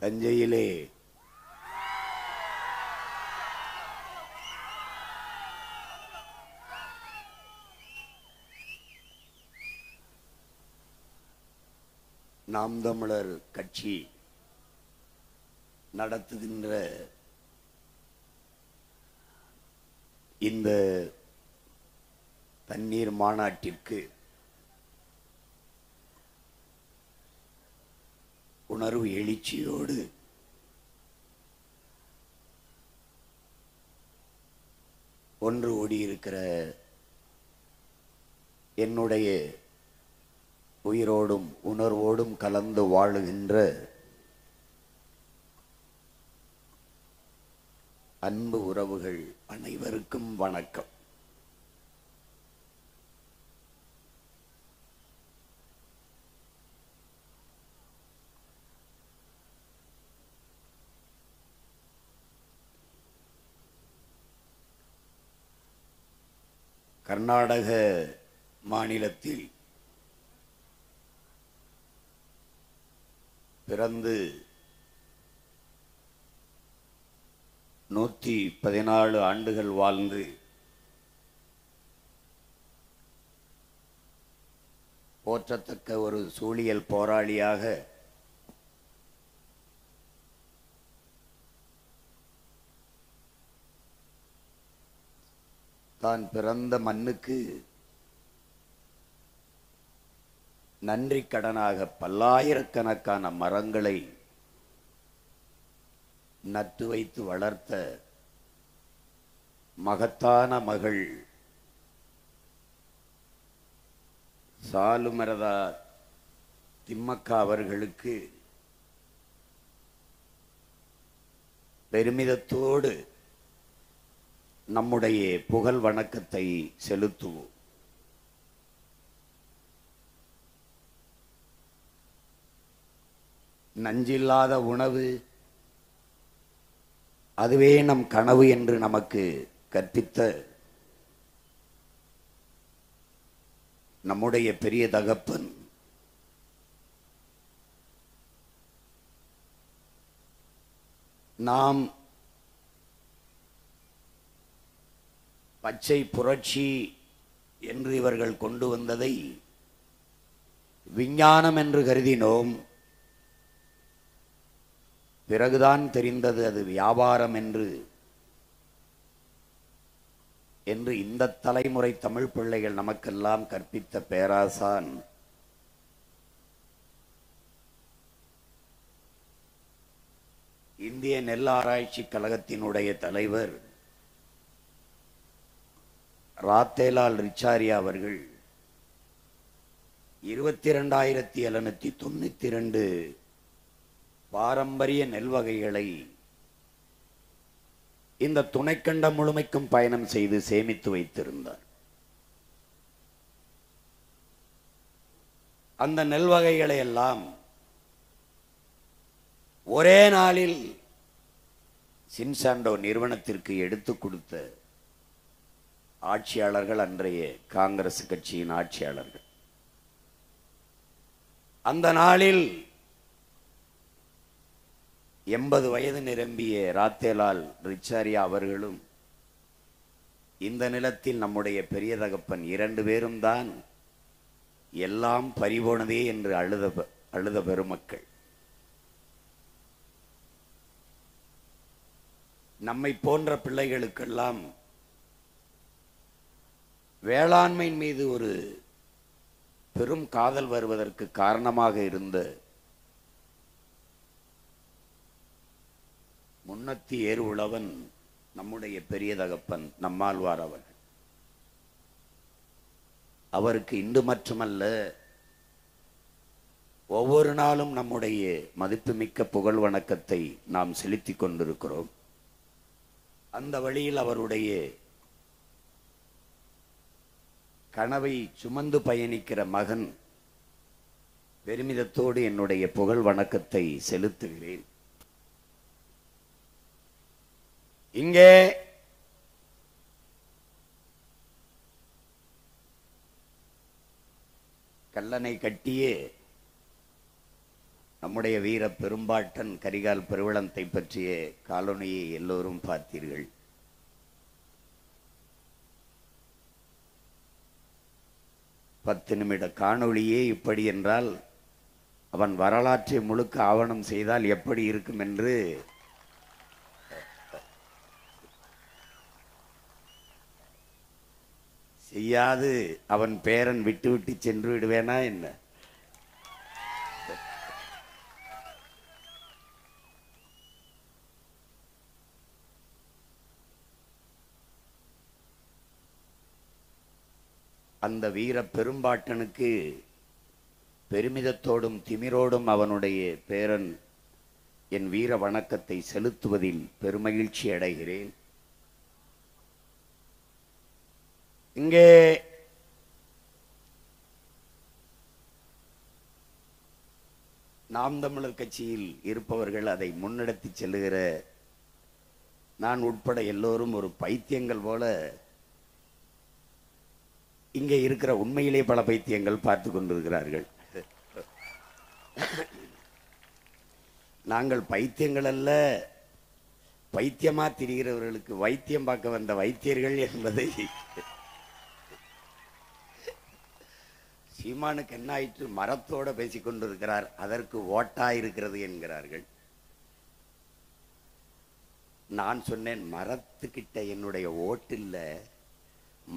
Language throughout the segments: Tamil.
தஞ்சையிலே நாம் தமிழர் கட்சி நடத்துகின்ற இந்த தண்ணீர் மாநாட்டிற்கு உணர்வு எழுச்சியோடு ஒன்று ஓடியிருக்கிற என்னுடைய உயிரோடும் உணர்வோடும் கலந்து வாழுகின்ற அன்பு உறவுகள் அனைவருக்கும் வணக்கம். கர்நாடக மாநிலத்தில் பிறந்து 114 ஆண்டுகள் வாழ்ந்து போற்றத்தக்க ஒரு சூழியல் போராளியாக தான் பிறந்த மண்ணுக்கு நன்றி கடனாக பல்லாயிரக்கணக்கான மரங்களை நட்டு வைத்து வளர்த்த மகத்தான மகள் சாலுமரதா திம்மக்கா அவர்களுக்கு பெருமிதத்தோடு நம்முடைய புகழ் வணக்கத்தை செலுத்துவோம். நஞ்சில்லாத உணவு அதுவே நம் கனவு என்று நமக்கு கற்பித்த நம்முடைய பெரிய தகப்பன் நாம் பச்சை புரட்சி என்று இவர்கள் கொண்டு வந்ததை விஞ்ஞானம் என்று கருதினோம். பிறகுதான் தெரிந்தது அது வியாபாரம் என்று இந்த தலைமுறை தமிழ் பிள்ளைகள் நமக்கெல்லாம் கற்பித்த பேராசான் இந்திய நெல் ஆராய்ச்சி கழகத்தினுடைய தலைவர் ராத்தேலால் ரிச்சாரியா அவர்கள் 22,792 பாரம்பரிய நெல் வகைகளை இந்த துணைக்கண்டம் முழுமைக்கும் பயணம் செய்து சேமித்து வைத்திருந்தார். அந்த நெல் வகைகளை எல்லாம் ஒரே நாளில் சின்சாண்டோ நிறுவனத்திற்கு எடுத்துக் கொடுத்த ஆட்சியாளர்கள் அன்றைய காங்கிரஸ் கட்சியின் ஆட்சியாளர்கள். அந்த நாளில் 80 வயது நிரம்பிய ராத்தேலால் ரிச்சாரியா அவர்களும் இந்த நிலத்தில் நம்முடைய பெரிய தகப்பன் 2 பேரும் தான் எல்லாம் பறிபோனதே என்று அழுத பெருமக்கள். நம்மை போன்ற பிள்ளைகளுக்கெல்லாம் வேளாண்மையின் மீது ஒரு பெரும் காதல் வருவதற்கு காரணமாக இருந்த முன்னத்தி ஏறு உழவன் நம்முடைய பெரிய தகப்பன் நம்மாழ்வார் அவர்கள். அவருக்கு இன்று மட்டுமல்ல, ஒவ்வொரு நாளும் நம்முடைய மதிப்புமிக்க புகழ் வணக்கத்தை நாம் செலுத்திக் கொண்டிருக்கிறோம். அந்த வழியில் அவருடைய கனவை சுமந்து பயணிக்கிற மகன் பெருமிதத்தோடு என்னுடைய புகழ் வணக்கத்தை செலுத்துகிறேன். இங்கே கல்லணை கட்டியே நம்முடைய வீர பெரும்பாட்டன் கரிகால் பெருவளத்தை பற்றிய காலொனியை எல்லோரும் பார்த்தீர்கள். பத்து நிமிட காணொளியே இப்படி என்றால் அவன் வரலாற்றை முழுக்க ஆவணம் செய்தால் எப்படி இருக்கும் என்று செய்யாது அவன் பேரன் விட்டு விட்டு சென்று விடுவேனா என்ன? அந்த வீர பெரும்பாட்டனுக்கு பெருமிதத்தோடும் திமிரோடும் அவனுடைய பேரன் என் வீர வணக்கத்தை செலுத்துவதில் பெருமகிழ்ச்சி அடைகிறேன். இங்கே நாம் தமிழர் கட்சியில் இருப்பவர்கள் அதை முன்னெடுத்து செல்லுகிற நான் உட்பட எல்லோரும் ஒரு பைத்தியங்கள் போல இங்கே இருக்கிற உண்மையிலே பல பைத்தியங்கள் பார்த்து கொண்டிருக்கிறார்கள். நாங்கள் பைத்தியங்கள் அல்ல, பைத்தியமா திரிகிறவர்களுக்கு வைத்தியம் பார்க்க வந்த வைத்தியர்கள் என்பதை சீமானுக்கு என்ன ஆயிற்று? மரத்தோட பேசிக் கொண்டிருக்கிறார், அதற்கு ஓட்டா இருக்கிறது என்கிறார்கள். நான் சொன்னேன், மரத்துக்கிட்ட என்னுடைய ஓட்டு இல்ல,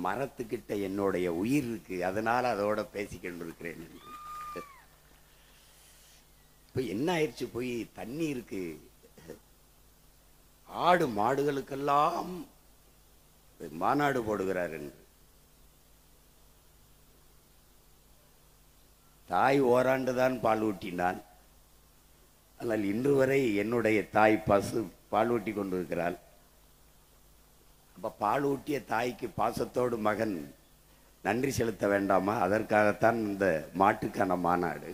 மரத்துக்கிட்ட என்னுடைய உயிர் இருக்கு, அதனால அதோட பேசிக்கொண்டிருக்கிறேன் என்று. இப்ப என்ன ஆயிடுச்சு? போய் தண்ணி இருக்கு, ஆடு மாடுகளுக்கெல்லாம் மாநாடு போடுகிறார் என்று. தாய் ஓராண்டுதான் பால் ஊட்டினான், ஆனால் இன்று வரை என்னுடைய தாய் பசு பால் ஊட்டி கொண்டிருக்கிறாள். அப்ப பால் ஊட்டிய தாய்க்கு பாசத்தோடு மகன் நன்றி செலுத்த வேண்டாமா? அதற்காகத்தான் இந்த மாட்டுக்கான மாநாடு.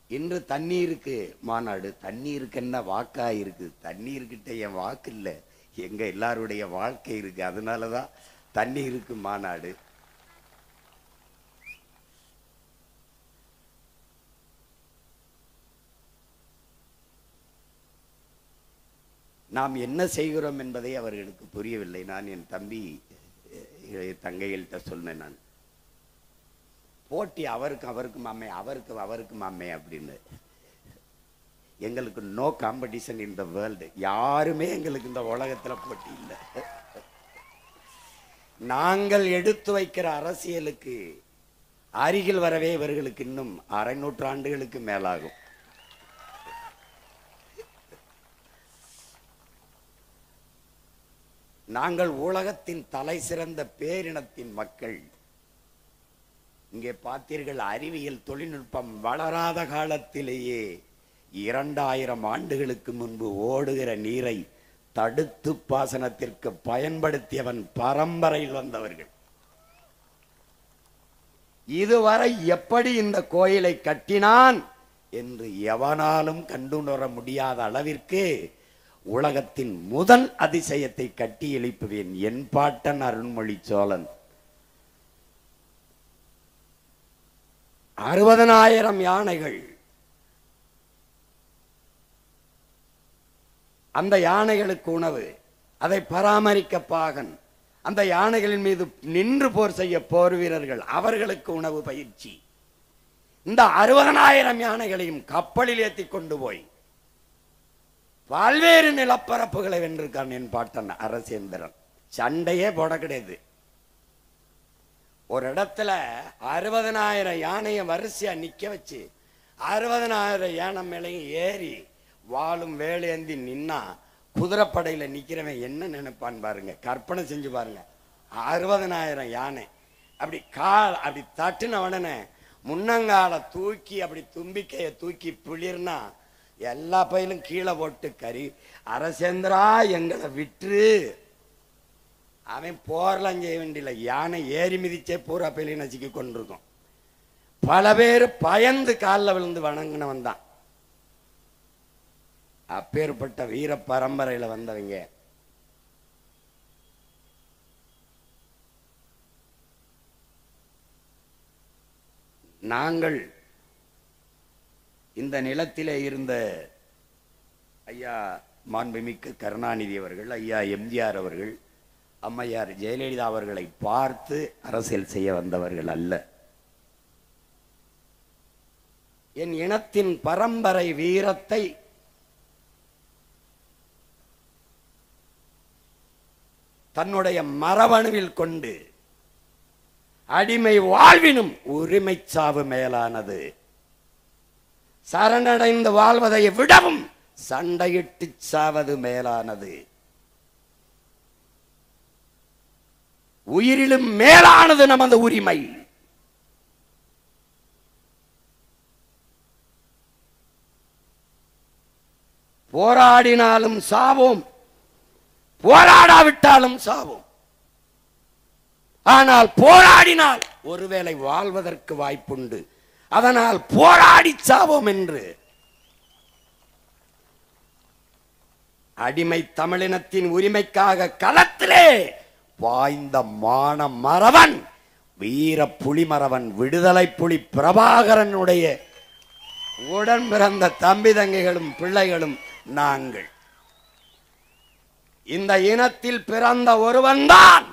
இன்று தண்ணீருக்கு மாநாடு. தண்ணீருக்கு என்ன வாக்கா இருக்கு? தண்ணீர்கிட்ட என் வாக்கு இல்லை, எங்க எல்லாருடைய வாழ்க்கை இருக்கு, அதனாலதான் தண்ணீருக்கு மாநாடு. நாம் என்ன செய்கிறோம் என்பதை அவர்களுக்கு புரியவில்லை. நான் என் தம்பி தங்கைகள்கிட்ட சொன்னேன், நான் போட்டி அவருக்கும் அம்மை, அவருக்கும் அம்மை அப்படின்னு. எங்களுக்கு no competition in the world. யாருமே எங்களுக்கு இந்த உலகத்துல போட்டி இல்லை. நாங்கள் எடுத்து வைக்கிற அரசியலுக்கு அருகில் வரவே இவர்களுக்கு இன்னும் 600 ஆண்டுகளுக்கு மேலாகும். நாங்கள் உலகத்தின் தலை சிறந்த பேரினத்தின் மக்கள். இங்கே பார்த்தீர்கள், அறிவியல் தொழில்நுட்பம் வளராத காலத்திலேயே 2000 ஆண்டுகளுக்கு முன்பு ஓடுகிற நீரை தடுத்து பாசனத்திற்கு பயன்படுத்தியவன் பரம்பரையில் வந்தவர்கள். இதுவரை எப்படி இந்த கோயிலை கட்டினான் என்று எவனாலும் கண்டுணர முடியாத அளவிற்கு உலகத்தின் முதல் அதிசயத்தை கட்டி எழுப்புவேன். என் பாட்டன் அருண்மொழி சோழன் 60,000 யானைகள். அந்த யானைகளுக்கு உணவு, அதை பராமரிக்க பாகன், அந்த யானைகளின் மீது நின்று போர் செய்ய போர் வீரர்கள், அவர்களுக்கு உணவு பயிற்சி. இந்த 60,000 யானைகளையும் கப்பலில் ஏற்றி கொண்டு போய் பல்வேறு நிலப்பரப்புகளை வென்றிருக்கான் என் பாட்டன் அரசேந்திரன். சண்டையே போட கிடையாது. ஒரு இடத்துல 60,000 யானையை வரிசையா நிக்க வச்சு 60,000 யானை மேலையும் ஏறி வாளும் வேலையந்தி நின்னா குதிரைப்படையில நிக்கிறவன் என்ன நினைப்பான் பாருங்க, கற்பனை செஞ்சு பாருங்க. 60,000 யானை அப்படி அப்படி தட்டுன உடனே முன்னங்கால தூக்கி அப்படி தும்பிக்கைய தூக்கி பிளிர்னா எல்லா பயிலும் கீழே போட்டு கறி, அரசேந்திரா எங்களை விற்று. அவன் போர்லாம் செய்ய வேண்டிய, யானை ஏறி மிதிச்சே பூரா பயிலையும் நசுக்கி கொண்டிருக்கும். பல பேர் பயந்து காலில் விழுந்து வணங்கினவன் தான். அப்பேற்பட்ட வீர பரம்பரையில வந்தவங்க. நாங்கள் இந்த நிலத்திலே இருந்த ஐயா மாண்புமிக்க கருணாநிதி அவர்கள், ஐயா எம்ஜிஆர் அவர்கள், அம்மையார் ஜெயலலிதா அவர்களை பார்த்து அரசியல் செய்ய வந்தவர்கள் அல்ல. என் இனத்தின் பரம்பரை வீரத்தை தன்னுடைய மரபணுவில் கொண்டு அடிமை வாழ்வினும் உரிமை சாவு மேலானது, சரணடைந்து வாழ்வதை விடவும் சண்டையிட்டு சாவது மேலானது, உயிரிலும் மேலானது நமது உரிமை. போராடினாலும் சாவோம், போராடாவிட்டாலும் சாவோம். ஆனால் போராடினால் ஒருவேளை வாழ்வதற்கு வாய்ப்புண்டு. அதனால் போராடி சாவோம் என்று அடிமை தமிழினத்தின் உரிமைக்காக களத்திலே வாய்ந்த மான மறவன், வீர புலிமறவன், விடுதலை புலி பிரபாகரனுடைய உடன் பிறந்த தம்பி தங்கைகளும் பிள்ளைகளும் நாங்கள். இந்த இனத்தில் பிறந்த ஒருவன்தான்.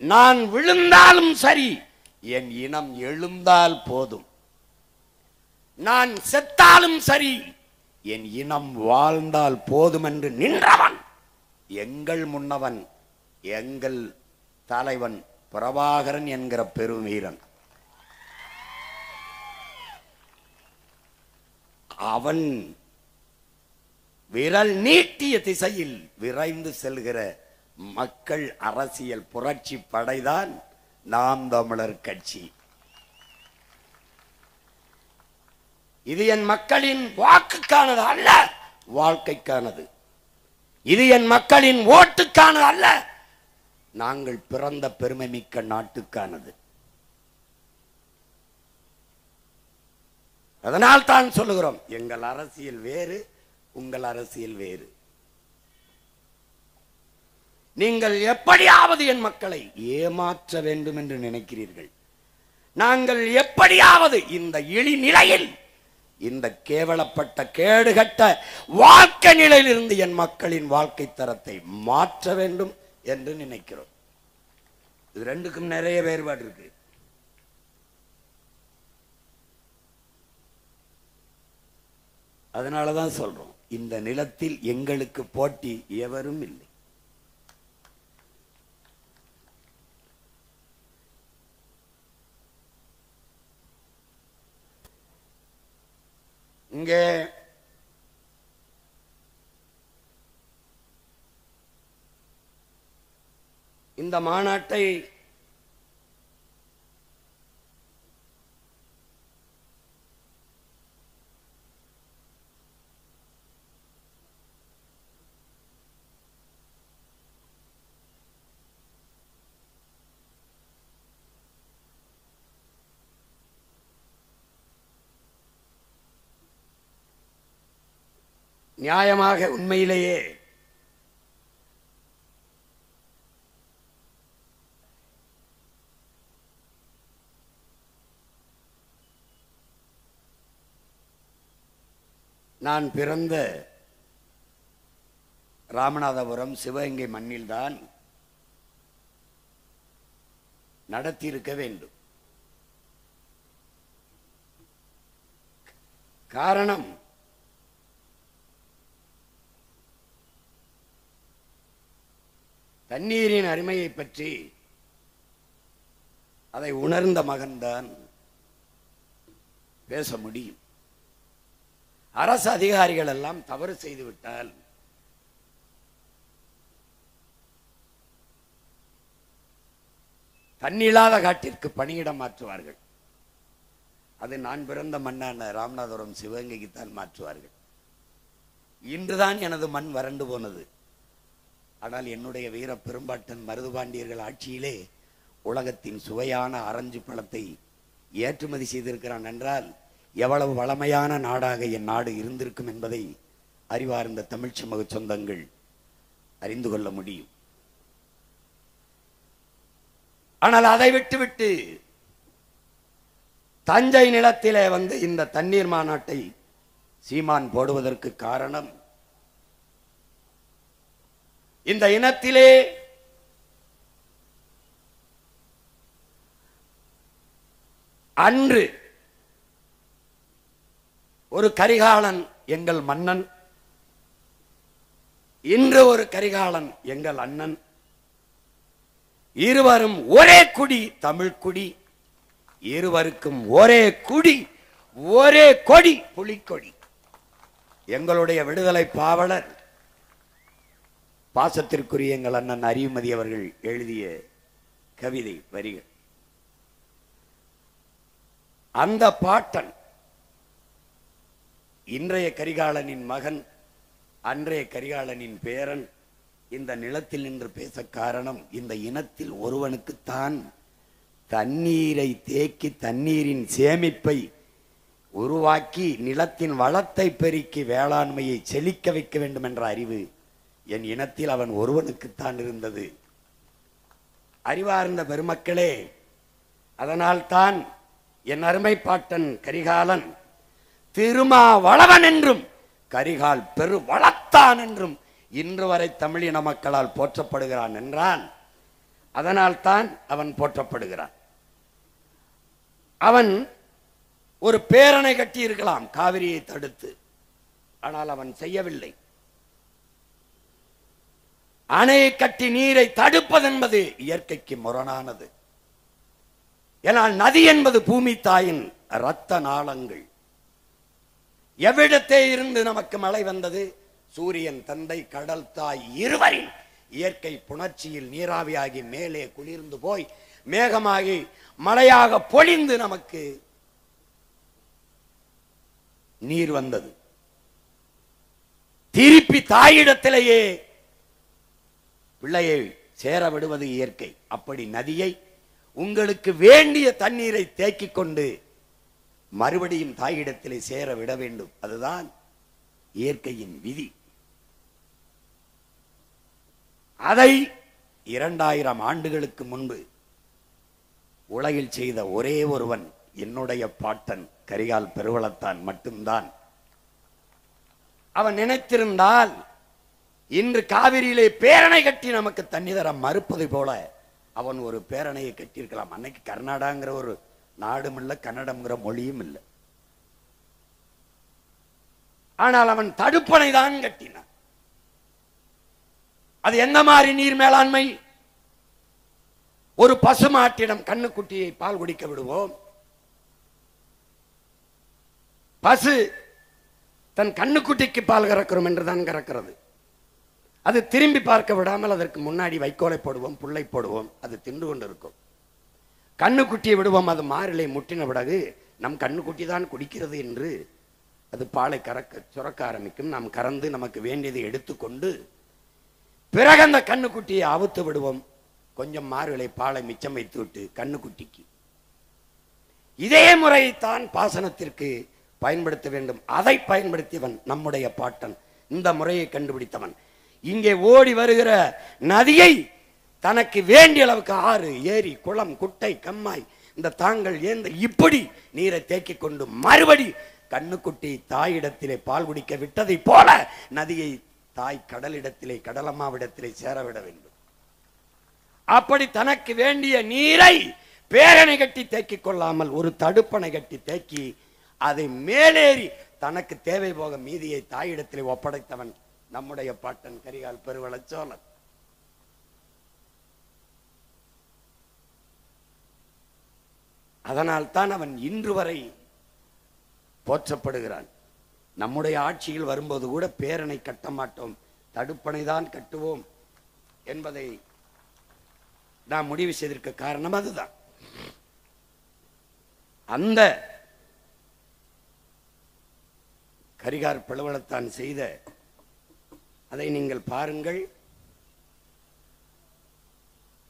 நான் விழுந்தாலும் சரி, என் இனம் எழுந்தால் போதும். நான் செத்தாலும் சரி, என் இனம் வாழ்ந்தால் போதும் என்று நின்றவன் எங்கள் முன்னவன், எங்கள் தலைவன் பிரபாகரன் என்கிற பெருவீரன். அவன் விரல் நீட்டிய திசையில் விரைந்து செல்கிற மக்கள் அரசியல் புரட்சி படைதான் நாம் தமிழர் கட்சி. இது என் மக்களின் வாக்குக்கானது அல்ல, வாழ்க்கைக்கானது. இது என் மக்களின் ஓட்டுக்கானது அல்ல, நாங்கள் பிறந்த பெருமை மிக்க நாட்டுக்கானது. அதனால் தான் சொல்லுகிறோம், எங்கள் அரசியல் வேறு, உங்கள் அரசியல் வேறு. நீங்கள் எப்படியாவது என் மக்களை ஏமாற்ற வேண்டும் என்று நினைக்கிறீர்கள். நாங்கள் எப்படியாவது இந்த இழி நிலையில், இந்த கேவலப்பட்ட கேடுகட்ட வாழ்க்கை நிலையிலிருந்து என் மக்களின் வாழ்க்கை தரத்தை மாற்ற வேண்டும் என்று நினைக்கிறோம். இது ரெண்டுக்கும் நிறைய வேறுபாடு இருக்கு. அதனாலதான் சொல்றோம், இந்த நிலத்தில் எங்களுக்கு போட்டி எவரும் இல்லை. இங்கே இந்த மாநாட்டை நியாயமாக உண்மையிலேயே நான் பிறந்த ராமநாதபுரம் சிவகங்கை மண்ணில்தான் நடத்தியிருக்க வேண்டும். காரணம், தண்ணீரின் அருமையை பற்றி அதை உணர்ந்த மகன்தான் பேச முடியும். அரசு அதிகாரிகள் எல்லாம் தவறு செய்துவிட்டால் தண்ணில்லாத காட்டிற்கு பணியிடம் மாற்றுவார்கள். அது நான் பிறந்த மண்ணான ராமநாதபுரம் சிவகங்கைக்குத்தான் மாற்றுவார்கள். இன்றுதான் எனது மண் வறண்டு போனது. ஆனால் என்னுடைய வீர பெரும்பாட்டன் மருதுபாண்டியர்கள் ஆட்சியிலே உலகத்தின் சுவையான ஆரஞ்சு பழத்தை ஏற்றுமதி செய்திருக்கிறான் என்றால் எவ்வளவு வளமையான நாடாக என் நாடு இருந்திருக்கும் என்பதை அறிவார்ந்த தமிழ் சமூக சொந்தங்கள் அறிந்து கொள்ள முடியும். ஆனால் அதை விட்டுவிட்டு தஞ்சை நிலத்திலே இந்த தண்ணீர் மாநாட்டை சீமான் போடுவதற்கு காரணம், இந்த இனத்திலே அன்று ஒரு கரிகாலன் எங்கள் மன்னன், இன்று ஒரு கரிகாலன் எங்கள் அண்ணன், இருவரும் ஒரே குடி தமிழ் குடி, இருவருக்கும் ஒரே குடி ஒரே கொடி புலிக்கொடி. எங்களுடைய விடுதலை பாவலர் பாசத்திற்குரிய எங்கள் அண்ணன் அறிவுமதி அவர்கள் எழுதிய கவிதை வரிகள். அந்த பாட்டன் இன்றைய கரிகாலனின் மகன், அன்றைய கரிகாலனின் பேரன் இந்த நிலத்தில் நின்று பேச காரணம், இந்த இனத்தில் ஒருவனுக்குத்தான் தண்ணீரை தேக்கி தண்ணீரின் சேமிப்பை உருவாக்கி நிலத்தின் வளத்தை பெருக்கி வேளாண்மையை செழிக்க வைக்க வேண்டும் என்ற அறிவு என் இனத்தில் அவன் ஒருவனுக்குத்தான் இருந்தது. அறிவார்ந்த பெருமக்களே, அதனால்தான் என் அருமை பாட்டன் கரிகாலன் திருமாவளவன் என்றும் கரிகால் பெரு வளத்தான் என்றும் இன்று வரை தமிழின மக்களால் போற்றப்படுகிறான் என்றான். அதனால்தான் அவன் போற்றப்படுகிறான். அவன் ஒரு பேரணை கட்டி இருக்கலாம் காவிரியை தடுத்து, ஆனால் அவன் செய்யவில்லை. அணையை கட்டி நீரை தடுப்பதென்பது இயற்கைக்கு முரணானது. ஏனால் நதி என்பது பூமி தாயின் இரத்த நாளங்கள். எவ்விடத்தே இருந்து நமக்கு மழை வந்தது? சூரியன் தந்தை கடல் தாய் இருவரின் இயற்கை புணர்ச்சியில் நீராவியாகி மேலே குளிர்ந்து போய் மேகமாகி மழையாக பொழிந்து நமக்கு நீர் வந்தது. திருப்பி தாயிடத்திலேயே பிள்ளையை சேர விடுவது இயற்கை. அப்படி நதியை உங்களுக்கு வேண்டிய தண்ணீரை தேக்கிக் கொண்டு மறுபடியும் தாயிடத்திலே சேர விட வேண்டும். அதுதான் இயற்கையின் விதி. அதை 2000 ஆண்டுகளுக்கு முன்பு உலகில் செய்த ஒரே ஒருவன் என்னுடைய பாட்டன் கரிகால் பெருவளத்தான் மட்டும்தான். அவன் நினைத்திருந்தால் இன்று காவிரியிலே பேரணை கட்டி நமக்கு தண்ணி தர மறுப்பது போல அவன் ஒரு பேரணையை கட்டியிருக்கலாம். அன்னைக்கு கர்நாடகாங்கிற ஒரு நாடும் இல்லை, கன்னடம்ங்கிற மொழியும் இல்லை. ஆனால் அவன் தடுப்பணை தான் கட்டினான். அது எந்த மாதிரி நீர் மேலாண்மை? ஒரு பசுமாட்டிடம் கண்ணுக்குட்டியை பால் குடிக்க விடுவோம். பசு தன் கண்ணுக்குட்டிக்கு பால் கறக்கிறோம் என்றுதான் கறக்கிறது. அது திரும்பி பார்க்க விடாமல் அதற்கு முன்னாடி வைக்கோலை போடுவோம், புல்லை போடுவோம், அது தின்று கொண்டு இருக்கும். கண்ணுக்குட்டியை விடுவோம், அது மாறிலை முட்டின பிறகு நம் கண்ணுக்குட்டி தான் குடிக்கிறது என்று அது பாலை சுரக்க ஆரம்பிக்கும். நாம் கறந்து நமக்கு வேண்டியதை எடுத்துக்கொண்டு பிறகு அந்த கண்ணுக்குட்டியை அவுத்து விடுவோம். கொஞ்சம் மாறுகளை பாலை மிச்சம் வைத்து விட்டு கண்ணுக்குட்டிக்கு. இதே முறையைத்தான் பாசனத்திற்கு பயன்படுத்த வேண்டும். அதை பயன்படுத்தியவன் நம்முடைய பாட்டன். இந்த முறையை கண்டுபிடித்தவன். இங்கே ஓடி வருகிற நதியை தனக்கு வேண்டிய அளவுக்கு ஆறு, ஏரி, குளம், குட்டை, கம்மாய், இந்த தாங்கள் ஏந்த இப்படி நீரை தேக்கிக் கொண்டு மறுபடி கண்ணுக்குட்டி தாயிடத்திலே பால் குடிக்க விட்டதை போல நதியை தாய் கடலிடத்திலே, கடலம்மாவிடத்திலே சேரவிட வேண்டும். அப்படி தனக்கு வேண்டிய நீரை பேரணை கட்டி தேக்கிக் கொள்ளாமல் ஒரு தடுப்பணை கட்டி தேக்கி அதை மேலேறி தனக்கு தேவை போக மீதியை தாயிடத்திலே ஒப்படைத்தவன் நம்முடைய பாட்டன் கரிகால் பெருவளச்சோழன். அதனால்தான் அவன் இன்று வரை போற்றப்படுகிறான். நம்முடைய ஆட்சியில் வரும்போது கூட பேரணை கட்ட மாட்டோம், தடுப்பணை தான் கட்டுவோம் என்பதை நாம் முடிவு செய்திருக்க காரணம் அதுதான். அந்த கரிகால் பெருவளத்தான் செய்த அதை நீங்கள் பாருங்கள்.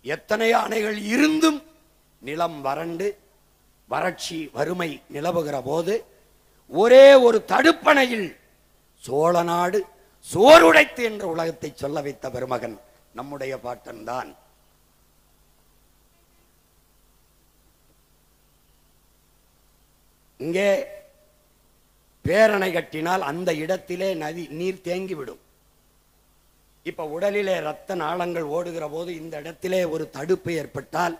எத்தனை அணைகள் இருந்தும் நிலம் வறண்டு வறட்சி வறுமை நிலவுகிற போது ஒரே ஒரு தடுப்பணையில் சோழ நாடு சோறுடைத்து என்ற உலகத்தை சொல்ல வைத்த பெருமகன் நம்முடைய பாட்டன் தான். இங்கே பேரணை கட்டினால் அந்த இடத்திலே நீர் தேங்கிவிடும். இப்ப உடலிலே ரத்த நாளங்கள் ஓடுகிற போது இந்த இடத்திலே ஒரு தடுப்பு ஏற்பட்டால்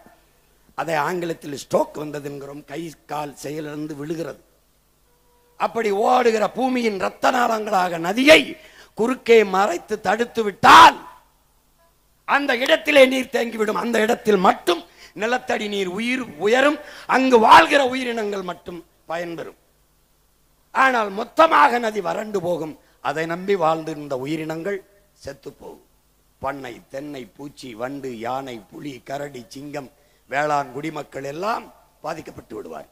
அதை ஆங்கிலத்தில் ஸ்ட்ரோக் வந்தது என்கிறோம். கை கால் செயலிழந்து விழுகிறது. அப்படி ஓடுகிற பூமியின் ரத்த நாளங்களாக நதியை குறுக்கே மறைத்து தடுத்து விட்டால் அந்த இடத்திலே நீர் தேங்கிவிடும். அந்த இடத்தில் மட்டும் நிலத்தடி நீர் உயரும். அங்கு வாழ்கிற உயிரினங்கள் மட்டும் பயன்பெறும். ஆனால் மொத்தமாக நதி வறண்டு போகும். அதை நம்பி வாழ்ந்திருந்த உயிரினங்கள் செத்து போகும். பண்ணை, தென்னை, பூச்சி, வண்டு, யானை, புலி, கரடி, சிங்கம், வேளாண் குடிமக்கள் எல்லாம் பாதிக்கப்பட்டு விடுவார்.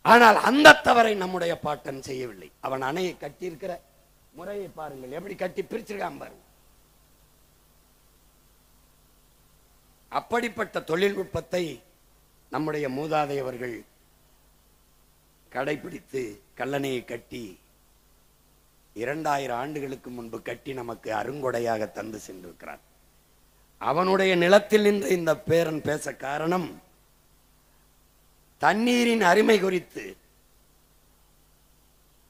ஆனால் அந்த தவறை நம்முடைய பாட்டன் செய்யவில்லை. அவன் அணையை கட்டியிருக்கிற முறையை பாருங்கள், எப்படி கட்டி பிரிச்சிருக்கான் பாருங்க. அப்படிப்பட்ட தொழில்நுட்பத்தை நம்முடைய மூதாதையவர்கள் கடைபிடித்து கல்லணையை கட்டி 2000 ஆண்டுகளுக்கு முன்பு கட்டி நமக்கு அருங்கொடையாக தந்து சென்றிருக்கிறார். அவனுடைய நிலத்தில் நின்று இந்த பேரன் பேச காரணம், தண்ணீரின் அருமை குறித்து,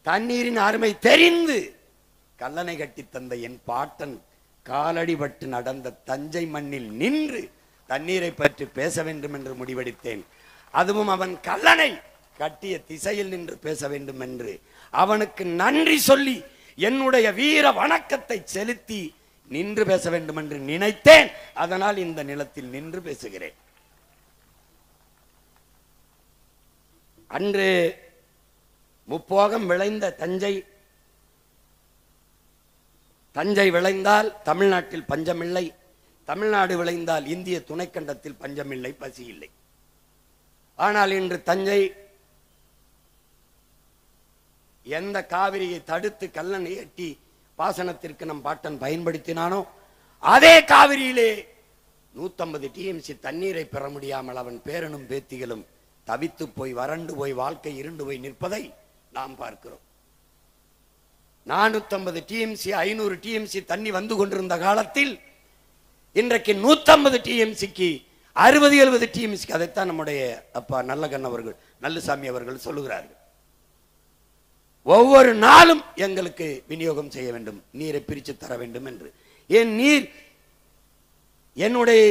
தண்ணீரின் அருமை தெரிந்து கல்லணை கட்டி தந்த என் பாட்டன் காலடிபட்டு நடந்த தஞ்சை மண்ணில் நின்று தண்ணீரை பற்றி பேச வேண்டும் என்று முடிவெடுத்தேன். அதுவும் அவன் கல்லணை கட்டிய திசையில் நின்று பேச வேண்டும் என்று அவனுக்கு நன்றி சொல்லி என்னுடைய வீர வணக்கத்தை செலுத்தி நின்று பேச வேண்டும் என்று நினைத்தேன். அதனால் இந்த நிலத்தில் நின்று பேசுகிறேன். அன்று முப்போகம் விளைந்த தஞ்சை விளைந்தால் தமிழ்நாட்டில் பஞ்சமில்லை, தமிழ்நாடு விளைந்தால் இந்திய துணைக்கண்டத்தில் பஞ்சமில்லை, பசி இல்லை. ஆனால் இன்று தஞ்சை எந்த காவிரியை தடுத்து கல்லணை கட்டி பாசனத்திற்கு நம் பாட்டன் பயன்படுத்தினானோ அதே காவிரியிலே 150 TMC தண்ணீரை பெற முடியாமல் அவன் பேரனும் பேத்திகளும் தவித்து போய் வறண்டு போய் வாழ்க்கை இருண்டு போய் நிற்பதை நாம் பார்க்கிறோம். 450 TMC 500 TMC தண்ணி வந்து கொண்டிருந்த காலத்தில் இன்றைக்கு 150 TMCக்கு 60-70 TMCக்கு அதைத்தான் நம்முடைய அப்பா நல்லகண்ண அவர்கள், நல்லுசாமி அவர்கள் சொல்லுகிறார்கள். ஒவ்வொரு நாளும் எங்களுக்கு விநியோகம் செய்ய வேண்டும், நீரை பிரித்து தர வேண்டும் என்று. என் நீர் என்னுடைய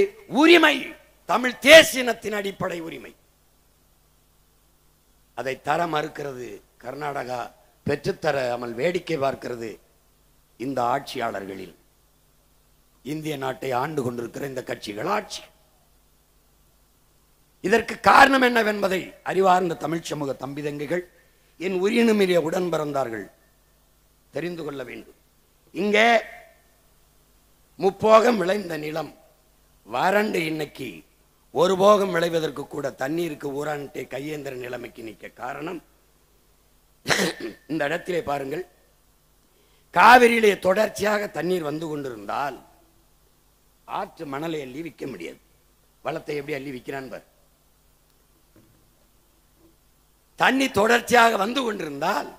உரிமை, தமிழ் தேசியத்தின் அடிப்படை உரிமை. அதை தர மறுக்கிறது கர்நாடகா, பெற்றுத்தராமல் வேடிக்கை பார்க்கிறது இந்த ஆட்சியாளர்களில். இந்திய நாட்டை ஆண்டு கொண்டிருக்கிற இந்த கட்சிகள் ஆட்சி. இதற்கு காரணம் என்னவென்பதை அறிவார்ந்த தமிழ் சமூக தம்பிதங்கைகள், என் உயிரினுமிரிய உடன் பிறந்தார்கள் தெரிந்து கொள்ள வேண்டும். இங்கே முப்போகம் விளைந்த நிலம் வறண்டு இன்னைக்கு ஒரு போகம் விளைவதற்கு கூட தண்ணீருக்கு ஊரான்ட்டே கையேந்திர நிலைமைக்கு நிற்க காரணம், இந்த இடத்திலே பாருங்கள், காவிரியிலே தொடர்ச்சியாக தண்ணீர் வந்து கொண்டிருந்தால் ஆற்று மணலை அள்ளி விற்க முடியாது. வளத்தை எப்படி அள்ளி விற்கிறான் பார். தண்ணி தொடர்ச்சியாக வந்து கொண்டிருந்தால்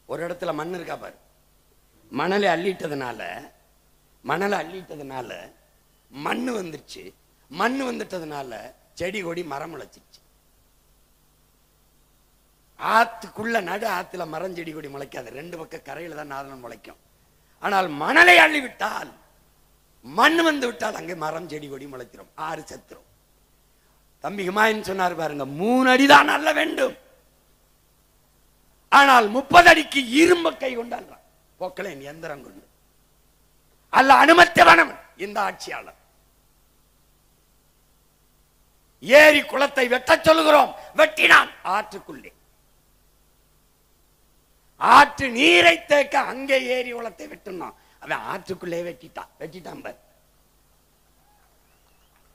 ஒரு இடத்துல மண் இருக்கா பாரு, மணலை அள்ளிட்டதுனால மண்ணு வந்துருச்சு. மண்ணு வந்துட்டதுனால செடி கொடி மரம் முளைச்சிருச்சு. ஆத்துக்குள்ள நடு ஆத்துல மரம் செடி கொடி முளைக்காது, 2 பக்கம் கரையில தான் நாதனம் முளைக்கும். ஆனால் மணலை அள்ளி விட்டால், மண் வந்து விட்டால் அங்கே மரம் செடி கொடி முளைக்கிறோம், ஆறு செத்துரும். தம்பி ஹுமாயூன் சொன்னார் பாருங்க, 3 அடிதான் அல்ல வேண்டும், ஆனால் 30 அடிக்கு இரும்பு கை கொண்டான் போக்கலேன் எந்திரம் கொண்டு அல்ல அனுமதித்தவனவன் இந்த ஆட்சியாளர். ஏரி குளத்தை வெட்ட சொல்லுகிறோம், வெட்டினான் ஆற்றுக்குள்ளே. ஆற்று நீரை தேக்க அங்கே ஏரி குளத்தை வெட்டினான், அவன் ஆற்றுக்குள்ளே வெட்டிட்டான் பார்.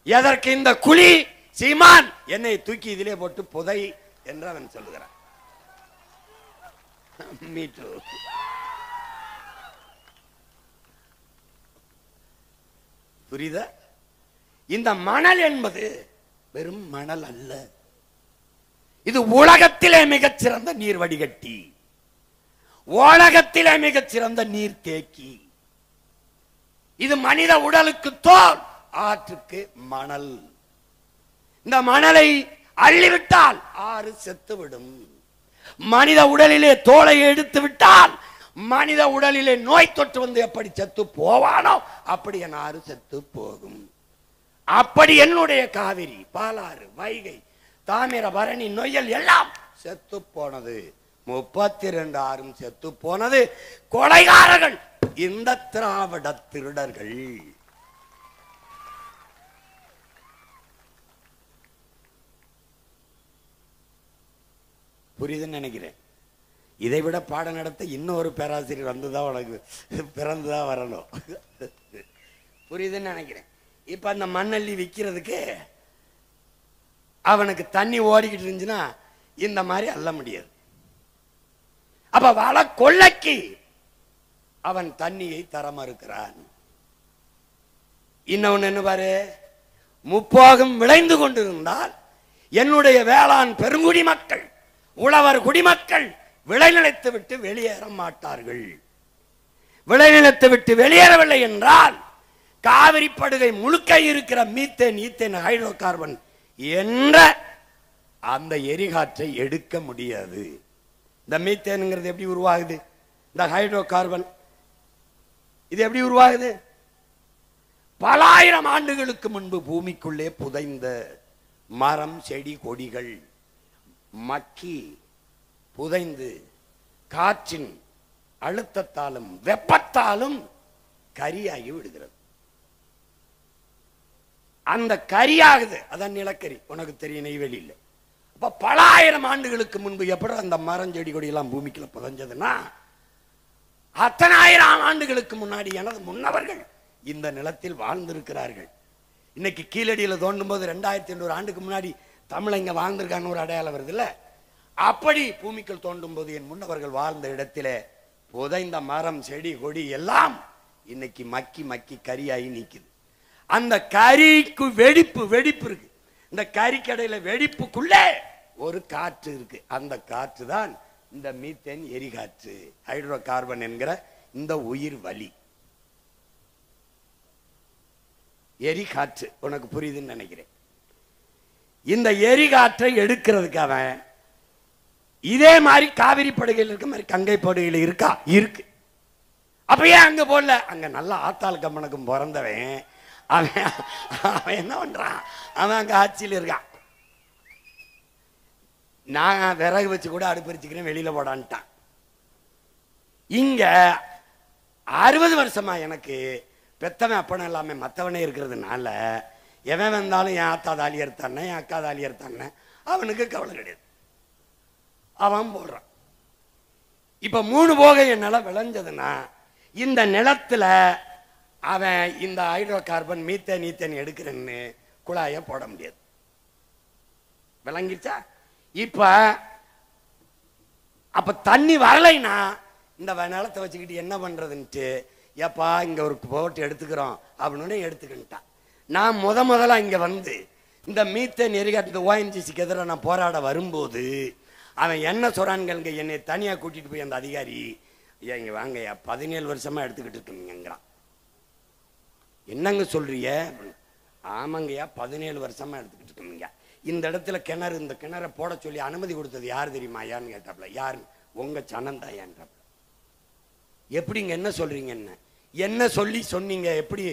எதற்கு இந்த குழி சீமான் என்னை தூக்கி இதிலே போட்டு புதை என்று அவன் சொல்லுகிறான். புரியுதா? இந்த மணல் என்பது வெறும் மணல் அல்ல, இது உலகத்திலே மிகச்சிறந்த நீர் வடிகட்டி, உலகத்திலே மிகச்சிறந்த நீர் தேக்கி. இது மனித உடலுக்கு தோல், ஆற்றுக்கு மணல். இந்த மணலை அள்ளிவிட்டால் ஆறு செத்துவிடும். மனித உடலிலே தோலை எடுத்து விட்டால் மனித உடலிலே நோய் தொற்று வந்து எப்படி செத்து போவானோ அப்படி என் ஆறு செத்து போகும். அப்படி என்னுடைய காவிரி, பாலாறு, வைகை, தாமிரபரணி, நொய்யல் எல்லாம் செத்து போனது. 32 ஆறும் செத்து போனது. கொலைகாரர்கள் இந்த திராவிட திருடர்கள். புரியுதுன்னு நினைக்கிறேன். இதை விட பாடம் நடத்த இன்னொரு பேராசிரியர் வந்துதான் உனக்கு பிறந்துதான் வரணும். புரியுதுன்னு நினைக்கிறேன். இப்ப அந்த மண்ணள்ளி விற்கிறதுக்கு அவனுக்கு தண்ணி ஓடிக்கிட்டு இருந்துச்சுன்னா இந்த மாதிரி அள்ள முடியாது. அப்ப வள கொள்ளைக்கு அவன் தண்ணியை தர மறுக்கிறான். இன்னொன்னு என்ன பாரு, முப்போகம் விளைந்து கொண்டிருந்தால் என்னுடைய வேளாண் பெருங்குடி மக்கள், உழவர் குடிமக்கள் விளைநிலத்தை விட்டு வெளியேற மாட்டார்கள். விளைநிலத்தை விட்டு வெளியேறவில்லை என்றால் காவிரி படுகை முழுக்க இருக்கிற மீத்தேன், ஈத்தேன், ஹைட்ரோ கார்பன் என்ற அந்த எரிகாற்றை எடுக்க முடியாது. இந்த மீத்தேனுங்கிறது எப்படி உருவாகுது? இந்த ஹைட்ரோ கார்பன் இது எப்படி உருவாகுது? பல ஆயிரம் ஆண்டுகளுக்கு முன்பு பூமிக்குள்ளே புதைந்த மரம், செடி, கொடிகள் மக்கி புதைந்து காற்றின் அழுத்தத்தாலும் வெப்பத்தாலும் கரியாகி விடுகிறது. அந்த கரியாகுது, அதான் நிலக்கரி. உனக்கு தெரியும், நெய்வேலியில். அப்ப பல ஆயிரம் ஆண்டுகளுக்கு முன்பு எப்படி அந்த மரம், செடி, கொடி எல்லாம் பூமிக்குள்ள புதைஞ்சதுன்னா அத்தனை ஆயிரம் ஆண்டுகளுக்கு முன்னாடி எனது முன்னவர்கள் இந்த நிலத்தில் வாழ்ந்திருக்கிறார்கள். இன்னைக்கு கீழடியில தோண்டும் போது 2800 ஆண்டுக்கு முன்னாடி தமிழங்க வாழ்ந்திருக்கான்னு ஒரு அடையாளம் வருது இல்ல? அப்படி பூமிக்குள் தோண்டும் போது என் முன்னவர்கள் வாழ்ந்த இடத்திலே புதைந்த மரம், செடி, கொடி எல்லாம் இன்னைக்கு மக்கி மக்கி கரியாகி நிக்குது. அந்த கரிக்கு வெடிப்பு இருக்கு. இந்த கரிக்கடையில வெடிப்புக்குள்ளே ஒரு காற்று இருக்கு. அந்த காற்று தான் இந்த மீத்தேன் எரிகாற்று, ஹைட்ரோ கார்பன் என்கிற இந்த உயிர் வலி எரிகாற்று. உனக்கு புரியுதுன்னு நினைக்கிறேன். இந்த எரிகாற்றை எடுக்கிறதுக்கு அவன் இதே மாதிரி காவிரி படுகையில் இருக்க மாதிரி கங்கை படுகையில் இருக்கா? இருக்கு. அப்ப ஏன் அங்க போடல? அங்க நல்லா ஆத்தாள் கம்மனுக்கும் பிறந்தவன் அவன் என்ன பண்றான்? அவன் அங்க ஆட்சியில் இருக்கான். நான் விறகு வச்சு கூட அடுப்பரிச்சுக்கிறேன், வெளியில போடான்ட்டான். இங்க 60 வருஷமா எனக்கு பெத்தவன் அப்பன எல்லாமே மற்றவனே இருக்கிறதுனால எவன் வந்தாலும் என் ஆத்தா தாலி எடுத்தானே, என் அக்கா தாலி எடுத்தானே, அவனுக்கு கவலை கிடையாது. அவன் போடுறான். இப்ப 3 போகை நிலம் விளைஞ்சதுன்னா இந்த நிலத்துல அவன் இந்த ஹைட்ரோ கார்பன், மீத்தேன், ஈத்தேன் எடுக்கிறேன்னு குழாய போட முடியாது. விளங்கிச்சா? இப்ப அப்ப தண்ணி வரலைன்னா இந்த நிலத்தை வச்சுக்கிட்டு என்ன பண்றதுன்ட்டு, ஏப்பா இங்க ஒரு போட்டு எடுத்துக்கிறோம் அப்படின்னு எடுத்துக்கிட்டான். நான் முதல்ல இங்க வந்து இந்த மீத்தேன் எரிகாற்று ONGCக்கு எதிராக நான் போராட வரும்போது அவன் என்ன சொல்றான்ங்க, என்னை தனியா கூட்டிட்டு போய் அந்த அதிகாரி, இங்க வாங்கய்யா 17 வருஷமா எடுத்துக்கிட்டு இருக்கீங்கிறான். என்னங்க சொல்றிய? ஆமாங்கய்யா 17 வருஷமா எடுத்துக்கிட்டு இருக்கீங்க. இந்த இடத்துல கிணறு, இந்த கிணறை போட சொல்லி அனுமதி கொடுத்தது யார் தெரியுமா? யாருன்னு கேட்டாப்ல. யாரு? உங்க சனந்தாயான்றாப்ல. எப்படிங்க, என்ன சொல்றீங்க? என்ன சொல்லி சொன்னீங்க? எப்படி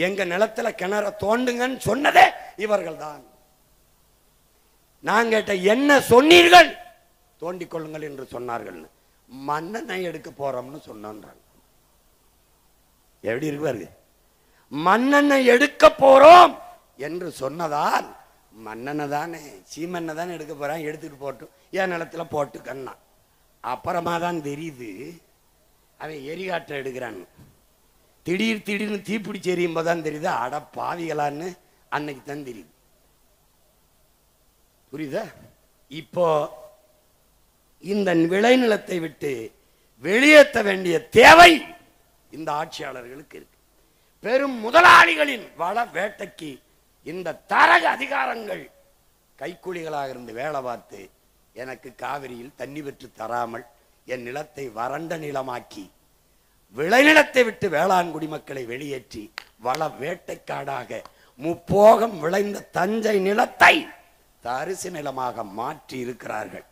எங்க நிலத்துல கிணற தோண்டுங்கன்னு சொன்னதே இவர்கள் தான். நான் கேட்ட, என்ன சொன்னீர்கள்? தோண்டிக் கொள்ளுங்கள் என்று சொன்னார்கள். மண்ணெண்ணெய் எடுக்க போறோம்னு சொன்னாங்க. எப்படி இருக்கு? மண்ணெண்ணெய் எடுக்க போறோம் என்று சொன்னதால் மண்ணெண்ணெய் தானே, சீமெண்ணெய் தானே எடுக்க போறான், எடுத்துட்டு போட்டும், என் நிலத்துல போட்டு கண்ணா. அப்புறமா தான் தெரியுது அவன் எரிகாற்றை எடுக்கிறான்னு. திடீர்னு தீப்பிடிச்சு எரியும் போதுதான் தெரியுது, அட பாவிகளான்னு அன்னைக்கு தான் தெரியுது. புரியுதா? இப்போ இந்த விளைநிலத்தை விட்டு வெளியேற்ற வேண்டிய தேவை இந்த ஆட்சியாளர்களுக்கு இருக்கு. பெரும் முதலாளிகளின் வள வேட்டைக்கு இந்த தரக அதிகாரங்கள் கைக்கூலிகளாக இருந்து வேலை பார்த்து எனக்கு காவிரியில் தண்ணி பெற்று தராமல் என் நிலத்தை வறண்ட நிலமாக்கி விளைநிலத்தை விட்டு வேளாண் குடிமக்களை வெளியேற்றி வள வேட்டைக்காடாக முப்போகம் விளைந்த தஞ்சை நிலத்தை தரிசு நிலமாக மாற்றி இருக்கிறார்கள்.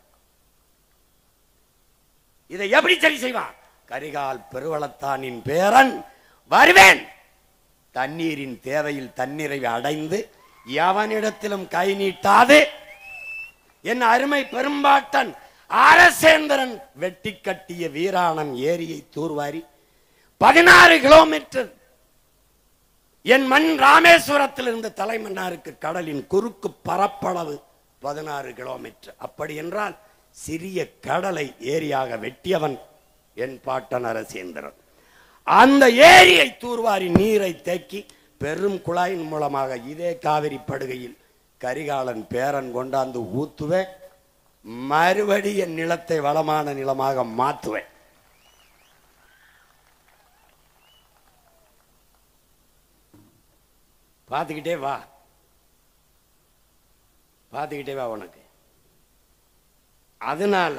இதை எப்படி சரி செய்வான்? கரிகால் பெருவளத்தானின் பேரன் வருவேன், தண்ணீரின் தேவையில் தண்ணீரை அடைந்து எவனிடத்திலும் கை நீட்டாது என் அருமை பெரும்பாட்டன் அரசேந்திரன் வெட்டி கட்டிய வீராணம் ஏரியை தூர்வாரி 16 கிலோமீட்டர் என் மண் ராமேஸ்வரத்தில் இருந்த தலைமன்னாருக்கு கடலின் குறுக்கு பரப்பளவு 16 கிலோமீட்டர். அப்படி என்றால் சிறிய கடலை ஏரியாக வெட்டியவன் என் பாட்டன் அரசேந்திரன். அந்த ஏரியை தூர்வாரி நீரை தேக்கி பெரும் குழாயின் மூலமாக இதே காவிரி படுகையில் கரிகாலன் பேரன் கொண்டாந்து ஊத்துவேன். மறுபடி என் நிலத்தை வளமான நிலமாக மாற்றுவேன். பார்த்துக்கிட்டே வா, பார்த்துக்கிட்டே வா உனக்கு. அதனால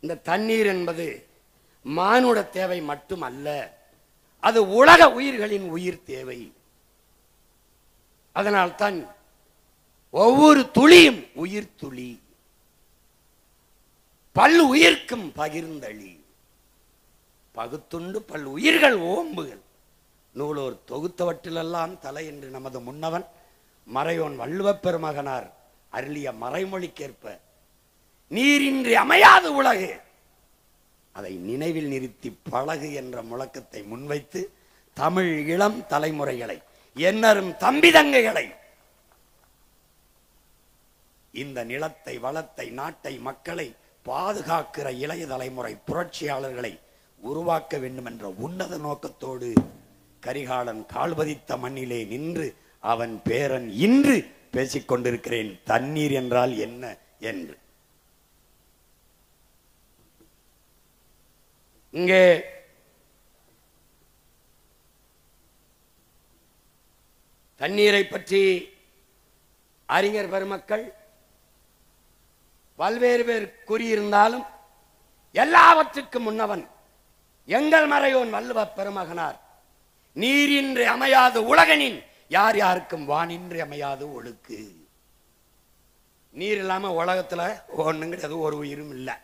இந்த தண்ணீர் என்பது மானுட தேவை மட்டும் அல்ல, அது உலக உயிர்களின் உயிர் தேவை. அதனால்தான் ஒவ்வொரு துளியும் உயிர் துளி, பல் உயிர்க்கும் பகிர்ந்தளி, பகுத்துண்டு பல் உயிர்கள் ஓம்புகள் நூலோர் தொகுத்தவற்றிலெல்லாம் தலை என்று நமது முன்னவன் மறையோன் வள்ளுவப் பெருமகனார் அருளிய மறைமொழிக்கேற்ப நீரின்றி அமையாது உலகு, அதை நினைவில் நிறுத்தி பழகு என்ற முழக்கத்தை முன்வைத்து தமிழ் இளம் தலைமுறைகளை, என்னரும் தம்பிதங்கைகளை, இந்த நிலத்தை வளத்தை நாட்டை மக்களை பாதுகாக்கிற இளைய தலைமுறை புரட்சியாளர்களை உருவாக்க வேண்டும் என்ற உன்னத நோக்கத்தோடு கரிகாலன் கால்பதித்த மண்ணிலே நின்று அவன் பேரன் இன்று பேசிக் கொண்டிருக்கிறேன் தண்ணீர் என்றால் என்ன என்று. இங்கே தண்ணீரை பற்றி அறிஞர் பெருமக்கள் பல்வேறு பேர் கூறியிருந்தாலும் எல்லாவற்றுக்கும் முன்னவன் எங்கள் மறையோன் வள்ளுவப் பெருமகனார் நீரின்றி அமையாது உலகனின் யார் யாருக்கும் வானின்றி அமையாது ஒழுக்கு. நீர் இல்லாம உலகத்துல ஒண்ணும் கிடையாது, ஒரு உயிரும் இல்லை.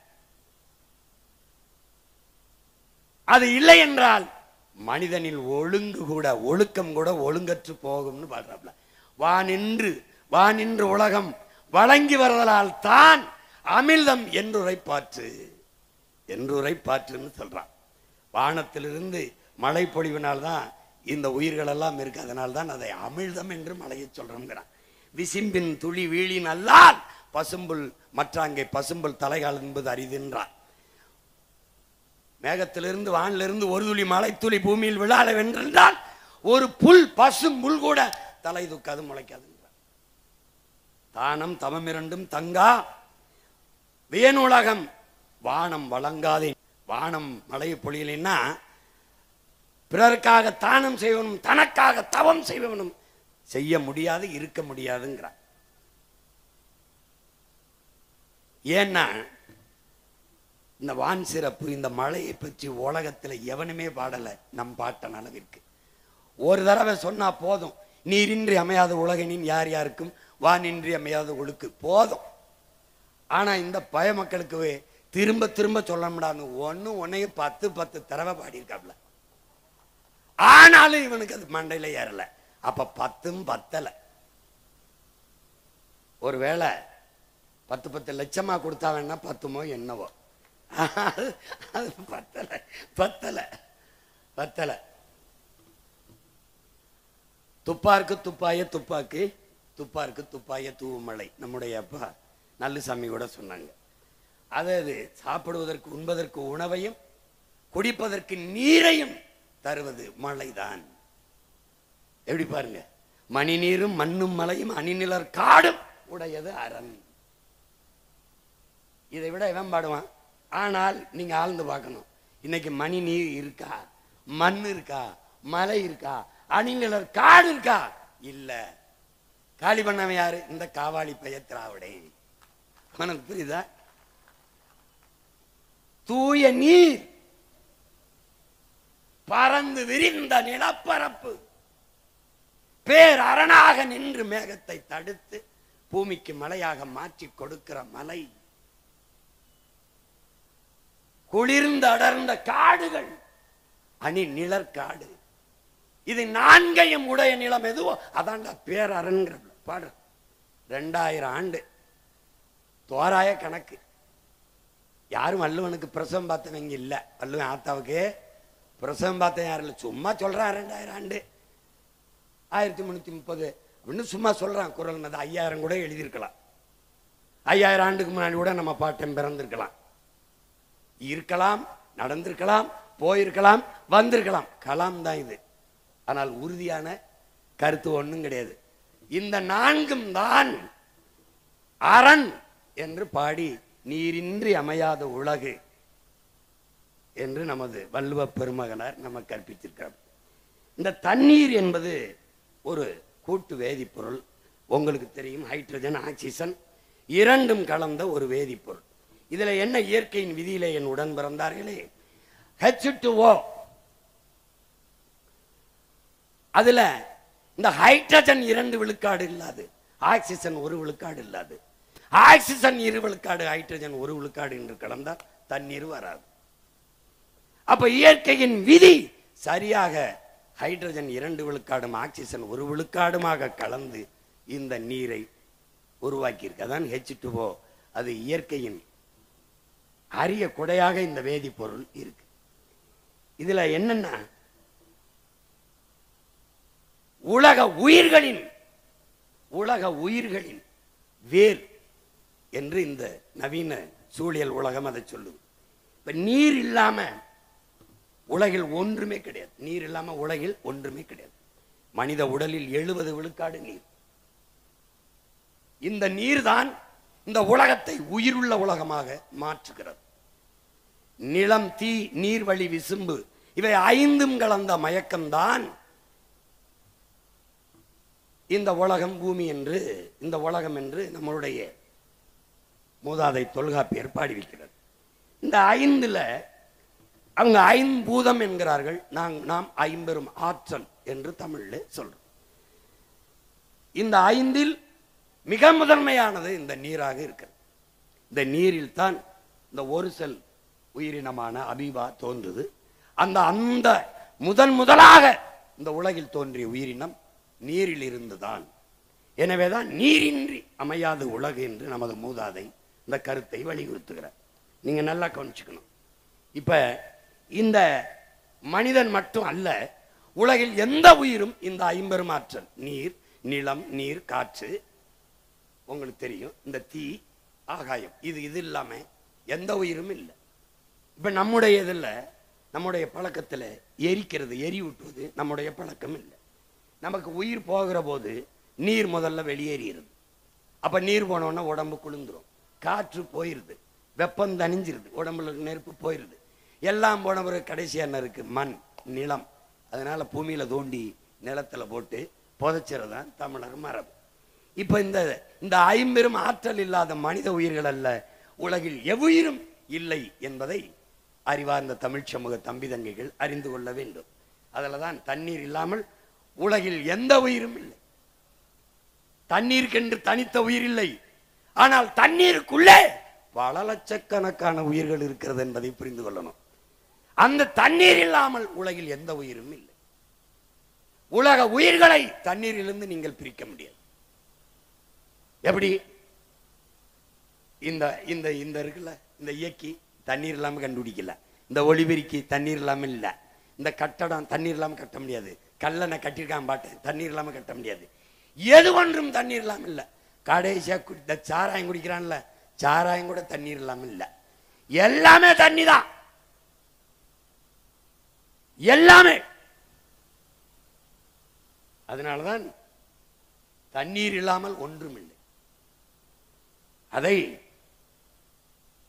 அது இல்லை என்றால் மனிதனில் ஒழுங்கு கூட ஒழுக்கம் கூட ஒழுங்கற்று போகும்னு பாடுறாப்ல. வானின்று உலகம் வழங்கி வருவதால் தான் அமிழ்தம் என்றுரைப்பாற்றுன்னு சொல்றான். வானத்திலிருந்து மழை பொழிவினால்தான் இந்த உயிர்கள் எல்லாம் இருக்கு, அதனால்தான் அதை அமிழ்தம் என்று மழையை சொல்றோம்ங்கிறான். விசிம்பின் துளி வீழின் அல்லால் பசும்புல் மற்றாங்கே பசும்புல் தலைகால் என்பது அரிதுன்றான். மேகத்திலிருந்து வானிலிருந்து ஒரு துளி மழை துளி பூமியில் விழால வென்றால் ஒரு புல் பசும்புல் கூட தலை தூக்காது முளைக்காதுன்றான். தானம் தவம் இரண்டும் தங்கா வேணுலகம் வானம் வழங்காதே. வானம் மழை பொழியலைன்னா பிறருக்காக தானம் செய்வனும் தனக்காக தவம் செய்வனும் செய்ய முடியாது, இருக்க முடியாதுங்கிறார். ஏன்னா இந்த வான் சிறப்பு இந்த மழையை பற்றி உலகத்தில் எவனுமே பாடலை நம் பாட்டன் அளவிற்கு. ஒரு தடவை சொன்னா போதும், நீரின்றி அமையாத உலகனின் யார் யாருக்கும் வானின்றி அமையாத ஒழுக்கு போதும். ஆனா இந்த பய மக்களுக்கு திரும்ப திரும்ப சொல்ல முடியாது, ஒன்னையும் 10 தடவை பாடியிருக்காப்ல. ஆனாலும் இவனுக்கு அது மண்டையில ஏறல. அப்ப 10ம் பத்தல. ஒருவேளை 10 லட்சமா கொடுத்தா வேணா 10மோ என்னவோ, அது பத்தல. துப்பாருக்கு துப்பாய துப்பாக்கு, துப்பாருக்கு துப்பாய தூவுமலை நம்முடைய அப்பா நல்லுசாமி கூட சொன்னாங்க. அதாவது சாப்பிடுவதற்கு உண்பதற்கு உணவையும் குடிப்பதற்கு நீரையும் தருவது மழைதான். எப்படி பாருங்க, மணி நீரும் மண்ணும் மலையும் அணிநிலர் காடும் உடையது அரண். இதை விட எவன் பாடுவான்? ஆனால் நீங்க ஆழ்ந்து பார்க்கணும். இன்னைக்கு மணி நீர் இருக்கா, மண் இருக்கா, மலை இருக்கா, அணிநிலர் காடு இருக்கா? இல்ல. காலி பண்ணவன் யாரு? இந்த காவாலி பைய திராவிடே. உனக்கு புரியுதா? தூய நீர், பறந்து விரிந்த நிலப்பரப்பு பேர் அரணாக நின்று மேகத்தை தடுத்து பூமிக்கு மலையாக மாற்றி கொடுக்கிற மலை, குளிர்ந்த அடர்ந்த காடுகள், அணி நிழற்காடு, இது நான்கையும் உடைய நிலம் எதுவோ அதான்டா பேரரண்கிற பாடு. 2000 ஆண்டு தோராய கணக்கு. யாரும் வள்ளுவனுக்கு பிரசவம் பார்த்தவங்க இல்ல. வள்ளுவன் ஆத்தாவுக்கு பிரசவம் பார்த்த யாரும் இல்லை. சும்மா சொல்றான் 2000 ஆண்டு 1330 அப்படின்னு சும்மா சொல்றான். குரல் அது 5000 கூட எழுதியிருக்கலாம். 5000 ஆண்டுக்கு முன்னாடி கூட நம்ம பாட்டன் பிறந்திருக்கலாம், இருக்கலாம், நடந்திருக்கலாம், போயிருக்கலாம், வந்திருக்கலாம். கலாம் தான் இது. ஆனால் உறுதியான கருத்து ஒன்றும் கிடையாது. இந்த 4ம் தான் அரண் என்று பாடி நீரின்றி அமையாத உலகு என்று நமது வள்ளுவ பெருமகனார் நம்ம கற்பித்திருக்கிறார். இந்த தண்ணீர் என்பது ஒரு கூட்டு வேதிப்பொருள். உங்களுக்கு தெரியும், ஹைட்ரஜன் ஆக்சிஜன் இரண்டும் கலந்த ஒரு வேதிப்பொருள். இதுல என்ன இயற்கையின் விதியிலே என் உடன் பிறந்தார்களே, H2O, அதுல இந்த ஹைட்ரஜன் 2 விழுக்காடு இல்லாது, ஆக்சிஜன் 1 விழுக்காடு இல்லாது, ஆக்சிஜன் 2 விழுக்காடு, ஹைட்ரஜன் 1 விழுக்காடு என்று கலந்தால் தண்ணீர் வராது. அப்ப இயற்கையின் விதி சரியாக ஹைட்ரஜன் 2 விழுக்காடும் ஆக்சிஜன் 1 விழுக்காடுமாக கலந்து இந்த நீரை உருவாக்கி இருக்கு. அதான் H2O. அது இயற்கையின் அரிய கொடையாக இந்த வேதிப்பொருள் இருக்கு. இதுல என்னன்னா, உலக உயிர்களின் வேர் என்று இந்த நவீன சூழியல் உலகம் அதை சொல்லுது. இப்ப நீர் இல்லாம உலகில் ஒன்றுமே கிடையாது. நீர் இல்லாம உலகில் ஒன்றுமே கிடையாது. மனித உடலில் 70 விழுக்காடு நீர். இந்த நீர் தான் இந்த உலகத்தை உயிருள்ள உலகமாக மாற்றுகிறது. நிலம், தீ, நீர்வழி, விசும்பு இவை 5ம் கலந்த மயக்கம்தான் இந்த உலகம், பூமி என்று, இந்த உலகம் என்று நம்மளுடைய மூதாதை தொல்காப்பியர் பாடி வைக்கிறது. இந்த 5ல அவங்க 5 பூதம் என்கிறார்கள். நாம் 50 ஆற்றல் என்று தமிழ்ல சொல்றோம். இந்த 5ல் மிக முதன்மையானது இந்த நீராக இருக்கிறது. இந்த நீரில் தான் இந்த ஒரு செல் உயிரினமான அமீபா தோன்றுது. அந்த முதலாக இந்த உலகில் தோன்றிய உயிரினம் நீரில் இருந்துதான். எனவேதான் நீரின்றி அமையாது உலகு என்று நமது மூதாதை இந்த கருத்தை வலியுறுத்துகிறார். நீங்க நல்லா கவனிச்சுக்கணும். இப்ப இந்த மனிதன் மட்டும் அல்ல, உலகில் எந்த உயிரும் இந்த 50 ஆற்றல், நீர், நிலம், நீர், காற்று, உங்களுக்கு தெரியும், இந்த தீ, ஆகாயம், இது இல்லாம எந்த உயிரும் இல்லை. இப்ப நம்முடைய இதுல, நம்முடைய பழக்கத்துல எரிக்கிறது, எரியூட்டுவது நம்முடைய பழக்கம் இல்லை. நமக்கு உயிர் போகிற போது நீர் முதல்ல வெளியேறிடுது. அப்ப நீர் போனோன்னா உடம்பு குளிர்ந்துரும், காற்று போயிருது, வெப்பம் தணிஞ்சிருது, உடம்புல நெருப்பு போயிருது. எல்லாம் போன பிறகு கடைசி என்ன இருக்கு? மண், நிலம். அதனால பூமியில தோண்டி நிலத்துல போட்டு புதைச்சிறதான் தமிழர் மரபு. இப்ப இந்த 50 ஆற்றல் இல்லாத மனித உயிர்கள் அல்ல, உலகில் எவ்வுயிரும் இல்லை என்பதை அறிவார்ந்த தமிழ் சமூக தம்பி தங்கைகள் அறிந்து கொள்ள வேண்டும். அதுலதான் தண்ணீர் இல்லாமல் உலகில் எந்த உயிரும் இல்லை. தண்ணீருக்கென்று தனித்த உயிர் இல்லை. ஆனால் தண்ணீருக்குள்ளே பல லட்சக்கணக்கான உயிர்கள் இருக்கிறது என்பதை புரிந்து கொள்ளணும். அந்த தண்ணீர் இல்லாமல் உலகில் எந்த உயிரும் இல்லை. உலக உயிர்களை தண்ணீரிலிருந்து நீங்கள் பிரிக்க முடியாது. எப்படி? இந்த இருக்குல்ல, இந்த இயக்கி தண்ணீர் இல்லாம கண்டுபிடிக்கல, இந்த ஒளிபெருக்கி தண்ணீர் இல்லாம இல்ல, இந்த கட்டடம் தண்ணீர் இல்லாம கட்ட முடியாது, கல்லணை கட்டிருக்கான் பாட்டு தண்ணீர் இல்லாம கட்ட முடியாது. எது ஒன்றும் தண்ணீர் இல்லாம இல்ல. கடைசியா சாராயம் குடிக்கிறான்ல, சாராயம் கூட தண்ணீர் இல்லாம இல்ல. எல்லாமே தண்ணி தான், எல்லாமே. அதனாலதான் தண்ணீர் இல்லாமல் ஒன்றும் இல்லை. அதை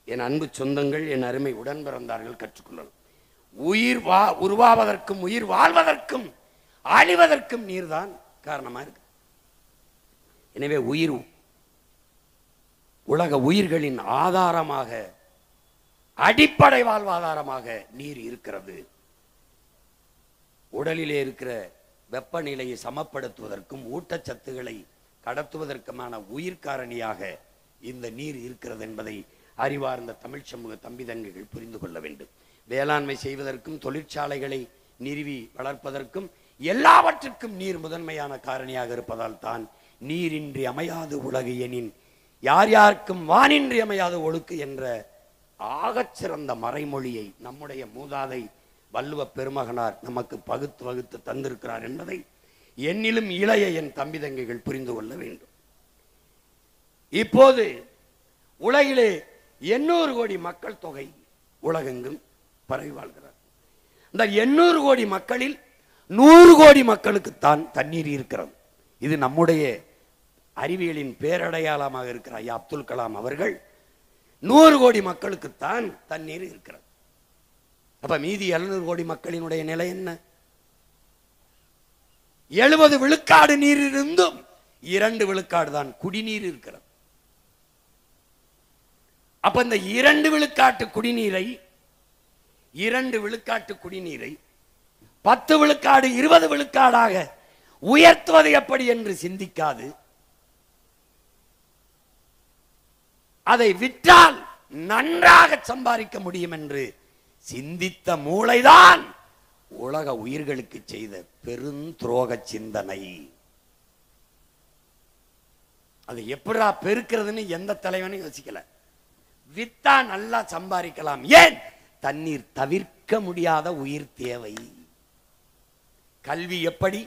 என் அன்பு சொந்தங்கள், என் அருமை உடன் பிறந்தார்கள் கற்றுக்கொள்ளணும். உயிர் உருவாவதற்கும் உயிர் வாழ்வதற்கும் அழிவதற்கும் நீர்தான் காரணமா இருக்கு. எனவே உலக உயிர்களின் ஆதாரமாக, அடிப்படை வாழ்வாதாரமாக நீர் இருக்கிறது. உடலிலே இருக்கிற வெப்பநிலையை சமப்படுத்துவதற்கும் ஊட்டச்சத்துக்களை கடத்துவதற்குமான உயிர்காரணியாக இந்த நீர் இருக்கிறது என்பதை அறிவார்ந்த தமிழ் சமூக தம்பி தங்கைகள் புரிந்து கொள்ள வேண்டும். வேளாண்மை செய்வதற்கும் தொழிற்சாலைகளை நிறுவி வளர்ப்பதற்கும் எல்லாவற்றுக்கும் நீர் முதன்மையான காரணியாக இருப்பதால் தான் நீரின்றி அமையாது உலகு எனின் யார் யாருக்கும் வானின்றி அமையாது ஒழுக்கு என்ற ஆகச்சிறந்த மறைமொழியை நம்முடைய மூதாதை வள்ளுவ பெருமகனார் நமக்கு பகுத்து வகுத்து தந்திருக்கிறார் என்பதை என்னிலும் இளைய என் தம்பி தங்கைகள் புரிந்து கொள்ள வேண்டும். இப்போது உலகிலே 800 கோடி மக்கள் தொகை உலகெங்கும் பரவி வாழ்கிறார். இந்த 800 கோடி மக்களில் 100 கோடி மக்களுக்குத்தான் தண்ணீர் இருக்கிறது. இது நம்முடைய அறிவியலின் பேரடையாளமாக இருக்கிற ஐயா அப்துல் கலாம் அவர்கள் 100 கோடி மக்களுக்குத்தான் தண்ணீர் இருக்கிறது. அப்ப மீதி 700 கோடி மக்களினுடைய நிலை என்ன? 70 விழுக்காடு நீர் இருந்தும் 2 விழுக்காடு தான் குடிநீர் இருக்கிறது. அப்ப இந்த 2 விழுக்காட்டு குடிநீரை 10 விழுக்காடு 20 விழுக்காடாக உயர்த்துவது எப்படி என்று சிந்திக்காது அதை விற்றால் நன்றாக சம்பாதிக்க முடியும் என்று சிந்தித்த மூளைதான் உலக உயிர்களுக்கு செய்த பெருந்துரோக சிந்தனை. அது எப்படா பெருக்கிறதுன்னு எந்த தலைவனும் யோசிக்கல. வித்தா நல்லா சம்பாதிக்கலாம். ஏன்? தண்ணீர் தவிர்க்க முடியாத உயிர் தேவை. கல்வி எப்படி,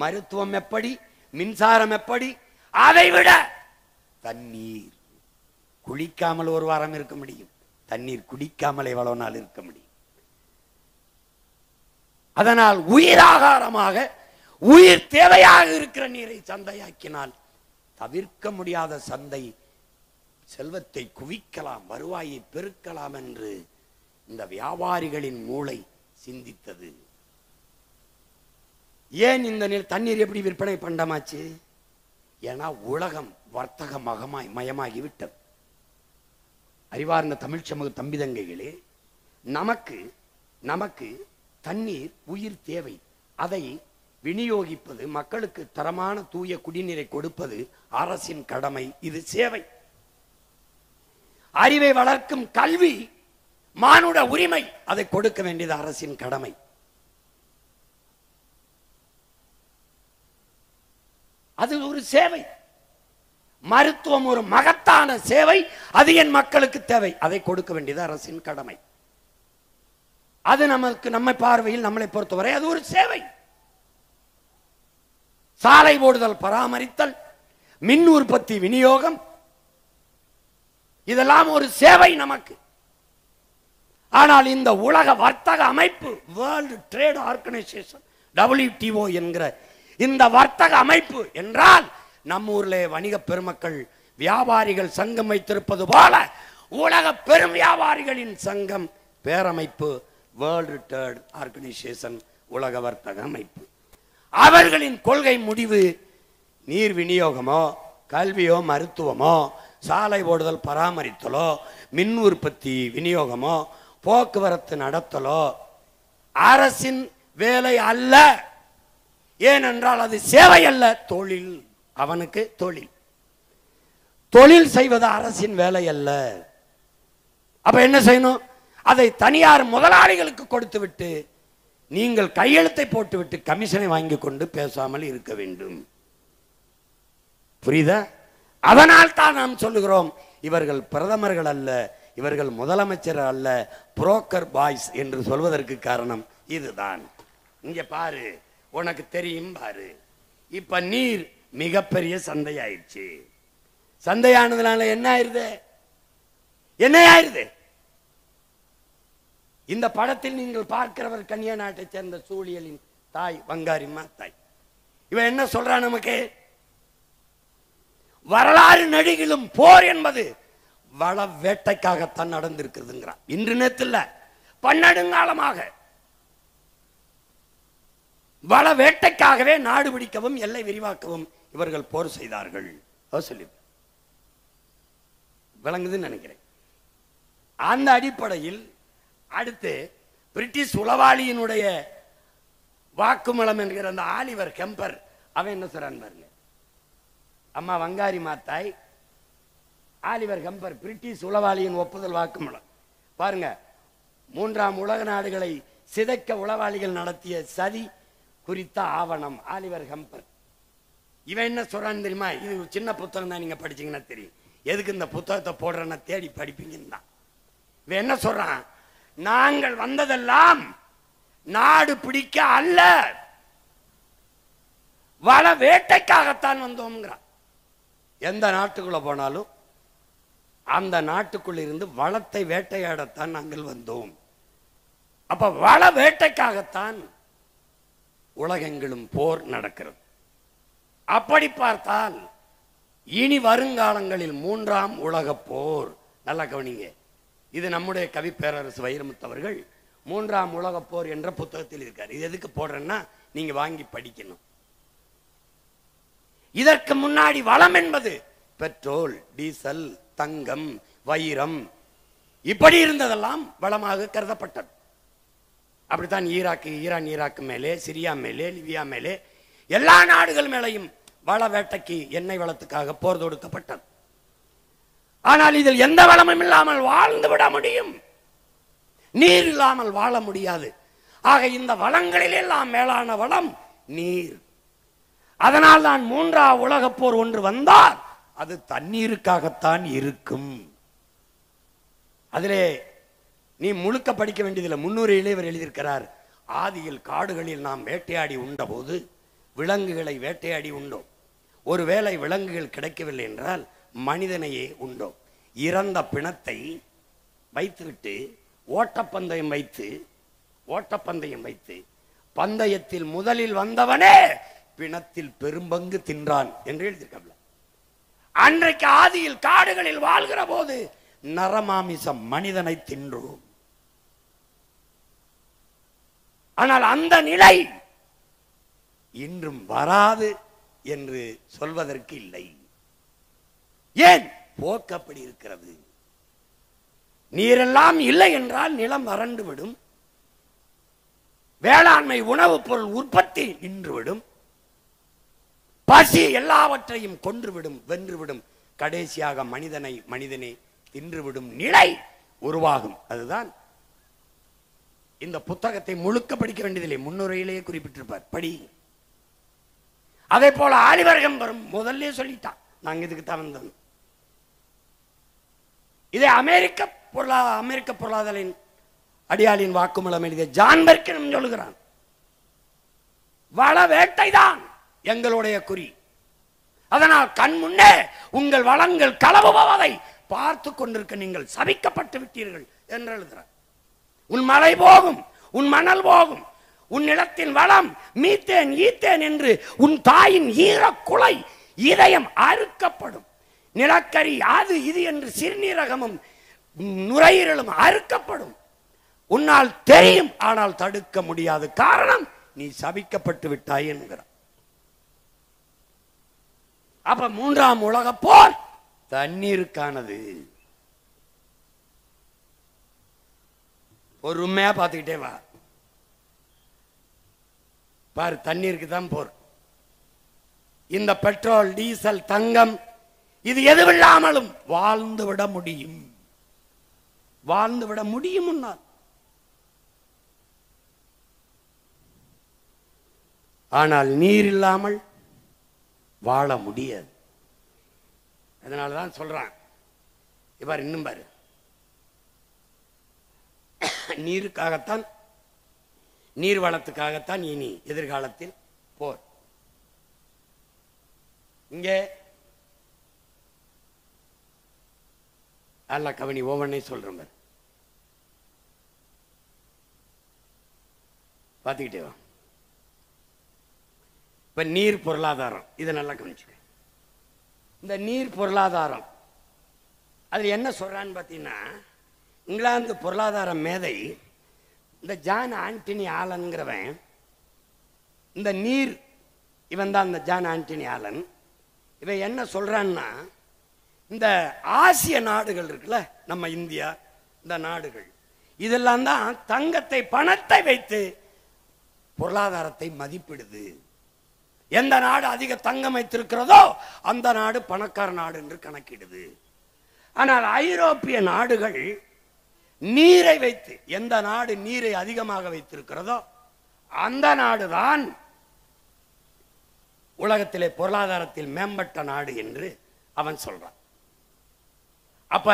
மருத்துவம் எப்படி, மின்சாரம் எப்படி, அதை விட தண்ணீர். குளிக்காமல் ஒரு வாரம் இருக்க முடியும், தண்ணீர் குடிக்காமல் எவ்வளவு நாள் இருக்க முடியும். அதனால் உயிராகாரமாக உயிர் தேவையாக இருக்கிற நீரை சந்தையாக்கினால் தவிர்க்க முடியாத சந்தை செல்வத்தை குவிக்கலாம், வருவாயை பெருக்கலாம் என்று இந்த வியாபாரிகளின் மூளை சிந்தித்தது. ஏன் இந்த தண்ணீர் எப்படி விற்பனை பண்டமாச்சு? ஏன்னா உலகம் வர்த்தக மயமாகிவிட்டது. அறிவார்ந்த தமிழ் சமூக தம்பி தங்கைகளே, நமக்கு தண்ணீர் உயிர் தேவை. அதை விநியோகிப்பது, மக்களுக்கு தரமான தூய குடிநீரை கொடுப்பது அரசின் கடமை. இது சேவை. அறிவை வளர்க்கும் கல்வி மானுட உரிமை. அதை கொடுக்க வேண்டியது அரசின் கடமை. அது ஒரு சேவை. மருத்துவம் ஒரு மகத்தான சேவை. அது என் மக்களுக்கு தேவை. அதை கொடுக்க வேண்டியது அரசின் கடமை. அது நம்மை பார்வையில் நம்மளை பொறுத்தவரை அது ஒரு சேவை. சாலை போடுதல், பராமரித்தல், மின் உற்பத்தி, விநியோகம், இதெல்லாம் ஒரு சேவை நமக்கு. ஆனால் இந்த உலக வர்த்தக அமைப்பு, வேர்ல்டு ட்ரேட் ஆர்கனைசேஷன், WTO என்கிற இந்த வர்த்தக அமைப்பு என்றால் நம்ம ஊர்ல வணிக பெருமக்கள் வியாபாரிகள் சங்கம் வைத்திருப்பது போல உலக பெரும் வியாபாரிகளின் சங்கம், பேரமைப்பு, வேர்ல்டு ட்ரேட் ஆர்கனைசேஷன், உலக வர்த்தக அமைப்பு. அவர்களின் கொள்கை முடிவு நீர் விநியோகமோ, கல்வியோ, மருத்துவமோ, சாலை போடுதல், பராமரித்தலோ, மின் உற்பத்தி, விநியோகமோ, போக்குவரத்து நடத்தலோ அரசின் வேலை அல்ல. ஏனென்றால் அது சேவை அல்ல, தொழில். அவனுக்கு தொழில் செய்வது அரசின் வேலை அல்ல. அப்ப என்ன செய்யணும்? அதை தனியார் முதலாளிகளுக்கு கொடுத்து விட்டு நீங்கள் கையெழுத்தை போட்டுவிட்டு கமிஷனை வாங்கி கொண்டு பேசாமல் இருக்க வேண்டும். புரியுதா? அதனால் தான் நாம் சொல்லுகிறோம், இவர்கள் பிரதமர்கள் அல்ல, இவர்கள் முதலமைச்சர் அல்ல, புரோக்கர் பாய்ஸ் என்று சொல்வதற்கு காரணம் இதுதான். இங்க பாரு, உனக்கு தெரியும் பாரு. இப்ப நீர் மிகப்பெரிய சந்தையாயிடுச்சு. சந்தையானதுனால என்ன ஆயிருது? இந்த படத்தில் நீங்கள் பார்க்கிறவர் கன்னியா நாட்டை சேர்ந்த சூழியலின் தாய், வங்காரிம்மா தாய். இவன் என்ன சொல்றான் நமக்கு? வரலாறு நெடுகிலும் போர் என்பது வள வேட்டைக்காகத்தான் நடந்திருக்குதுங்கிறான். இன்று நேரத்தில் பன்னெடுங்காலமாக வள வேட்டைக்காகவே நாடு பிடிக்கவும் எல்லை விரிவாக்கவும் இவர்கள் போர் செய்தார்கள். சொல்லி விளங்குதுன்னு நினைக்கிறேன். அந்த அடிப்படையில் அடுத்து பிரிட்டிஷ் உளவாளியினுடைய வாக்குமூலம் என்கிற அந்த ஆலிவர் கெம்பர் அவன் என்ன சொல்றான் பாருங்க. அம்மா வங்காரி மாத்தாய், ஆலிவர் கம்பர் பிரிட்டிஷ் உளவாளியின் ஒப்புதல் வாக்குமூலம். பாருங்க, 3ஆம் உலக நாடுகளை சிதைக்க உளவாளிகள் நடத்திய சதி குறித்த ஆவணம் ஆலிவர் கம்பர். இவன் என்ன சொல்றான்னு தெரியுமா? இது சின்ன புத்தகம் தான், நீங்க படிச்சீங்கன்னா தெரியும். எதுக்கு இந்த புத்தகத்தை போடுறேன்னா தேடி படிப்பீங்கன்னு தான். இவன் என்ன சொல்றான்? நாங்கள் வந்ததெல்லாம் நாடு பிடிக்க அல்ல, வள வேட்டைக்காகத்தான் வந்தோம்ங்கிறான். எந்த நாட்டுக்குள்ள போனாலும் அந்த நாட்டுக்குள்ள இருந்து வளத்தை வேட்டையாடத்தான் நாங்கள் வந்தோம். அப்ப வள வேட்டைக்காகத்தான் உலகெங்கிலும் போர் நடக்கிறது. அப்படி பார்த்தால் இனி வருங்காலங்களில் 3ஆம் உலக போர், நல்லா கவனிங்க, இது நம்முடைய கவி பேரரசு வைரமுத்து அவர்கள் 3ஆம் உலக போர் என்ற புத்தகத்தில் இருக்கார். இது எதுக்கு போடுறேன்னா நீங்க வாங்கி படிக்கணும். இதற்கு முன்னாடி வளம் என்பது பெட்ரோல், டீசல், தங்கம், வைரம், இப்படி இருந்ததெல்லாம் வளமாக கருதப்பட்டது. அப்படித்தான் ஈரான் ஈராக்கு மேலே, சிரியா மேலே, லிபியா மேலே, எல்லா நாடுகள் மேலையும் வள வேட்டைக்கு எண்ணெய் வளத்துக்காக போர் தொடுக்கப்பட்டது. ஆனால் இதில் எந்த வளமும் இல்லாமல் வாழ்ந்து விட முடியும், நீர் இல்லாமல் வாழ முடியாது. ஆக இந்த வளங்களில் எல்லாம் மேலான வளம் நீர். அதனால் தான் 3ஆம் உலக போர் ஒன்று வந்தால் அது தண்ணீருக்காகத்தான் இருக்கும். அதிலே நீ முழுக்க படிக்க வேண்டியதில்லை, 300 இவர் எழுதியிருக்கிறார். ஆதியில் காடுகளில் நாம் வேட்டையாடி உண்ட போது விலங்குகளை வேட்டையாடி உண்டோம். ஒருவேளை விலங்குகள் கிடைக்கவில்லை என்றால் மனிதனையே உண்டோம். இறந்த பிணத்தை வைத்துவிட்டு ஓட்டப்பந்தயம் வைத்து பந்தயத்தில் முதலில் வந்தவனே பிணத்தில் பெரும்பங்கு தின்றான் என்று எழுதியிருக்க. அன்றைக்கு ஆதியில் காடுகளில் வாழ்கிற போது நரமாமிசம் மனிதனை தின்றோம். ஆனால் அந்த நிலை இன்றும் வராது என்று சொல்வதற்கு இல்லை. ஏன்? போக்கு அப்படி இருக்கிறது. நீரெல்லாம் இல்லை என்றால் நிலம் வறண்டு விடும், வேளாண்மை உணவுப் பொருள் உற்பத்தி நின்றுவிடும், பசி எல்லாவற்றையும் கொன்றுவிடும், வென்றுவிடும், கடைசியாக மனிதனை தின்றுவிடும் நிலை உருவாகும். அதுதான் இந்த புத்தகத்தை முழுக்க படிக்க வேண்டியதில்லை, முன்னுரையிலேயே குறிப்பிட்டிருப்பார், படி. அதே போல ஆலிவர் கம்பர் முதல்ல சொல்லிட்டான், நாங்க இதுக்கு தான் வந்தோம். இதை அமெரிக்க பொருளாதார அடியாளின் வாக்குமூலம் எழுதிய ஜான் பெர்கினும் சொல்லுகிறான். வள வேட்டைதான் எங்களுடைய குறி. அதனால் கண் முன்னே உங்கள் வளங்கள் களவு போவதை பார்த்து கொண்டிருக்க நீங்கள் சபிக்கப்பட்டு விட்டீர்கள் என்று எழுதுகிறார். உன் மழை போகும், உன் மணல் போகும், உன் நிலத்தின் வளம் மீத்தேன் ஈத்தேன் என்று உன் தாயின் ஈரக்குலை இதயம் அறுக்கப்படும். நிலக்கரி அது இது என்று சிறுநீரகமும் நுரையீரலும் அறுக்கப்படும். உன்னால் தெரியும், ஆனால் தடுக்க முடியாது. காரணம், நீ சபிக்கப்பட்டு விட்டாய் என்கிறார். அப்ப 3ஆம் உலக போர் தண்ணீருக்கானது. பொறுமையா பார்த்துக்கிட்டே வா பாரு, தண்ணீருக்கு தான் போர். இந்த பெட்ரோல், டீசல், தங்கம் இது எதுவில்லாமலும் வாழ்ந்து விட முடியும், வாழ்ந்து விட முடியும். முன்னால் ஆனால் நீர் இல்லாமல் வாழ முடியாது. அதனாலதான் சொல்றான், இவர் இன்னும் பாரு, நீருக்காகத்தான், நீர் வளத்துக்காகத்தான் இனி எதிர்காலத்தில் போர். இங்கே அல்ல கவனி, ஒவ்வொன்றை சொல்றேன் பாரு, பார்த்துக்கிட்டே வா. இப்ப நீர் பொருளாதாரம், இதை நல்லா கவனிச்சுக்க. இந்த நீர் பொருளாதாரம் அதுல என்ன சொல்றான்னு பார்த்தீங்கன்னா, இங்கிலாந்து பொருளாதார மேதை இந்த ஜான் ஆண்டனி ஆலன்கிறவன், இந்த நீர், இவன் தான் இந்த ஜான் ஆண்டனி ஆலன். இவன் என்ன சொல்றான்னா, இந்த ஆசிய நாடுகள் இருக்குல்ல, நம்ம இந்தியா, இந்த நாடுகள் இதெல்லாம் தான் தங்கத்தை பணத்தை வைத்து பொருளாதாரத்தை மதிப்பிடுது. எந்த நாடு அதிக தங்கம் வைத்திருக்கிறதோ அந்த நாடு பணக்கார நாடு என்று கணக்கிடுது. ஆனால் ஐரோப்பிய நாடுகள் நீரை வைத்து, எந்த நாடு நீரை அதிகமாக வைத்திருக்கிறதோ அந்த நாடுதான் உலகத்திலே பொருளாதாரத்தில் மேம்பட்ட நாடு என்று அவன் சொல்றான். அப்ப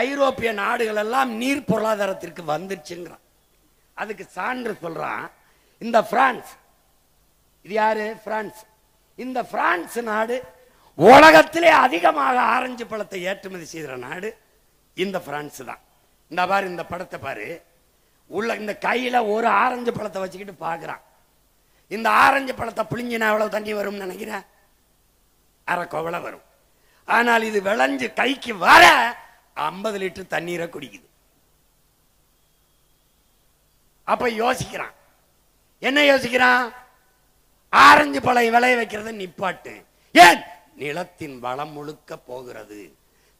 ஐரோப்பிய நாடுகள் எல்லாம் நீர் பொருளாதாரத்திற்கு வந்துருச்சுங்கிறான். அதுக்கு சான்று சொல்றான் இந்த பிரான்ஸ். இது யாரு? பிரான்ஸ். இந்த பிரான்ஸ் நாடு உலகத்திலே அதிகமாக ஆரஞ்சு பழத்தை ஏற்றுமதி செய்கிற நாடு இந்த பிரான்ஸ் தான். இந்த பாரு, இந்த படத்தை பாரு. உள்ள இந்த கையில ஒரு ஆரஞ்சு பழத்தை வச்சுக்கிட்டு பாக்குறான். இந்த ஆரஞ்சு பழத்தை புளிஞ்சினா எவ்வளவு தண்ணி வரும் நினைக்கிறேன்? அரை கோவலை வரும். ஆனால் இது விளைஞ்சு கைக்கு வர 50 லிட்டர் தண்ணீரை குடிக்குது. அப்ப யோசிக்கிறான். என்ன யோசிக்கிறான்? ஆரஞ்சு பழம் விளைய வைக்கிறத நிப்பாட்டு. ஏன்? நிலத்தின் வளம் முழுக்க போகிறது,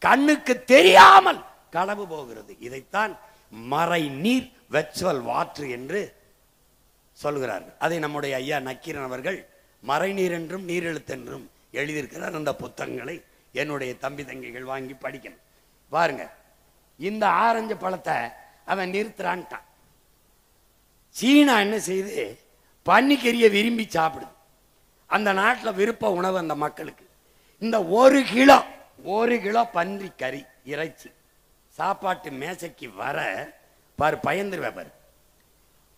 கண்ணுக்கு தெரியாமல் களவு போகிறது. இதைத்தான் மறை நீர், வெர்ச்சுவல் வாட்டர் என்று சொல்கிறார்கள். அதை நம்முடைய ஐயா நக்கீரன் அவர்கள் மறைநீர் என்றும் நீரெழுத்தென்றும் எழுதியிருக்கிறார். அந்த புத்தகங்களை என்னுடைய தம்பி தங்கைகள் வாங்கி படிக்கணும். பாருங்க, இந்த ஆரஞ்சு பழத்தை அவன் நிறுத்துறான்ட்டான். சீனா என்ன செய்து? பன்னிக்கறியை விரும்பி சாப்பிடுது. அந்த நாட்டில் விருப்ப உணவு அந்த மக்களுக்கு. இந்த ஒரு கிலோ பன்றிக்கறி இறைச்சி சாப்பாட்டு மேசைக்கு வர பாரு, பயந்துருவே பாரு.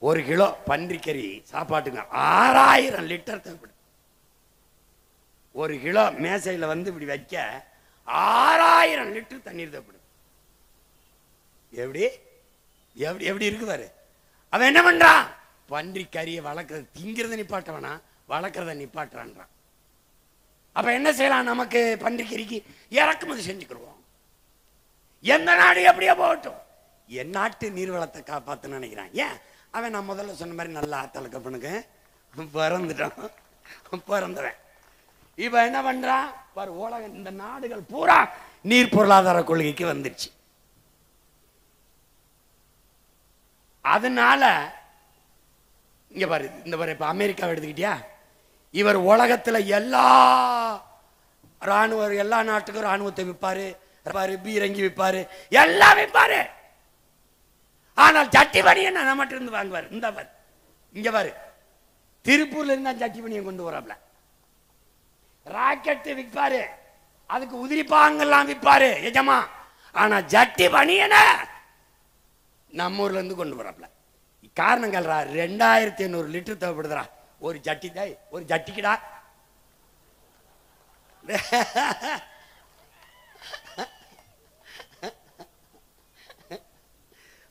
1 கிலோ பன்றிக்கறி சாப்பாட்டுங்க 6000 லிட்டர் தேவைப்படுது. 1 கிலோ மேசையில் இப்படி வைக்க 6000 லிட்டர் தண்ணீர் தேவைப்படுது. எப்படி எப்படி எப்படி இருக்கு பாரு. அவன் என்ன பண்றான்? பன்றிக்கறியை வளர்க்கறது, திங்கிறத நிப்பாட்டவனா, வளர்க்கறத நிப்பாட்டுறான்றான். அப்ப என்ன செய்யலாம்? நமக்கு பன்றிக்கறிக்கு இறக்குமதி செஞ்சுக்கிடுவோம். எந்த நாடு எப்படியோ போகட்டும், என் நாட்டு நீர்வளத்தை காப்பாத்து நினைக்கிறான். ஏன்? அவன் நான் முதல்ல சொன்ன மாதிரி நல்ல ஆத்தலுக்கு பண்ணுங்க பிறந்தவன். இப்ப என்ன பண்றான் பாரு, உலகம் இந்த நாடுகள் பூரா நீர் பொருளாதார கொள்கைக்கு வந்துருச்சு. அதனால இங்க பாரு, இந்த பாரு, இப்ப அமெரிக்காவை எடுத்துக்கிட்டியா, இவர் உலகத்துல எல்லா நாட்டுக்கும் ராணுவத்தை விற்பாரு, பீரங்கி விற்பாரு, எல்லாம் விற்பாரு. ஆனால் சட்டி பணி என்ன நம்மகிட்ட இருந்து வாங்குவார். இந்த பாரு, இங்க பாரு, திருப்பூர்ல இருந்தா சட்டி பணியை கொண்டு வராப்ல. ராக்கெட் விற்பாரு, அதுக்கு உதிரி பாகங்கள்லாம் விற்பாரு எஜமா. ஆனா ஜட்டி பணியன நம்ம ஊர்ல இருந்து கொண்டு வராப்ல. காரணங்கள் 2500 லிட்டர் தேவைப்படுதுரா ஒரு ஜட்டி. தாய் ஒரு ஜட்டிக்குடா.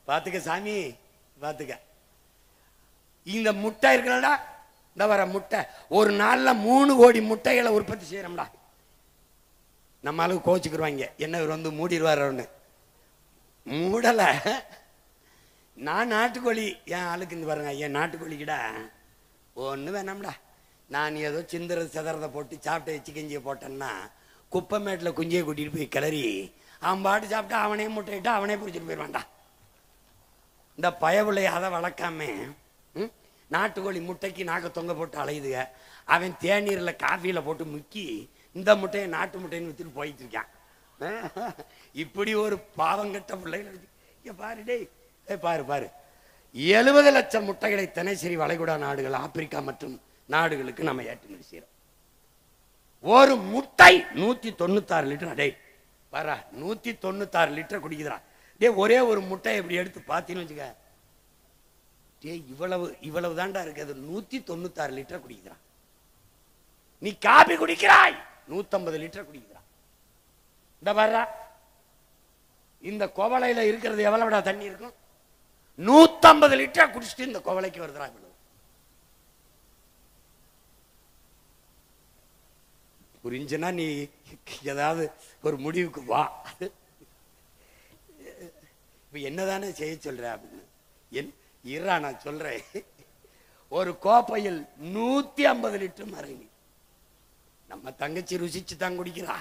பாத்துக்க சாமி, பாத்துக்க. இந்த முட்டை இருக்கலடா, இந்த வர முட்டை ஒரு நாள்ல 3 கோடி முட்டைகளை உற்பத்தி செய்யறோம்டா. நம்ம அளவுக்கு கோச்சுக்குருவாங்க, என்ன இவர் மூடிடுவார். மூடல. நான் நாட்டுக்கோழி, என் ஆளுக்கு இருந்து பாருங்க, என் நாட்டுக்கோழிக்கிடா ஒண்ணு வேணாம்டா. நான் ஏதோ சிந்தரை செதறதை போட்டு சாப்பிட்டு வச்சு கஞ்சியை போட்டேன்னா குப்பைமேட்டில் குஞ்சியை கூட்டிட்டு போய் கிளறி அவன் பாட்டு சாப்பிட்டு அவனே முட்டையிட்டு அவனே பிடிச்சிட்டு போயிடுவான்டா. இந்த பயவுளைய அதை வளர்க்காம நாட்டுக்கோழி முட்டைக்கு நாக்க தொங்க போட்டு அலையுதுக. அவன் தேநீரில் காஃபியில் போட்டு முக்கி இந்த முட்டையை நாட்டு முட்டைன்னு வித்துட்டு போயிட்டு இருக்கான். இப்படி ஒரு பாவங்கட்ட பிள்ளைகள் பாரு. டேய் பாரு பாரு, 70 லட்சம் முட்டைகளை தினசரி வளைகுடா நாடுகள், ஆப்பிரிக்கா மற்றும் நாடுகளுக்கு நம்ம ஏற்றுமதி செய்யறோம். ஒரு முட்டை 196 லிட்டர். டே வர 196 லிட்டர் குடிக்குதுடா. டே ஒரே ஒரு முட்டை இப்படி எடுத்து பார்த்தீங்கன்னு வச்சுக்க, டே இவ்வளவு தாண்டா இருக்குது. 196 லிட்டர் குடிக்குதுடா. நீ காபி குடிக்கிறாய் 150 லிட்டர் குடிக்குதுடா. இந்த பாரு, இந்த கோவலையில இருக்கிறது எவ்வளவுடா தண்ணி இருக்கும்? 150 லிட்டர் குடிச்சிட்டு இந்த கோவலைக்கு வருதுடா. புரிஞ்சுனா நீ ஏதாவது ஒரு முடிவுக்கு வா. இப்ப என்னதானே செய்ய சொல்ற அப்படின்னு இருறா, நான் சொல்றேன். ஒரு கோப்பையில் 150 லிட்டர் மறை நீர். நம்ம தங்கச்சி ருசிச்சு தான் குடிக்கிறா.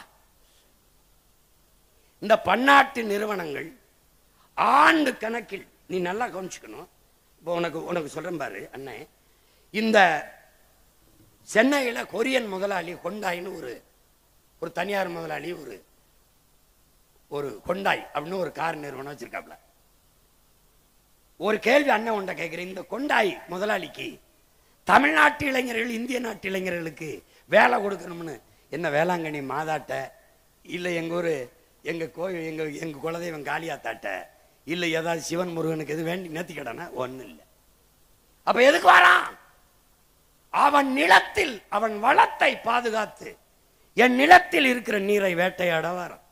இந்த பன்னாட்டு நிறுவனங்கள் ஆண்டு கணக்கில், நீ நல்லா கவனிச்சுக்கணும். இப்போ உனக்கு சொல்றேன் பாரு அண்ணே, இந்த சென்னையில் கொரியன் முதலாளி கொண்டாயின்னு ஒரு தனியார் முதலாளி ஒரு கொண்டாய் அப்படின்னு ஒரு கார் நிறுவனம் வச்சிருக்காப்ல. ஒரு கேள்வி அண்ணன் உண்ட கேட்கிறேன், இந்த கொண்டாய் முதலாளிக்கு தமிழ்நாட்டு இளைஞர்கள் இந்திய நாட்டு இளைஞர்களுக்கு வேலை கொடுக்கணும்னு என்ன வேளாங்கண்ணி மாதாட்ட, இல்லை எங்க ஊர் எங்க கோயில் எங்க குலதெய்வம் காளியாத்தாட்ட, இல்லை ஏதாவது சிவன் முருகனுக்கு எது வேண்டி நேர்த்தி கடனா ஒன்றும் இல்லை. அப்ப எதுக்கு வரான்? அவன் நிலத்தில் அவன் வளத்தை பாதுகாத்து என் நிலத்தில் இருக்கிற நீரை வேட்டையாட வரான்.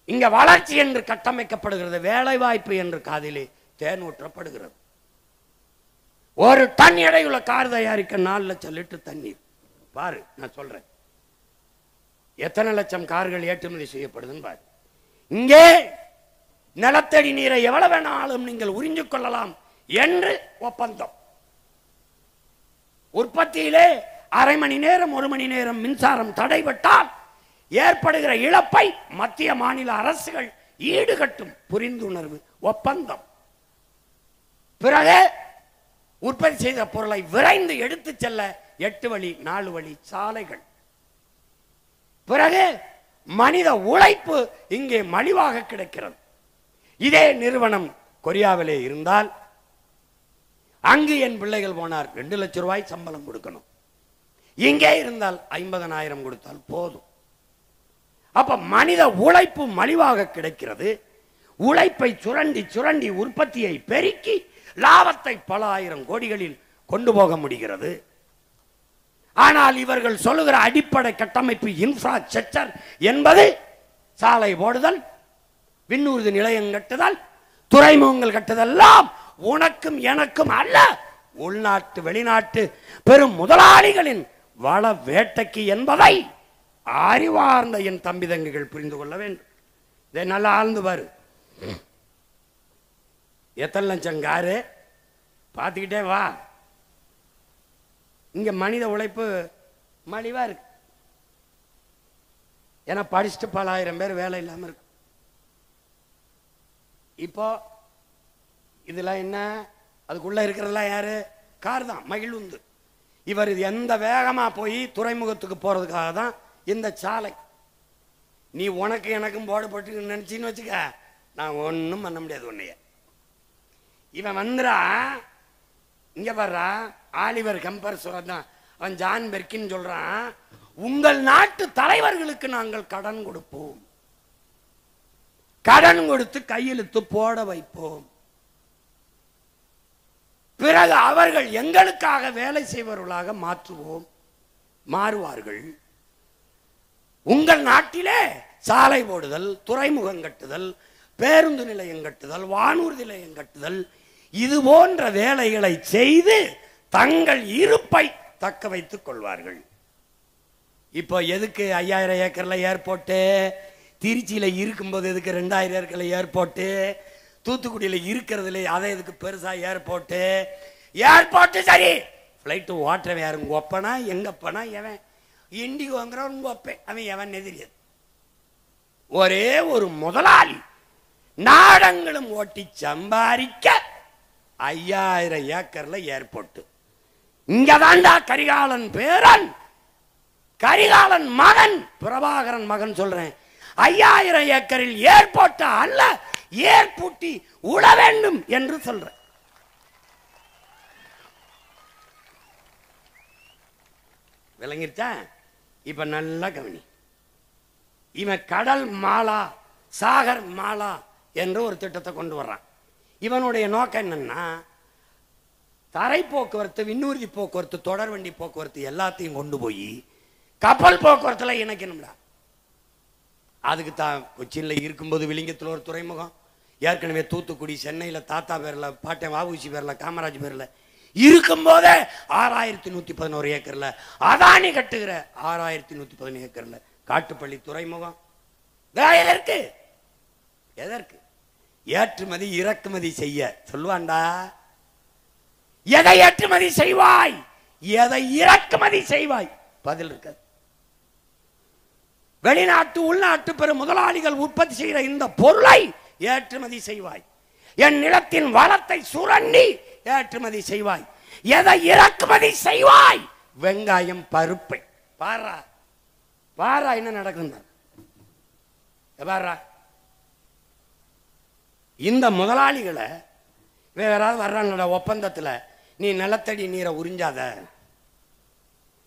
இங்க வளர்ச்சி என்று கட்டமைக்கப்படுகிறது, வேலை வாய்ப்பு என்று காதிலே தேன் ஊற்றப்படுகிறது. ஒரு டன் எடையுள்ள கார் தயாரிக்க 4 லட்சம் லிட்டர் தண்ணீர். பாரு, நான் சொல்றேன் எத்தனை லட்சம் கார்கள் ஏற்றுமதி செய்யப்படுதுன்னு பாரு. இங்கே நிலத்தடி நீரை எவ்வளவு வேணாலும் நீங்கள் உறிஞ்சு கொள்ளலாம் என்று ஒப்பந்தம். உற்பத்தியிலே அரை மணி நேரம் 1 மணி நேரம் மின்சாரம் தடைபட்டால் ஏற்படுகிற இழப்பை மத்திய மாநில அரசுகள் ஈடுகட்டும் புரிந்துணர்வு ஒப்பந்தம். பிறகு உற்பத்தி செய்த பொருளை விரைந்து எடுத்து செல்ல 8 வழி 4 வழி சாலைகள். பிறகு மனித உழைப்பு இங்கே மலிவாக கிடைக்கிறது. இதே நிறுவனம் கொரியாவிலே இருந்தால் அங்கு என் பிள்ளைகள் போனார் 2 லட்சம் ரூபாய் சம்பளம் கொடுக்கணும். இங்கே இருந்தால் 50,000 கொடுத்தால் போதும். அப்ப மனித உழைப்பு மலிவாக கிடைக்கிறது. உழைப்பை சுரண்டி சுரண்டி உற்பத்தியை பெருக்கி லாபத்தை பல ஆயிரம் கோடிகளில் கொண்டு போக முடிகிறது. ஆனால் இவர்கள் சொல்லுகிற அடிப்படை கட்டமைப்பு இன்ஃப்ராஸ்ட்ரக்சர் என்பது சாலை போடுதல், விண்ணூர்தி நிலையம் கட்டுதல், துறைமுகங்கள் கட்டுதெல்லாம் உனக்கும் எனக்கும் அல்ல, உள்நாட்டு வெளிநாட்டு பெரும் முதலாளிகளின் வள வேட்டைக்கு என்பதை அறிவார்ந்த என் தம்பி தங்கைகள் புரிந்து கொள்ள வேண்டும். இதை நல்லா ஆழ்ந்து பாரு. எத்தனை லட்சம் காரு பார்த்துக்கிட்டே வா. இங்க மனித உழைப்பு மலிவா இருக்கு. ஏன்னா படிச்சுட்டு பல ஆயிரம் பேர் வேலை இல்லாம இருக்கு. இப்போ இதெல்லாம் என்ன? அதுக்குள்ள இருக்கிறதெல்லாம் யாரு? கார் தான், மகிழுந்து. இவர் எந்த வேகமா போய் துறைமுகத்துக்கு போறதுக்காக தான் இந்த சாலை. நீ உனக்கு எனக்கும் போடப்பட்டு நினைச்சின்னு வச்சுக்க, நான் ஒன்றும் பண்ண முடியாது உன்னைய. இவன் வந்துடா இங்க வர்றா, ஆலிவர் கம்பர் சொல்றான், அவன் ஜான் பெர்கின் சொல்றான், உங்கள் நாட்டு தலைவர்களுக்கு நாங்கள் கடன் கொடுப்போம், கடன் கொடுத்து கையெழுத்து போட வைப்போம், பிறகு அவர்கள் எங்களுக்காக வேலை செய்பவர்களாக மாறுவார்கள். உங்கள் நாட்டிலே சாலை போடுதல், துறைமுகம் கட்டுதல், பேருந்து நிலையம் கட்டுதல், வானூர்தி நிலையம் கட்டுதல், இது போன்ற வேலைகளை செய்து தங்கள் இருப்பை தக்க வைத்துக் கொள்வார்கள். இப்போ எதுக்கு 5000 ஏக்கர்ல ஏர்போர்ட்டு? திருச்சியில இருக்கும்போது எதுக்கு 2000 ஏக்கர்ல ஏர்போர்ட்டு? தூத்துக்குடியில இருக்கிறதுல அதை எதுக்கு பெருசா ஏர்போர்ட்டு? ஏர்போர்ட்டு சரி, பிளைட்டு ஓட்டுறவன் யாரு? உங்க ஒப்பனா எங்கப்பனா எவன்? இண்டிகோங்கிறவன் உங்க ஒப்பேன், அவன் எவன் தெரியாது. ஒரே ஒரு முதலாளி நாடங்களும் ஓட்டி சம்பாதிக்க 5000 ஏக்கர்ல ஏர்போர்ட். இங்கதான்டா கரிகாலன் பேரன், கரிகாலன் மகன், பிரபாகரன் மகன் சொல்றேன், 5000 ஏக்கரில் ஏர்போர்ட் அல்ல, ஏர்பூட்டி உழ வேண்டும் என்று சொல்றேன். விளங்கிருச்சா? இப்ப நல்லா கவனி. இவன் கடல் மாலா, சாகர் மாலா என்று ஒரு திட்டத்தை கொண்டு வர்றான். இவனுடைய நோக்கம் என்னன்னா, தரை போக்குவரத்து, விண்ணூர்தி போக்குவரத்து, தொடர் வண்டி போக்குவரத்து எல்லாத்தையும் கொண்டு போய் கப்பல் போக்குவரத்துல இணைக்கணும்டா. அதுக்கு தான் கொச்சின்ல இருக்கும்போது விளிங்கத்தில் ஒரு துறைமுகம், ஏற்கனவே தூத்துக்குடி, சென்னையில தாத்தா பேர்ல, பாட்டன் வாவுசி பேர்ல, காமராஜ் பேர்ல இருக்கும்போதே 6111 ஏக்கர்ல அதானி கட்டுகிற 6111 ஏக்கர்ல காட்டுப்பள்ளி துறைமுகம். எதற்கு? எதற்கு? ஏற்றுமதி இறக்குமதி செய்ய சொல்லுவான்டா. எதை ஏற்றுமதி செய்வாய், எதை இறக்குமதி செய்வாய்? பதில் இருக்காது. வெளிநாட்டு உள்நாட்டு பெரும் முதலாளிகள் உற்பத்தி செய்கிற இந்த பொருளை ஏற்றுமதி செய்வாய். என் நிலத்தின் வளத்தை சுரண்டி ஏற்றுமதி செய்வாய். எதை இறக்குமதி செய்வாய்? வெங்காயம் பருப்பை. பாரா பாரா என்ன நடக்குது பாரா. இந்த முதலாளிகளை வேற யாராவது வர்றாங்களோட ஒப்பந்தத்தில், நீ நிலத்தடி நீரை உறிஞ்சாத,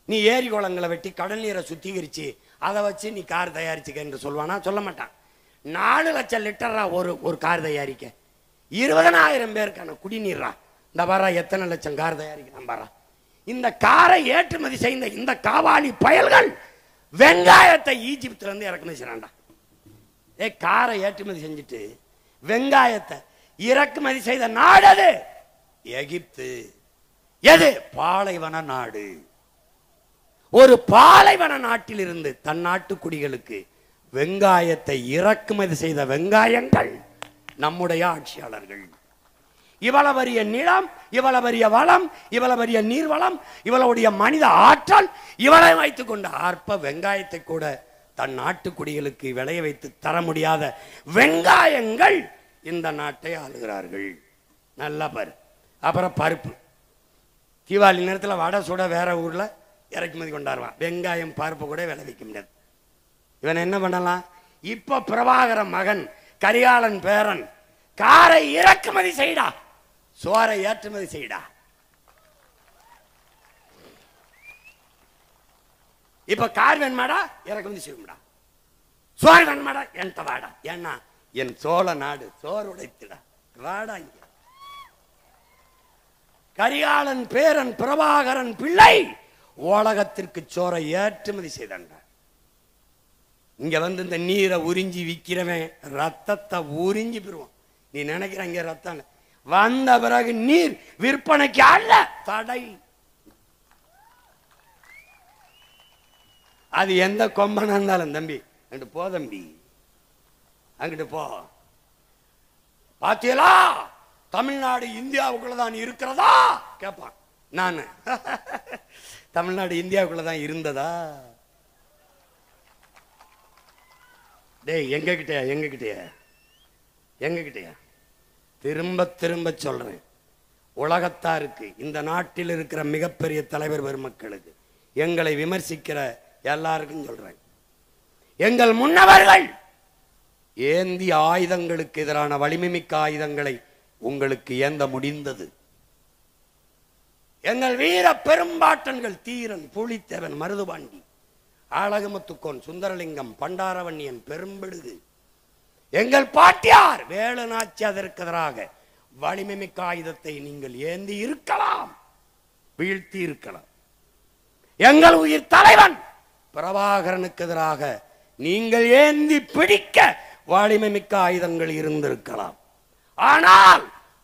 நீ ஏரி குளங்களை வெட்டி கடல் நீரை சுத்திகரிச்சு அதை வச்சு நீ கார் தயாரிச்சுக்க என்று சொல்வானா? சொல்ல மாட்டான். 4 லட்சம் லிட்டரா ஒரு கார் தயாரிக்க 20,000 பேருக்கான குடிநீரா. இந்த பாரா எத்தனை லட்சம் கார் தயாரிக்கிறான் பாரா. இந்த காரை ஏற்றுமதி செய்த இந்த காவாலி பயல்கள் வெங்காயத்தை ஈஜிப்துல இருந்து இறக்குமதி செய்யறான்டா. காரை ஏற்றுமதி செஞ்சுட்டு வெங்காயத்தை இறக்குமதி செய்த நாடு அது எகிப்து. எது? பாலைவன நாடு. ஒரு பாலைவன நாட்டில் இருந்து தன் நாட்டு குடிகளுக்கு வெங்காயத்தை இறக்குமதி செய்த வெங்காயங்கள் நம்முடைய ஆட்சியாளர்கள். இவ்வளவு பெரிய நிலம், இவ்வளவு பெரிய வளம், இவ்வளவு பெரிய நீர்வளம், இவளுடைய மனித ஆற்றல், இவளை வைத்துக் கொண்ட அற்ப வெங்காயத்தை கூட தன் நாட்டு குடிகளுக்கு விளைய வைத்து தர முடியாத வெங்காயங்கள் இந்த நாட்டை ஆளுகிறார்கள். நல்லா பாரு. அப்புறம் பருப்பு. தீபாவளி நேரத்தில் வடை சுட வேற ஊர்ல இறக்குமதி கொண்டாடுவான். வெங்காயம் பருப்பு கூட விளைவிக்க முடியாது. இவன் என்ன பண்ணலாம்? இப்ப பிரபாகர மகன் கரிகாலன் பேரன் காரை இறக்குமதி செய்டா, சோரை ஏற்றுமதி செய்டா. இப்ப கார் வேணுமாடா, இறக்குமதி செய்யும்டா. சோறு வேணுமாடா, என்கிட்ட வாடா. ஏன்னா என் சோழ நாடு சோறு உடைத்துடா, வாடா. கரிகாலன் பேரன் பிரபாகரன் பிள்ளை உலகத்திற்கு சோரை ஏற்றுமதி செய்தாங்க. இங்க வந்து இந்த நீரை உறிஞ்சி விக்கிறவன் ரத்தத்தை உறிஞ்சி பெறுவான். நீ நினைக்கிற இங்க ரத்தம் வந்த பிறகு நீர் விற்பனைக்கு அல்ல, தடை. அது எந்த கொம்பனா இருந்தாலும் தம்பி அங்கிட்டு போ, தம்பி அங்கிட்டு போ. பாத்தீங்களா தமிழ்நாடு இந்தியாவுக்குள்ளதான் இருக்கிறதா கேட்பான். நானு தமிழ்நாடு இந்தியாவுக்குள்ளதான் இருந்ததா? டேய் எங்க கிட்டயா திரும்ப திரும்ப சொல்றேன். உலகத்தாருக்கு, இந்த நாட்டில் இருக்கிற மிகப்பெரிய தலைவர் பெருமக்களுக்கு, எங்களை விமர்சிக்கிற எல்லாருக்கும் சொல்றேன், எங்கள் முன்னவர்கள் ஏந்திய ஆயுதங்களுக்கு எதிரான வலிமைமிக்க ஆயுதங்களை உங்களுக்கு ஏந்த முடிந்தது. எங்கள் வீர பெரும்பாட்டன்கள் தீரன், புலித்தேவன், மருதுபாண்டி, ஆலகமுத்துக்கோன், சுந்தரலிங்கம், பண்டாரவன்னியன், பெரும்பெடுகு, எங்கள் பாட்டியார் வேலு நாச்சி அதற்கு எதிராக வலிமைமிக்க ஆயுதத்தை நீங்கள் ஏந்தி இருக்கலாம், வீழ்த்தி இருக்கலாம். எங்கள் உயிர் தலைவன் பிரபாகரனுக்கு எதிராக நீங்கள் ஏந்தி பிடிக்க வலிமைமிக்க ஆயுதங்கள் இருந்திருக்கலாம். ஆனால்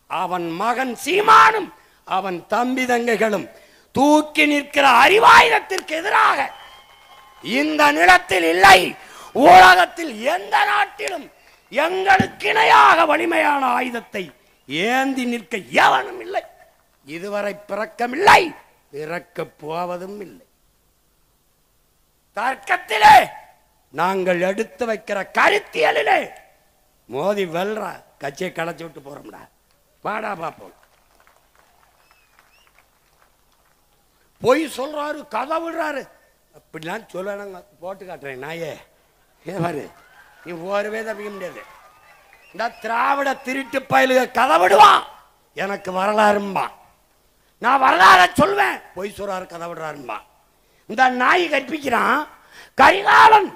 அவன் மகன் சீமானும் அவன் தம்பி தங்கைகளும் தூக்கி நிற்கிற அறிவாயுதத்திற்கு எதிராக இந்த நிலத்தில் இல்லை, உலகத்தில் எந்த நாட்டிலும் எங்களுக்கு இணையாக வலிமையான ஆயுதத்தை ஏந்தி நிற்க எவனும் இல்லை. இதுவரை பிறக்கமில்லை, பிறக்க போவதும் இல்லை. தர்க்கத்திலே நாங்கள் எடுத்து வைக்கிற கருத்தியலிலே மோதி வெல்ற கட்சியை களைச்சு விட்டு போறோம்டா. பாடா பாப்போம். பொய் சொல்றாரு, கதை விடுறாரு, அப்படிலாம் சொல்லணுங்க. போட்டு காட்டுறேன் நாயே. பாரு, நீ ஒருவே தப்பிக்க முடியாது. இந்த திராவிட திருட்டு பயலுக கதை விடுவான், எனக்கு வரலாறும்பா. நான் வரலாற சொல்வேன், பொய் சொல்றாரு, கதை விடுறாரும்பா. இந்த நாய் கற்பிக்கிறான். கரிகாலன்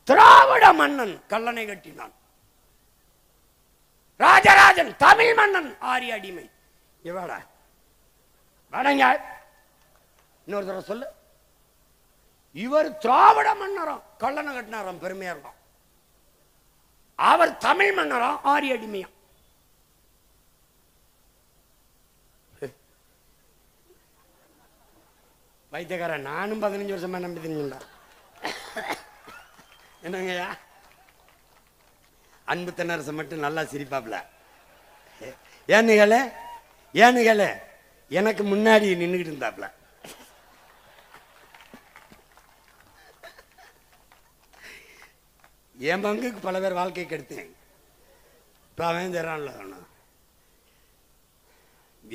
திராவிட மன்னன் கல்லணை கட்டினான். ராஜராஜன் தமிழ் மன்னன் ஆரிய அடிமை. இவட வடங்க இன்னொரு தடவை சொல்லு. இவர் திராவிட மன்னரம் கல்லணை கட்டினாராம், பெருமையா இருக்கும். அவர் தமிழ் மன்னரம் ஆரிய அடிமையா. வைத்தியக்காரன் நானும் 15 வருஷமா நம்பி தெரிஞ்சுடா. என்னங்கய்யா அன்பு தென்னரசு மட்டும் நல்லா சிரிப்பாப்ல. ஏனுகளே எனக்கு முன்னாடி நின்றுகிட்டு இருந்தாப்ல. என் பங்குக்கு பல பேர் வாழ்க்கை கெடுத்தேன். இப்ப அவன் தரான்ல,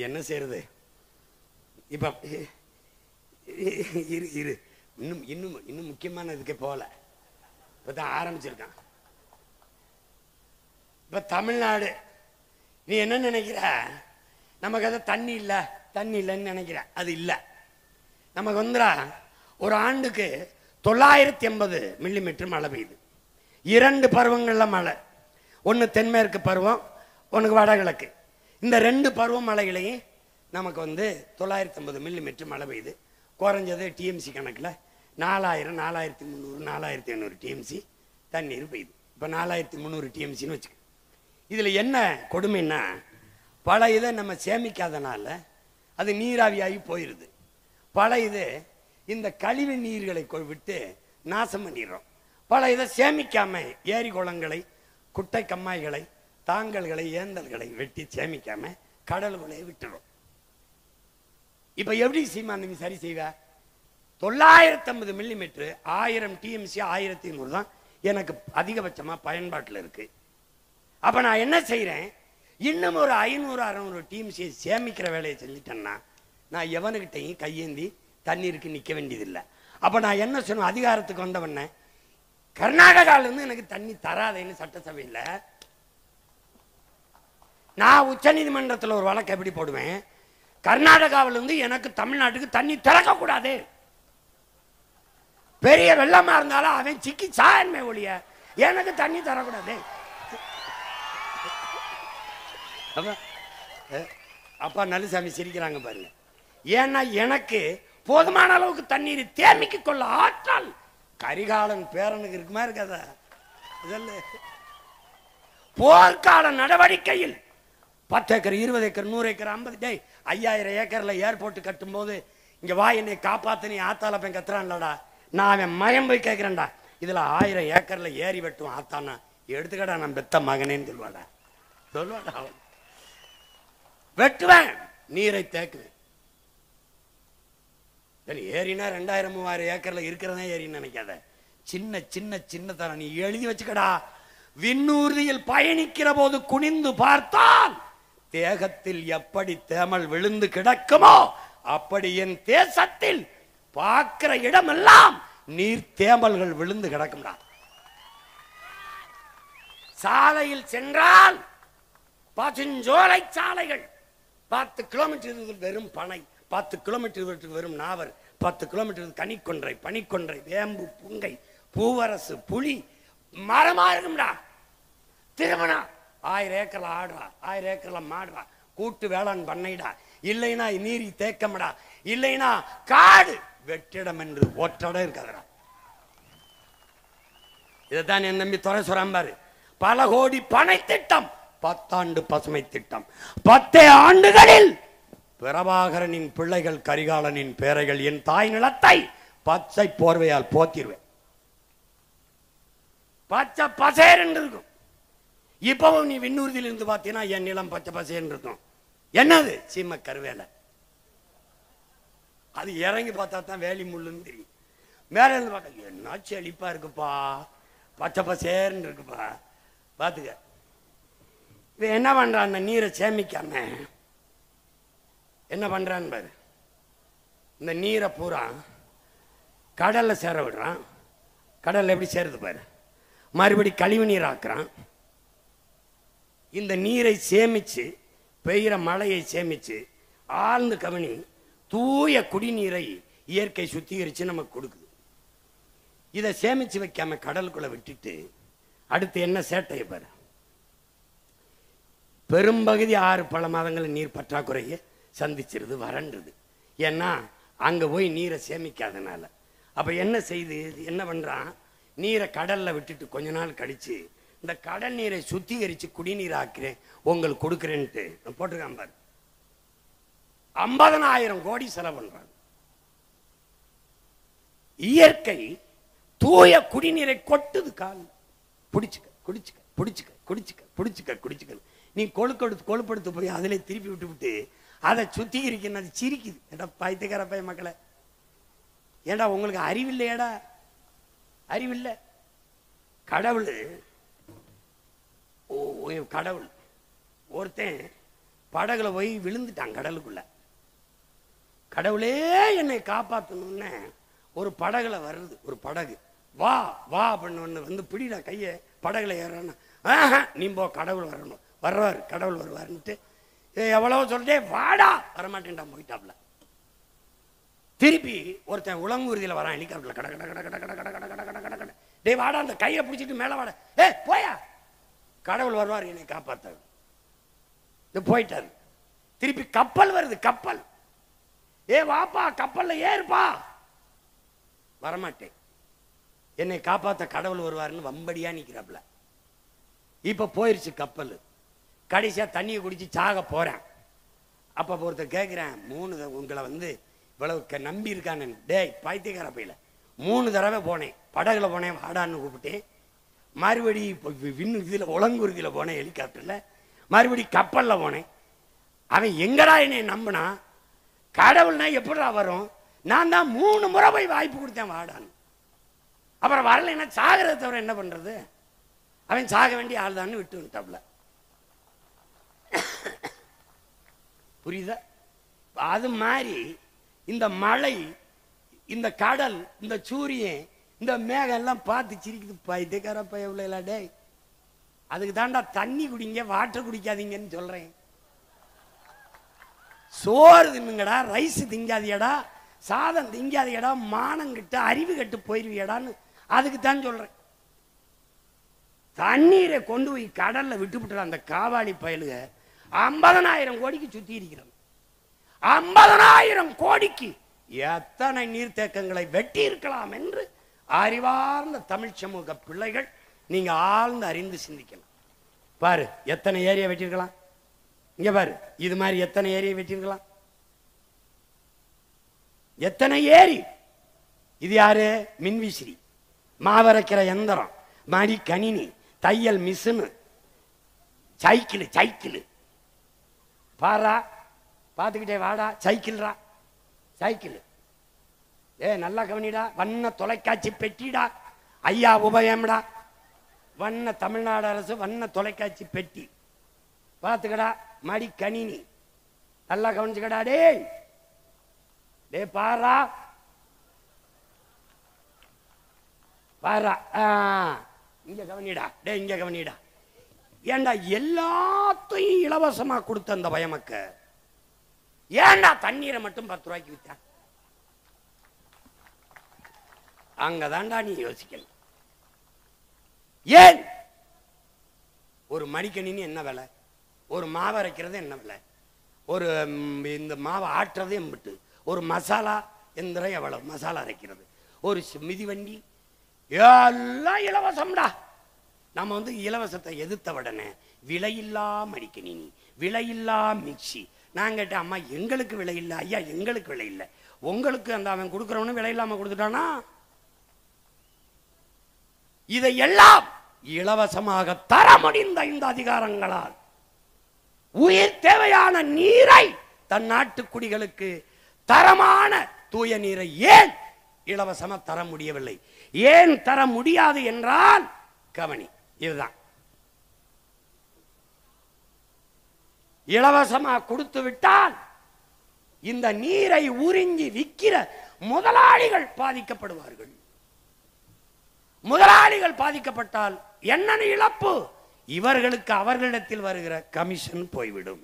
என்ன செய்யறது? இப்ப இரு இரு இன்னும் இன்னும் இன்னும் முக்கியமான இதுக்கே போகல. இப்பதான் ஆரம்பிச்சிருக்கான். இப்ப தமிழ்நாடு நீ என்ன நினைக்கிற? நமக்கு அதை தண்ணி இல்லை தண்ணி இல்லைன்னு நினைக்கிற. அது இல்லை. நமக்கு வந்துடா ஒரு ஆண்டுக்கு 980 மில்லிமீட்டர் மழை பெய்யுது. 2 பருவங்களில் மழை. ஒன்று தென்மேற்கு பருவம், ஒன்றுக்கு வடகிழக்கு. இந்த 2 பருவ மழைகளையும் நமக்கு 950 மில்லிமீட்டர் மழை பெய்யுது. குறைஞ்சது டிஎம்சி கணக்கில் 4000, 4300, 4500 டிஎம்சி தண்ணீர் பெய்யுது. இப்போ 4300 டிஎம்சின்னு வச்சுக்க. இதில் என்ன கொடுமைன்னா, பல இதை நம்ம சேமிக்காதனால அது நீராவியாகி போயிடுது. பல இது இந்த கழிவு நீர்களை விட்டு நாசம் பண்ணிடுறோம். பல இதை சேமிக்காம ஏரி குளங்களை, குட்டை கம்மாய்களை, தாங்கல்களை, ஏந்தல்களை வெட்டி சேமிக்காம கடல்களை விட்டுறோம். இப்ப எப்படி சீமான் சரி செய்வ? 950 மில்லிமீட்டர் 1000 டிஎம்சி 1500 தான் எனக்கு அதிகபட்சமா பயன்பாட்டில் இருக்கு. அப்ப நான் என்ன செய்யறேன்? இன்னும் ஒரு 500 600 டிஎம்சியை சேமிக்கிற வேலையை செஞ்சுட்டேன்னா நான் எவனுக்கிட்டையும் கையேந்தி தண்ணீருக்கு நிற்க வேண்டியதில்லை. அப்ப நான் என்ன சொன்ன, அதிகாரத்துக்கு வந்தவன கர்நாடகாவிலிருந்து எனக்கு தண்ணி தராதேன்னு சட்டசபையில் நான் உச்ச நீதிமன்றத்தில் ஒரு வழக்கு எப்படி போடுவேன்? கர்நாடகாவிலிருந்து எனக்கு தமிழ்நாட்டுக்கு தண்ணி திறக்க கூடாது. பெரிய வெள்ளமா இருந்தாலும் அவன் சிக்கி சாயன்மை ஒழிய எனக்கு தண்ணி தரக்கூடாது. அப்பா நல்லசாமி சிரிக்கிறாங்க பாருங்க. ஏன்னா எனக்கு போதுமான அளவுக்கு தண்ணீர் தேமிக்க கொள்ள ஆற்றல் கரிகாலன் பேரனுக்கு இருக்குமா இருக்காதா? போர்க்கால நடவடிக்கையில் 10 ஏக்கர் 20 ஏக்கர் 100 ஏக்கர் 50 5000 ஏக்கர்ல ஏர்போர்ட் கட்டும் போது இங்க வா என்னை காப்பாத்து நீ ஆத்தால போய் கத்துறான்லடா. நான் அவன் மயம் போய் கேட்கிறேன்டா, இதுல 1000 ஏக்கர்ல ஏறி வெட்டுவான் ஆத்தானா எடுத்துக்கடா நான் பெத்த மகனேன்னு சொல்லுவாடா. அவன் வெட்டுவேன், நீரை தேக்குவேன். ஏரினா 2000 3000 ஏக்கர்ல இருக்கிறதா ஏரின்னு நினைக்காத. சின்ன சின்ன சின்ன தரம் நீ எழுதி வச்சுக்கடா. விண்ணூர்தியில் பயணிக்கிற போது குனிந்து பார்த்தால் தேகத்தில் எப்படி தேமல் விழுந்து கிடக்குமோ அப்படி என் தேசத்தில் பார்க்கிற இடமெல்லாம் நீர் தேமல்கள் விழுந்து கிடக்கும்டா. சாலையில் சென்றால் பசுஞ்சோலை சாலைகள் 10 கிலோமீட்டர் வெறும் பனை, 10 கிலோமீட்டர் வெறும் நாவர், 10 கிலோமீட்டர் கனிக்கொன்றை, பனிக்கொன்றை, வேம்பு, புங்கை, பூவரசு, புலி மரமா இருக்கும்டா. திருமணம் 1000 ஏக்கர்ல ஆடுறா, 1000 ஏக்கர்ல மாடுறா, கூட்டு வேளாண் பண்ணைடா. இல்லைன்னா நீரி தேக்கம்டா, இல்லைன்னா காடு வெற்றிடம் என்று ஒற்றட இருக்காதடா. இதைத்தான் என் நம்பி துறை சொராம்பாரு. பல கோடி பனை திட்டம், 10 ஆண்டு பசுமை திட்டம், 10 ஆண்டுகளில் பிரபாகரனின் பிள்ளைகள் கரிகாலனின் பேரைகள் என் தாய் நிலத்தை பச்சை போர்வையால் போத்திருவேன். பச்சை பசேர் என்று இருக்கும். இப்பவும் நீ விண்ணூர்தியில் இருந்து பார்த்தீங்கன்னா என் நிலம் பச்சை பசேன்னு இருக்கும். என்னது? சீம கருவேலை. அது இறங்கி பார்த்தா தான் வேலி முள்ளுன்னு தெரியும். மேல இருந்து பார்த்தா என்ன செழிப்பா இருக்குப்பா, பச்சை பசேர்ன்னு இருக்குப்பா. பாத்துக்க. இவன் என்ன பண்றான்? அந்த நீரை சேமிக்காம என்ன பண்றான்னு பாரு. இந்த நீரை பூரா கடல்ல சேர விடுறான். கடல்ல எப்படி சேருது பாரு. மறுபடி கழிவு நீர் ஆக்குறான். இந்த நீரை சேமிச்சு, பெய்கிற மழையை சேமிச்சு, ஆழ்ந்து கவனி, தூய குடிநீரை இயற்கை சுத்திகரிச்சு நமக்கு கொடுக்குது. இதை சேமிச்சு வைக்காம கடலுக்குள்ள விட்டுட்டு அடுத்து என்ன சேட்டையை பாரு. பெரும்பகுதி 6 பல மாதங்கள் நீர் பற்றாக்குறையை சந்திச்சிருது, வறண்டுது. ஏன்னா அங்க போய் நீரை சேமிக்காதனால. அப்ப என்ன செய்து என்ன பண்றான்? நீரை கடல்ல விட்டுட்டு கொஞ்ச நாள் கழிச்சு இந்த கடல் நீரை சுத்திகரிச்சு குடிநீர் ஆக்கிறேன் உங்களுக்கு கொடுக்குறேன்ட்டு போட்டிருக்கான் பாரு. 50,000 கோடி செலவு பண்றாங்க. இயற்கை தூய குடிநீரை கொட்டுது. கால் பிடிச்சுக்க குடிச்சுக்க பிடிச்சுக்க குடிச்சுக்க பிடிச்சுக்க குடிச்சுக்க. நீ கொழுப்படுத்து போய் அதிலே திருப்பி விட்டு விட்டு அதை சுத்திகரிக்கணும். அது சிரிக்குது. ஏடா பைத்தியக்கார பைய மக்களை, ஏண்டா உங்களுக்கு அறிவில்லையடா? அறிவில்லை. கடவுள் கடவுள் ஒருத்தன் படகுல போய் விழுந்துட்டான் கடலுக்குள்ள. கடவுளே என்னை காப்பாற்றணும்னு ஒரு படகுல வருது. ஒரு படகு வா வா அப்படின்னு வந்து பிடிடா கையை படகுல ஏறணும். நீ போ, கடவுள் வரணும், வர்றாரு, கடவுள் வருவாருன்ட்டு எவ்வளவு சொல்லிட்டே வாடா, வரமாட்டேன்டா, போயிட்டாப்ல. திருப்பி ஒருத்தன் உலங்கூர்தியில் வரான் ஹெலிகாப்டர்ல, கட கட கட கட கட கட கட கட கட கட டே வாடா, அந்த கையை பிடிச்சிட்டு மேலே வாடா, போயா, கடவுள் வருவார் என்னை காப்பாற்ற. போயிட்டாரு. திருப்பி கப்பல் வருது, கப்பல், வாப்பா கப்பல்ல ஏறுப்பா, வரமாட்டேன், என்னை காப்பாற்ற கடவுள் வருவாருன்னு வம்படியா நிக்கிறாப்ல. இப்ப போயிருச்சு கப்பல். கடைசியா தண்ணியை குடிச்சு சாக போறேன். அப்ப ஒருத்தர் கேட்கிறேன், 3 உங்களை வந்து இவ்வளவு நம்பி இருக்கானு. டேய் பைத்தியக்கார பையில, 3 தடவை போனேன், படகுல போனேன், வாடான்னு கூப்பிட்டேன், மறுபடி இதுல உலங்குருதியில போனேன் ஹெலிகாப்டர்ல, மறுபடி கப்பல்ல போனேன். அவன் எங்கடா என்னை நம்பினா, கடவுள்னா எப்படா வரும், நான் தான் 3 முறை போய் வாய்ப்பு கொடுத்தேன் வாடான்னு. அப்புறம் வரலைன்னா சாகிறத தவிர என்ன பண்றது, அவன் சாக வேண்டிய ஆள் தான் விட்டு விட்டாப்ல. புரியுதா? அது மாதிரி இந்த மழை, இந்த கடல், இந்த சூரியன், இந்த மேகம் எல்லாம் பார்த்து சிரிக்குது. பைத்தியக்கார பையவில்லை டே, அதுக்கு தாண்டா தண்ணி குடிங்க, வாட்டர் குடிக்காதீங்கன்னு சொல்றேன். சோறு தின்னுங்கடா, ரைஸ் திங்காதியடா, சாதம் திங்காதியடா, மானங்கிட்ட அறிவு கட்டு போயிருவியடான்னு அதுக்கு தான் சொல்றேன். தண்ணீரை கொண்டு போய் கடல்ல விட்டுவிட்டு அந்த காவாளி பயலுக 50,000 கோடிக்கு சுத்தி இருக்கிறது. 50,000 கோடிக்கு எத்தனை நீர்த்தேக்கங்களை வெட்டி இருக்கலாம் என்று அறிவார்ந்த தமிழ் சமூக பிள்ளைகள் நீங்க ஆழ்ந்து அறிந்து சிந்திக்கலாம். பாரு எத்தனை ஏரியா வெட்டிருக்கலாம், இங்க பாரு இது மாதிரி எத்தனை ஏரியா வெட்டிருக்கலாம், எத்தனை ஏரி. இது யாரு? மின்விசிறி, மாவரைக்கிற எந்திரம், மடி கணினி, தையல் மிஷினு, சைக்கிள், சைக்கிள் பாரா, பார்த்துக்கிட்டே வாடா, சைக்கிள்ரா, சைக்கிள். நல்லா கவனிடா, வண்ண தொலைக்காட்சி பெட்டிடா, ஐயா உபயம்டா, வண்ண தமிழ்நாடு அரசு வண்ண தொலைக்காட்சி பெட்டி பார்த்துக்கடா, மடி கணினி நல்லா கவனிச்சுக்கடா. டே டே பாரா பாரா, இங்க கவனிடா, டே இங்க கவனிடா. ஏண்டா எல்லாத்தையும் இலவசமா கொடுத்த அந்த பயமக்க, ஏண்டா தண்ணீரை மட்டும் 10 ரூபாய்க்கு வித்த? அங்கதான்டா நீ யோசிக்கணும். ஏன் ஒரு மடிக்கணினி என்ன விலை, ஒரு மாவு அரைக்கிறது என்ன விலை, ஒரு இந்த மாவை ஆட்டுறது எம்பிட்டு, ஒரு மசாலா எந்திரம் எவ்வளவு, மசாலா அரைக்கிறது, ஒரு மிதிவண்டி, எல்லாம் இலவசம்டா. நம்ம வந்து இலவசத்தை எதிர்த்த உடனே விலையில்லா மடிக்கணினி, விலையில்லா மிக்சி. நான் கேட்டேன், அம்மா எங்களுக்கு விலை இல்லை. ஐயா எங்களுக்கு விலை இல்லை, உங்களுக்கு அந்த அவன் கொடுக்குறவனு விலை இல்லாம கொடுத்துட்டானா? இதையெல்லாம் இலவசமாக தர முடிந்த இந்த அதிகாரங்களால் உயிர் தேவையான நீரை தன் நாட்டு குடிகளுக்கு தரமான தூய நீரை ஏன் இலவசமா தர முடியவில்லை? ஏன் தர முடியாது என்றால் கவனி, இதுதான். இலவசமா கொடுத்து விட்டால் இந்த நீரை உறிஞ்சி விற்கிற முதலாளிகள் பாதிக்கப்படுவார்கள். முதலாளிகள் பாதிக்கப்பட்டால் என்ன இழப்பு? இவர்களுக்கு அவர்களிடத்தில் வருகிற கமிஷன் போய்விடும்.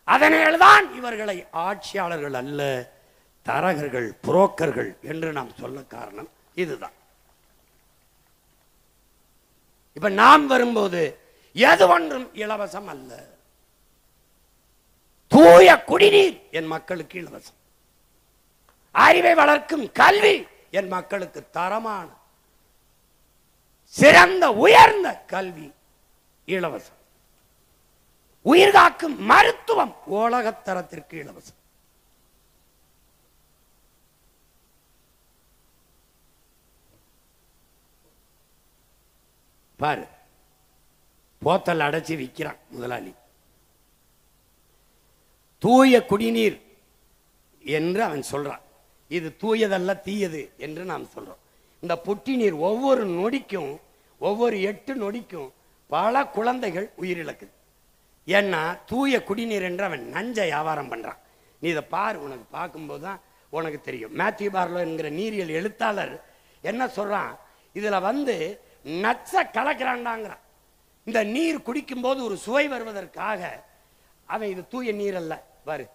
அதனால்தான் இவர்களை ஆட்சியாளர்கள் அல்ல, தரகர்கள், புரோக்கர்கள் என்று நாம் சொல்ல காரணம் இதுதான். இப்ப நாம் வரும்போது எது ஒன்றும் இலவசம் அல்ல. தூய குடிநீர் என் மக்களுக்கு இலவசம், அறிவை வளர்க்கும் கல்வி என் மக்களுக்கு தரமான சிறந்த உயர்ந்த கல்வி இலவசம், உயிர்காக்கும் மருத்துவம் உலகத்தரத்திற்கு இலவசம். பாரு, போத்தல் அடைச்சி விற்கிறான் முதலாளி. தூய குடிநீர் என்று அவன் சொல்றான். இது தூயதல்ல தீயது என்று நாம் சொல்றோம். இந்த புட்டி நீர் ஒவ்வொரு நொடிக்கும், ஒவ்வொரு 8 நொடிக்கும் பல குழந்தைகள் உயிரிழக்குது. ஏன்னா தூய குடிநீர் என்று அவன் நஞ்சை வியாபாரம் பண்றான். நீ இதை பாரு, உனக்கு பார்க்கும்போது தான் உனக்கு தெரியும். மேத்யூ பார்லோ என்கிற நீரியல் எழுத்தாளர் என்ன சொல்றான், இதுல நட்ச கலக்கிறான்டாங்கிறான். இந்த நீர் குடிக்கும் போது ஒரு சுவை வருவதற்காக அவன், இது தூய நீர் அல்ல பாரு,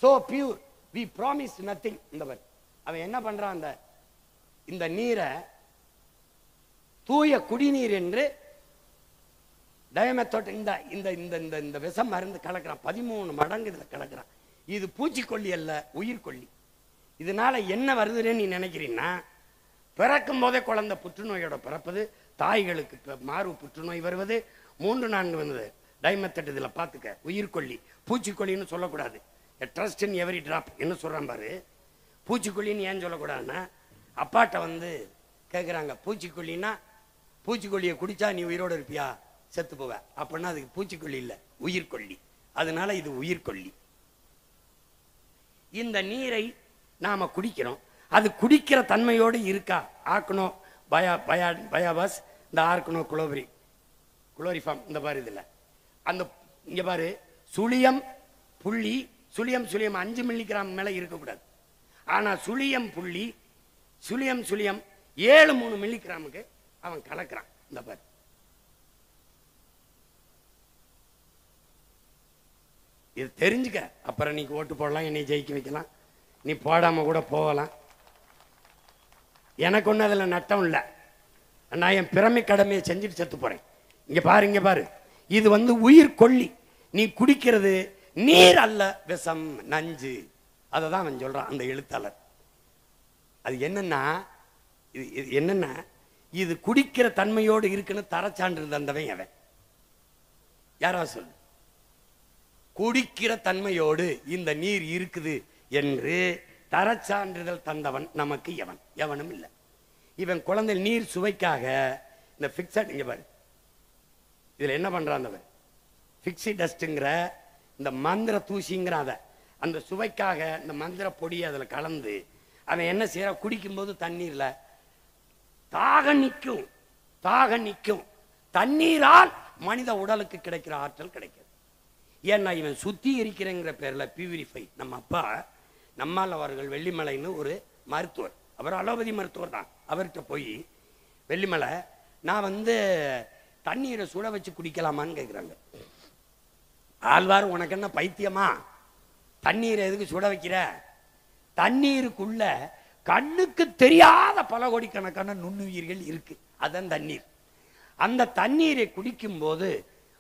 so pure we promise nothing. இந்த பாரு அவன் என்ன பண்றான், இந்த நீரை தூய குடிநீர் என்று டயமெத்தோட் இந்த இந்த இந்த இந்த விஷம் மருந்து கலக்கிறான். 13 மடங்கு இதுல கலக்கிறான். இது பூச்சிக்கொல்லி அல்ல, உயிர்கொல்லி. இதனால என்ன வருதுன்னு நீ நினைக்கிறீன்னா, பிறக்கும் போதே குழந்தை புற்றுநோயோட பிறப்பது, தாய்களுக்கு மார்பு புற்றுநோய் வருவது, 3-4 வந்தது டைமெத்தட். இதுல பாத்துக்க, உயிர்கொல்லி. பூச்சிக்கொல்லின்னு சொல்லக்கூடாது. ட்ரஸ்ட் இன் எவரி டிராப் என்ன சொல்றான் பாரு. பூச்சிக்கொல்லின்னு ஏன் சொல்லக்கூடாதுன்னா, அப்பாட்ட கேட்குறாங்க, பூச்சிக்கொல்லின்னா பூச்சிக்கொல்லியை குடிச்சா நீ உயிரோடு இருப்பியா, செத்து போவ. அப்படின்னா அதுக்கு பூச்சிக்கொல்லி இல்லை, உயிர்கொல்லி. அதனால இது உயிர்கொல்லி. இந்த நீரை நாம குடிக்கிறோம், அது குடிக்கிற தன்மையோடு இருக்கா? ஆர்கனோ பயாபாஸ், இந்த ஆர்கனோ குளோரிஃபார்ம், இந்த பாரு இதுல அந்த இங்க பாரு, சுழியம் புள்ளி, சுழியம் 5 மில்லிகிராம் மேல இருக்கக்கூடாது. ஆனா சுழியம் புள்ளி, சுழியம் 7-3 மில்லிகிராமுக்கு அவன் கலக்கிறான். இந்த பாரு, இது தெரிஞ்சுக்க. அப்புறம் நீ ஓட்டு போடலாம், என்னை ஜெயிக்க வைக்கலாம், நீ போடாம கூட போகலாம். எனக்கு ஒன்றும் அதில் நட்டம் இல்லை. நான் என் பிறமை கடமையை செஞ்சுட்டு செத்து போறேன். இங்க பாரு, இது உயிர் கொல்லி. நீ குடிக்கிறது நீர் அல்ல, விஷம், நஞ்சு. அதை தான் அவன் சொல்றான், அந்த எழுத்தாளர். அது என்னன்னா இது குடிக்கிற தன்மையோடு இருக்குன்னு தரச்சான்று தந்தவன் அவன். யாராவது சொல்லு, குடிக்கிற தன்மையோடு இந்த நீர் இருக்குது என்று தரச்சான்றிதழ் தந்தவன் நமக்கு எவனும் இல்லை. இவன் குழந்தை நீர் சுவைக்காக இந்த பிக்சட், இங்க பாரு, இதுல என்ன பண்றான், பிக்ஸி டஸ்ட்ங்கிற இந்த மந்திர தூசிங்கிற அந்த சுவைக்காக இந்த மந்திர பொடியை அதுல கலந்து அவன் என்ன செய்யற, குடிக்கும் போது தண்ணீர்ல தாக நிற்கும். தண்ணீரால் மனித உடலுக்கு கிடைக்கிற ஆற்றல் கிடைக்கிறது. ஏன்னா இவன் சுத்திகரிக்கிறங்கிற பேர்ல பியூரிஃபை. நம்ம அப்பா நம்மால் அவர்கள் வெள்ளிமலைன்னு ஒரு மருத்துவர், அவர் அலோபதி மருத்துவர் தான். அவர்கிட்ட போய், வெள்ளிமலை, நான் தண்ணீரை சுட வச்சு குடிக்கலாமான்னு கேட்குறாங்க. ஆழ்வார், உனக்கு என்ன பைத்தியமா, தண்ணீரை எதுக்கு சுட வைக்கிற? தண்ணீருக்குள்ள கண்ணுக்கு தெரியாத பல கோடிக்கணக்கான நுண்ணுயிர்கள் இருக்கு, அதான் தண்ணீர். அந்த தண்ணீரை குடிக்கும் போது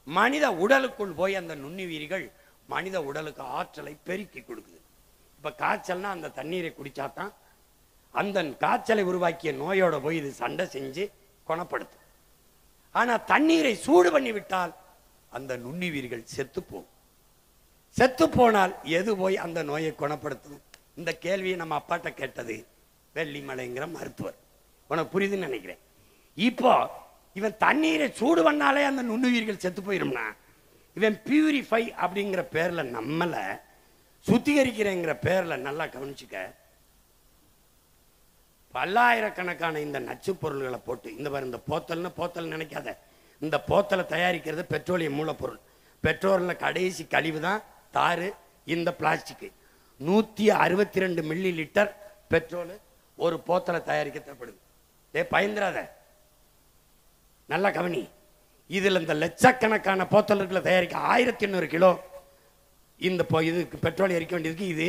மனித உடலுக்குள் போய் அந்த நுண்ணுயிர்கள் மனித உடலுக்கு ஆற்றலை பெருக்கி கொடுக்குது. இப்ப காய்ச்சல்னா அந்த தண்ணீரை குடிச்சாதான் அந்த காய்ச்சலை உருவாக்கிய நோயோட போய் இது சண்டை செஞ்சு குணப்படுத்தும். ஆனா தண்ணீரை சூடு பண்ணி விட்டால் அந்த நுண்ணுயிர்கள் செத்து போனால் எது போய் அந்த நோயை குணப்படுத்தும்? இந்த கேள்வியை நம்ம அப்பாட்ட கேட்டது வெள்ளிமலைங்கிற மருத்துவர். உனக்கு புரியுதுன்னு நினைக்கிறேன். இப்போ இவன் தண்ணீரை சூடு பண்ணாலே அந்த நுண்ணுயிர்கள் செத்து போயிரும்னா, இவன் பியூரிஃபை அப்படிங்கிற பேர்ல நம்மள சுத்திகரிக்கிறேங்கிற பேர்ல நல்லா கவனிச்சுக்க, பல்லாயிரக்கணக்கான இந்த நச்சு பொருள்களை போட்டு, இந்த பாரு, இந்த போத்தல் நினைக்காத, இந்த போத்தலை தயாரிக்கிறது பெட்ரோலியம் மூலப்பொருள். பெட்ரோல்ல கடைசி கழிவு தான் தாரு, இந்த பிளாஸ்டிக். 162 மில்லி லிட்டர் பெட்ரோல் ஒரு போத்தலை தயாரிக்க தேவைப்படுது. பயந்துராத, நல்லா கவனி. இதுல இந்த லட்சக்கணக்கான போத்தல்களை தயாரிக்க 1800 கிலோ இந்த இதுக்கு பெட்ரோல் எரிக்க வேண்டியதுக்கு இது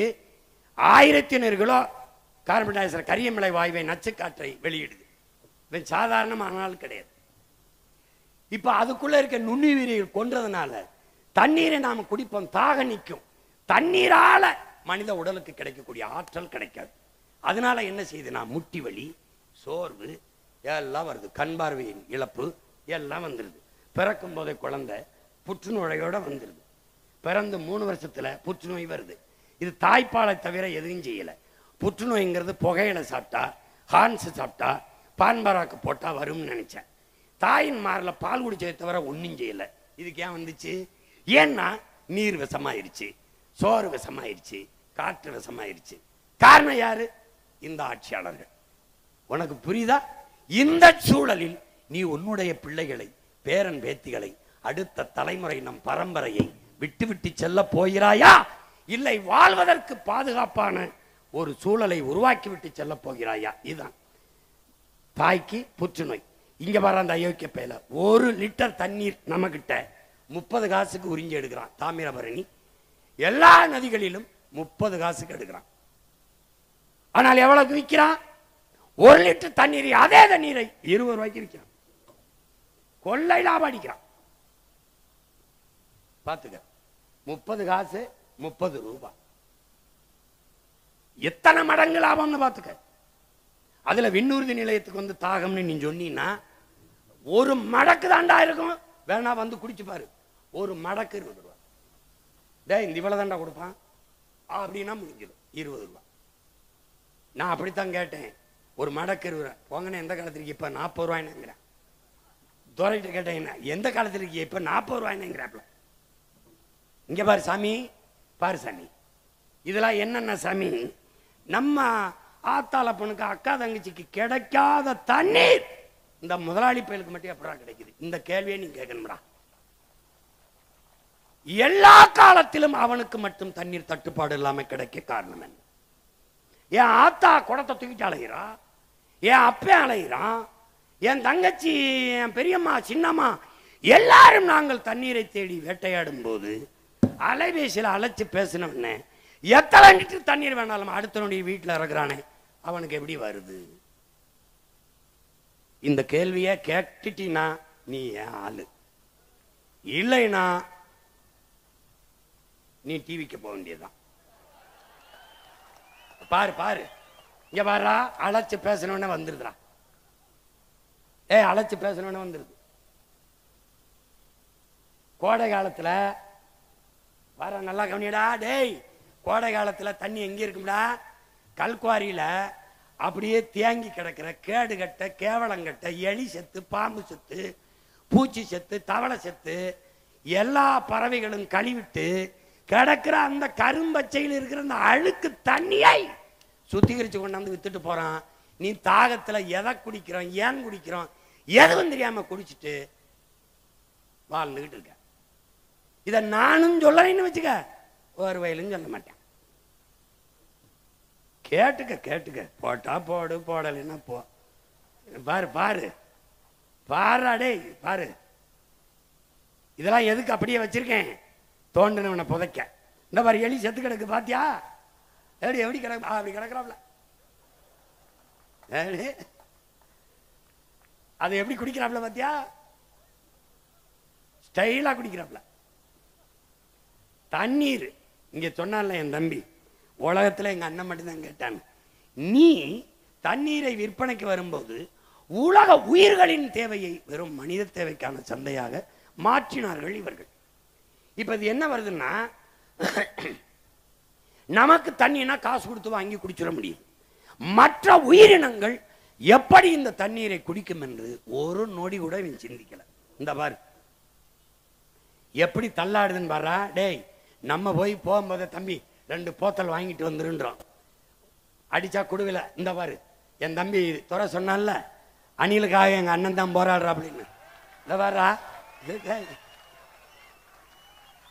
1800 கிலோ கார்பன் டை ஆக்சைடு, கரியமிலை வாயுவை, நச்சுக்காற்றை வெளியிடுது. இவன் சாதாரணமான ஆள் கிடையாது. இப்ப அதுக்குள்ள இருக்க நுண்ணுயிரிகள் கொன்றதுனால தண்ணீரை நாம குடிப்போம், தாக நிற்கும். தண்ணீரால மனித உடலுக்கு கிடைக்கக்கூடிய ஆற்றல் கிடைக்காது. அதனால என்ன செய்யுதுன்னா, முட்டி வலி, சோர்வு எல்லாம் வருது, கண் பார்வையின் இழப்பு எல்லாம் வந்துருது. பிறக்கும் போதே குழந்தை புற்றுநோயோட வந்துருது. பிறந்து 3 வருஷத்துல புற்றுநோய் வருது. இது தாய்ப்பாலை தவிர எதுவும் செய்யல. புற்றுநோய்ங்கிறது புகையில சாப்பிட்டா, ஹார்ன்ஸ் சாப்பிட்டா, பான்பராக்கு போட்டா வரும்னு நினைச்சேன். தாயின் மார்ல பால் குடிச்சதை தவிர ஒன்றும் செய்யல. இதுக்கு ஏன் வந்துச்சு? ஏன்னா நீர் விஷமாயிருச்சு, சோறு விஷமாயிருச்சு, காற்று விஷமாயிருச்சு. காரணம் யாரு? இந்த ஆட்சியாளர்கள். உனக்கு புரியுதா? இந்த சூழலில் நீ உன்னுடைய பிள்ளைகளை, பேரன் பேத்திகளை, அடுத்த தலைமுறை, நம் பரம்பரையை விட்டு விட்டு செல்ல போகிறாயா இல்லை வாழ்வதற்கு பாதுகாப்பான ஒரு சூழலை உருவாக்கி விட்டு செல்ல போகிறாயா? இதுதான் தாய்க்கு புற்றுநோய். இங்க வர அந்த அயோக்கிய பையில 1 லிட்டர் தண்ணீர் நம்ம கிட்ட 30 காசுக்கு உறிஞ்சி எடுக்கிறான். தாமிரபரணி எல்லா நதிகளிலும் 30 காசுக்கு எடுக்கிறான். ஆனால் எவ்வளவுக்கு விற்கிறான்? 1 லிட்டர் தண்ணீரை, அதே தண்ணீரை 20 ரூபாய்க்கு விற்கிறான். கொள்ளை லாபம் அடிக்கிறான். பாத்துக்க, 30 காசு 30 ரூபாய், எத்தனை மடங்கு லாபம்னு பாத்துக்க. அதுல விண்ணூர்தி நிலையத்துக்கு வந்து தாகம்னு நீ சொன்னீன்னா 1 மடக்கு தாண்டா இருக்கும். வேணா வந்து குடிச்சு பாரு. 1 மடக்கு 20 ரூபாய். டே இந்த இவ்வளவு தாண்டா கொடுப்பான் அப்படின்னா முடிஞ்சிடும் 20 ரூபாய். நான் அப்படித்தான் கேட்டேன். 1 மடக்கு 20 ரூபாய். போங்கன்னு எந்த காலத்துக்கு இப்ப 40 ரூபாய்னுங்கிறேன். துறைகிட்ட கேட்டேன், எந்த காலத்துக்கு இப்ப 40 ரூபாய்னுங்கிறாப்ல. இங்க பாரு சாமி, பாரு சாமி, இதெல்லாம் என்னென்ன சாமி? நம்ம ஆத்தாள பொண்ணுக்கு அக்கா தங்கச்சிக்கு கிடைக்காத தண்ணீர் இந்த முதலாளி பயலுக்கு மட்டும் எப்படா கிடைக்குது? இந்த கேள்வியை நீங்க கேட்கணும்டா. எல்லா காலத்திலும் அவனுக்கு மட்டும் தண்ணீர் தட்டுப்பாடு இல்லாம கிடைக்க காரணம் என்ன? என் ஆத்தா குடத்தை தூக்கிட்டு அலைகிறா, என் அப்பே அலைகிறான், என் தங்கச்சி, என் பெரியம்மா, சின்னம்மா எல்லாரும் நாங்கள் தண்ணீரை தேடி வேட்டையாடும் போது அலைபேசியில் அழைச்சு பேசினவன எத்தனை லிட்டர் தண்ணீர் வேணாலும் அடுத்தனுடைய வீட்டில் இறக்குறானே அவனுக்கு எப்படி வருது? இந்த கேள்வியை கேட்டுட்டீனா நீ ஏன் ஆளு, இல்லைனா நீ டிவிக்கு போக வேண்டியதுதான். பாரு பாரு, இங்க பாரா, அழைச்சு பேசணும்னு வந்துருதுடா. அழைச்சு பேசணும்னு வந்துருது. கோடை காலத்துல வர நல்லா கவனியடா. டேய், கோடை காலத்துல தண்ணி எங்க இருக்கும்டா? கல்குவாரியில அப்படியே தேங்கி கிடக்கிற கேடு கட்ட, கேவலங்கட்ட, எலி செத்து, பாம்பு செத்து, பூச்சி செத்து, தவளை செத்து, எல்லா பறவைகளும் கழிவிட்டு கிடக்கிற அந்த கரும்பச்சையில் இருக்கிற அந்த அழுக்கு தண்ணியை சுத்திகரிச்சு கொண்டாந்து வித்துட்டு போறான். நீ தாகத்துல எதை குடிக்கிறோம், ஏன் குடிக்கிறோம், எதுவும் தெரியாம குடிச்சிட்டு வாழ்ந்துகிட்டு இருக்க. இத நானும் சொல்லலைன்னு வச்சுக்க, ஒரு வயலும் சொல்ல மாட்டேன். கேட்டுக்க கேட்டுக்க, போட்டா போடு, போடலைன்னா போ. பாரு பாரு பாராடே பாரு, இதெல்லாம் எதுக்கு அப்படியே வச்சிருக்கேன்? தோண்டினவனை புதைக்க. இந்த மாதிரி எலி செத்து கிடக்கு பாத்தியா? எப்படி எப்படி கிடக்கு? அப்படி கிடக்குறாப்ல. அதை எப்படி குடிக்கிறாப்ல பாத்தியா? ஸ்டைலா குடிக்கிறாப்ல. தண்ணீர் இங்க சொன்னால என் தம்பி, உலகத்துல எங்க அண்ணன் மட்டும்தான் கேட்டான். நீ தண்ணீரை விற்பனைக்கு வரும்போது உலக உயிர்களின் தேவையை வெறும் மனித தேவைக்கான சந்தையாக மாற்றினார்கள் இவர்கள். இப்ப இது என்ன வருதுன்னா, நமக்கு தண்ணினா காசு கொடுத்து வாங்கி குடிச்சிட முடியும். மற்ற உயிரினங்கள் எப்படி இந்த தண்ணீரை குடிக்கும் என்று ஒரு நொடி கூட இவன் சிந்திக்கல. இந்த பாரு எப்படி தள்ளாடுதுன்னு பாரா. டேய், நம்ம போய் போகும்போது தம்பி 2 போத்தல் வாங்கிட்டு வந்துருன்றோம். அடிச்சா குடுவில. இந்த பாரு, என் தம்பி துறை சொன்னான்ல, அணிலுக்காக எங்க அண்ணன் தான் போராடுறா அப்படின்னு. இந்த பாரா,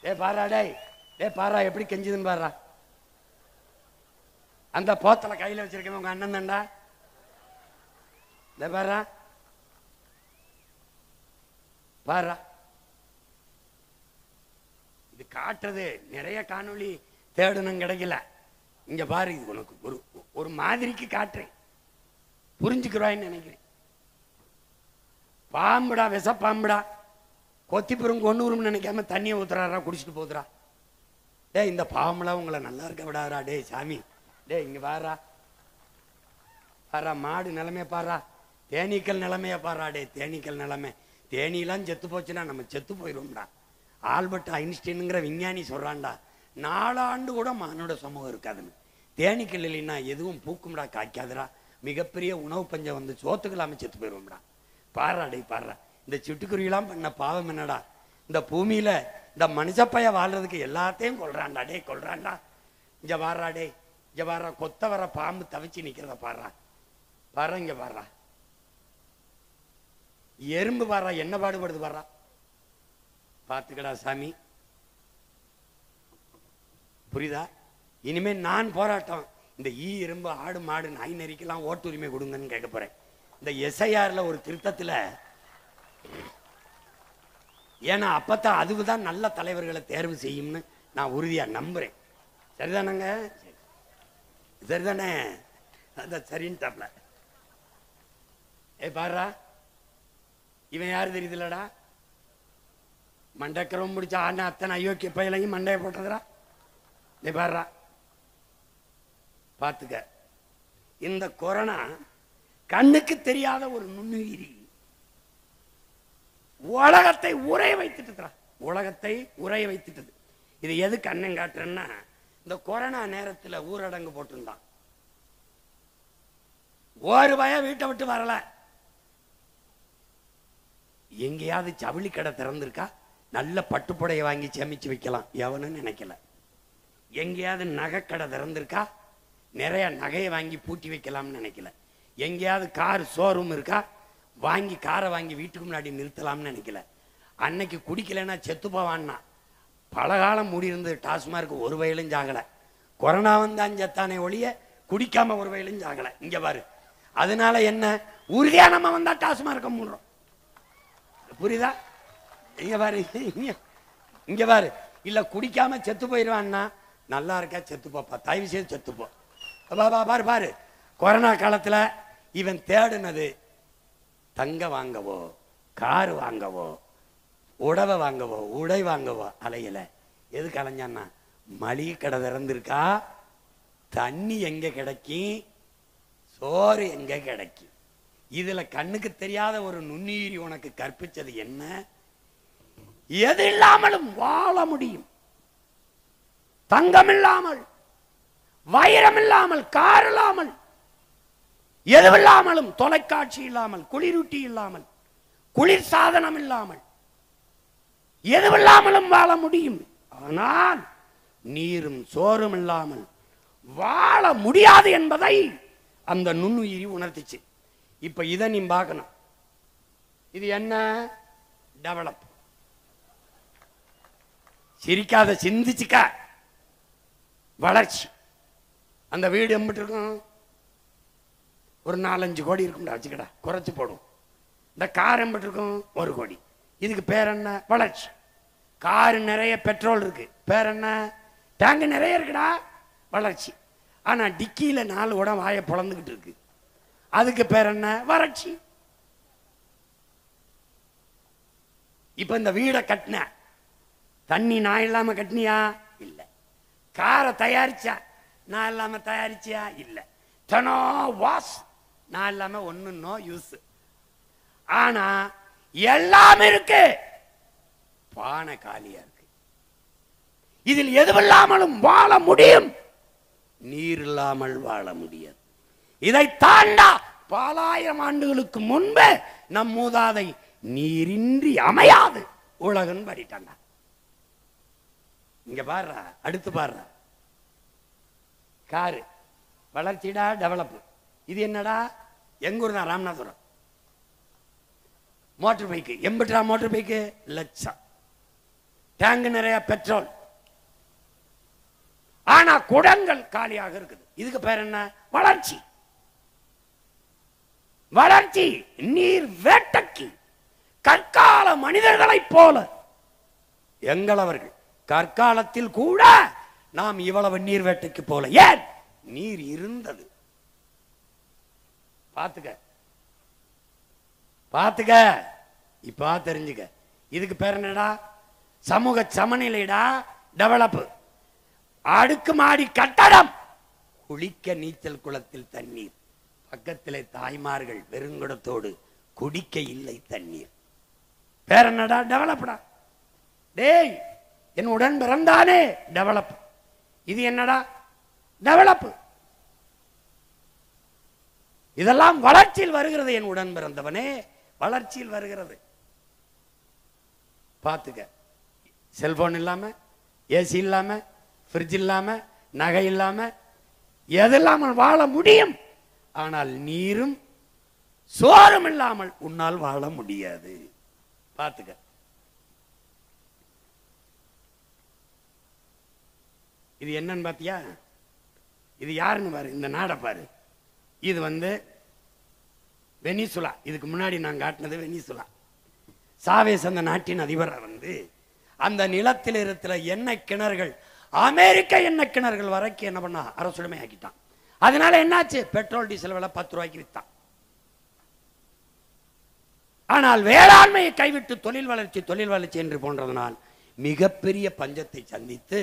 டே பாரா, டேய் டே பாரா எப்படி கெஞ்சுதுன்னு பாரா. அந்த போத்தலை கையில வச்சிருக்கேன் உங்க அண்ணன் தான்டா. இந்த பாரா பாரா, இது காட்டுறது நிறைய காணொளி தேடணும், கிடைக்கல. இங்க பாரு, இது உனக்கு ஒரு ஒரு மாதிரிக்கு காட்டுறேன், புரிஞ்சுக்கிறான்னு நினைக்கிறேன். பாம்புடா, விஷ பாம்புடா, கொத்திப்புறம் கொன்னூரும் நினைக்காம தண்ணியை ஊத்துறாரா, குடிச்சிட்டு போதுரா. டே, இந்த பாம்புலாம் உங்களை நல்லா இருக்க விடாதா? டே சாமி, டே இங்க பாரா பாரா, மாடு நிலைமைய பாரா, தேனீக்கள் நிலைமைய பாரா. டே தேனீக்கள் நிலைமை, தேனீலாம் செத்து போச்சுன்னா நம்ம செத்து போயிடுவோம்டா. ஆல்பர்ட் ஐன்ஸ்டீனுங்கிற விஞ்ஞானி சொல்றான்டா, 4 ஆண்டு கூட மானோட சமூகம் இருக்காதுன்னு. தேனீக்கள் இல்லைன்னா எதுவும் பூக்கும்டா, காய்க்காதுடா, மிகப்பெரிய உணவு பஞ்சம் வந்து சோத்துக்கலாம செத்து போயிடுவோம்டா. பாராடே பாரா, இந்த சிட்டுக்குருவிலாம் பண்ண பாவம் என்னடா? இந்த பூமியில இந்த மனுஷப்பைய வாழ்றதுக்கு எல்லாத்தையும் கொள்றான்டா. டே கொள்றான்டா. இங்க பாரா, டே இங்க பாரா, கொத்த வர பாம்பு தவிச்சு நிக்கிறத பாரா பாரா. இங்க பாரா, எறும்பு பாரா என்ன பாடுபடுது பாரா. பாத்துக்கடா சாமி, புரியுதா? இனிமே நான் போராட்டம். இந்த இரும்பு ஆடு மாடு நாய் நெறிக்கெல்லாம் ஓட்டுரிமை கொடுங்கன்னு கேட்க போறேன். இந்த எஸ்ஐஆர்ல ஒரு திருத்தத்துல, ஏன்னா அப்பத்தான் அதுதான் நல்ல தலைவர்களை தேர்வு செய்யும்னு நான் உறுதியா நம்புறேன். சரிதானங்க? சரிதானே? அதான் சரின்ட்டாப்ல. பாருடா, இவன் யாரு தெரியுதுலடா? மண்டக்கரம் முடிச்ச ஆனா அத்தனை அயோக்கிய பயிலையும் மண்டைய போட்டதுடா. பாருடா, பார்த்துக்க. இந்த கொரோனா கண்ணுக்கு தெரியாத ஒரு நுண்ணுயிரி உலகத்தை உரைய வைத்துட்டு, உலகத்தை உரைய வைத்துட்டது. இது எது கண்ணன் காட்டுறேன்னா, இந்த கொரோனா நேரத்தில் ஊரடங்கு போட்டிருந்தான். ஒரு பயம் வீட்டை விட்டு வரல. எங்கேயாவது ஜவுளி கடை திறந்திருக்கா? நல்ல பட்டுப்புடையை வாங்கி சேமிச்சு வைக்கலாம் எவனும் நினைக்கல. எங்கேயாவது நகை கடை திறந்திருக்கா? நிறைய நகையை வாங்கி பூட்டி வைக்கலாம்னு நினைக்கல. எங்கேயாவது கார் ஷோரூம் இருக்கா? வாங்கி காரை வாங்கி வீட்டுக்கு முன்னாடி நிறுத்தலாம்னு நினைக்கல. அன்னைக்கு குடிக்கலைன்னா செத்து போவான்னா பல காலம் மூடி இருந்தது டாஸ்மார்க் ஒரு வயலும் ஜாகலை. கொரோனா வந்தான் செத்தானே ஒழிய குடிக்காம ஒரு வயலும் ஜாகலை. இங்க பாரு, அதனால என்ன உறுதியா நம்ம வந்தா டாஸ்மார்க்க மூடுறோம். புரியுதா? இங்க பாரு, இங்க பாரு. இல்ல குடிக்காம செத்து போயிடுவான்னா நல்லா இருக்கா செத்து போப்பா, தயவு செய்து செத்து போ. பாரு பாரு, கொரோனா காலத்துல இவன் தேடுனது தங்க வாங்கவோ, கார் வாங்கவோ, உடவை வாங்கவோ, உடை வாங்கவோ அலையல. எதுக்கு அலைஞ்சான்னா, மளிகை கடை திறந்திருக்கா, தண்ணி எங்க கிடைக்கும், சோறு எங்க கிடைக்கும். இதுல கண்ணுக்கு தெரியாத ஒரு நுண்ணுயிரி உனக்கு கற்பிச்சது என்ன? எது இல்லாமலும் வாழ முடியும். தங்கம் இல்லாமல், வைரம் இல்லாமல், கார் இல்லாமல், எதுவில்லாமலும், தொலைக்காட்சி இல்லாமல், குளிரூட்டி இல்லாமல், குளிர் சாதனம் இல்லாமல், எதுவில்லாமலும் வாழ முடியும். ஆனால் நீரும் சோறும் இல்லாமல் வாழ முடியாது என்பதை அந்த நுண்ணுயிரி உணர்த்திச்சு. இப்ப இதை நீ பார்க்கணும். இது என்ன? டெவலப். சிரிக்காத, சிந்திச்சுக்க. வளர்ச்சி. அந்த வீடு எம்பிட்டு இருக்கும்? ஒரு 4-5 கோடி இருக்கும் வச்சுக்கடா, குறைச்சு போடும். இந்த கார் எம்பிட்டு இருக்கும்? 1 கோடி. இதுக்கு பேர் என்ன? வளர்ச்சி. காரு நிறைய பெட்ரோல் இருக்கு, பேர் என்ன? டேங்க் நிறைய இருக்குடா, வளர்ச்சி. ஆனா டிக்கியில 4 உடம் வாயை பொழந்துகிட்டு இருக்கு, அதுக்கு பேர் என்ன? வறட்சி. இப்ப இந்த வீடை கட்டின தண்ணி நான் இல்லாம கட்டினியா? இல்ல. காரை தயாரிச்சா நான் இல்லாம தயாரிச்சியா? இல்ல. தனோ வாஸ் நான் இல்லாம ஒண்ணு நோ யூஸ். ஆனா எல்லாம் இருக்கு, பானை காலியா இருக்கு. இதில் எதுவில்லாமலும் வாழ முடியும், நீர் இல்லாமல் வாழ முடியாது. இதை தாண்டா பலாயிரம் ஆண்டுகளுக்கு முன்பே நம் மூதாதை நீரின்றி அமையாது உலகம் பாடிட்டாங்க. இங்க பாரு, அடுத்து பாரு. காரு வளர்ச்சிடா, டெவலப். இது என்னடா? எங்கூர் தான், ராமநாதபுரம். மோட்டர் பைக்கு எம்பிட்டா? மோட்டர் பைக்கு லட்சம். டேங்க் நிறைய பெட்ரோல். ஆனா குடங்கள் காலியாக இருக்குது. இதுக்கு பேர் என்ன? வளர்ச்சி. வளர்ச்சி. நீர் வேட்டைக்கு கற்கால மனிதர்களைப் போல எங்களவர்கள் கற்காலத்தில் கூட நாம் இவ்வளவு நீர் வேட்டைக்கு போல. ஏன்? நீர் இருந்தது. பாத்துக்க பாத்துக்க, இப்ப தெரிஞ்சுக்க. இதுக்கு பேர் என்னடா? சமூக சமநிலைடா, டெவலப். அடுக்கு மாடி கட்டடம், குளிக்க நீச்சல் குளத்தில் தண்ணீர், பக்கத்திலே தாய்மார்கள் வெறுங்குடத்தோடு குடிக்க இல்லை தண்ணீர். பேர் என்னடா? டெவலப்டா. டேய், என் உடன் பிறந்தானே, டெவலப். இது என்னடா? டெவலப். இதெல்லாம் வளர்ச்சியில் வருகிறது. என் உடன் பிறந்தவனே, வளர்ச்சியில் வருகிறது. பார்த்துக்க. செல்போன் இல்லாம, ஏசி இல்லாம, ஃப்ரிட்ஜ் இல்லாம, நகை இல்லாம, எதெல்லாம் வாழ முடியும். ஆனால் நீரும் சோறும் இல்லாமல் உன்னால் வாழ முடியாது. பார்த்துக்க. இது என்னன்னு பாத்தியா? இது யாருன்னு பாரு, இந்த நாடை பாரு. இது வெனிசுலா. இதுக்கு முன்னாடி நான் காட்டினது வெனிசுலா. சாவேஸ் அந்த நாட்டின் அதிபரை அந்த நிலத்தில் இருக்கிற எண்ணெய் கிணறுகள், அமெரிக்க எண்ணெய் கிணறுகள் வரைக்கும் என்ன பண்ணா, அரசுடைமை ஆக்கிட்டான். அதனால என்னாச்சு, பெட்ரோல் டீசல் விலை 10 ரூபாய்க்கு வித்தான். ஆனால் வேளாண்மையை கைவிட்டு தொழில் வளர்ச்சி என்று போன்றதனால் மிகப்பெரிய பஞ்சத்தை சந்தித்து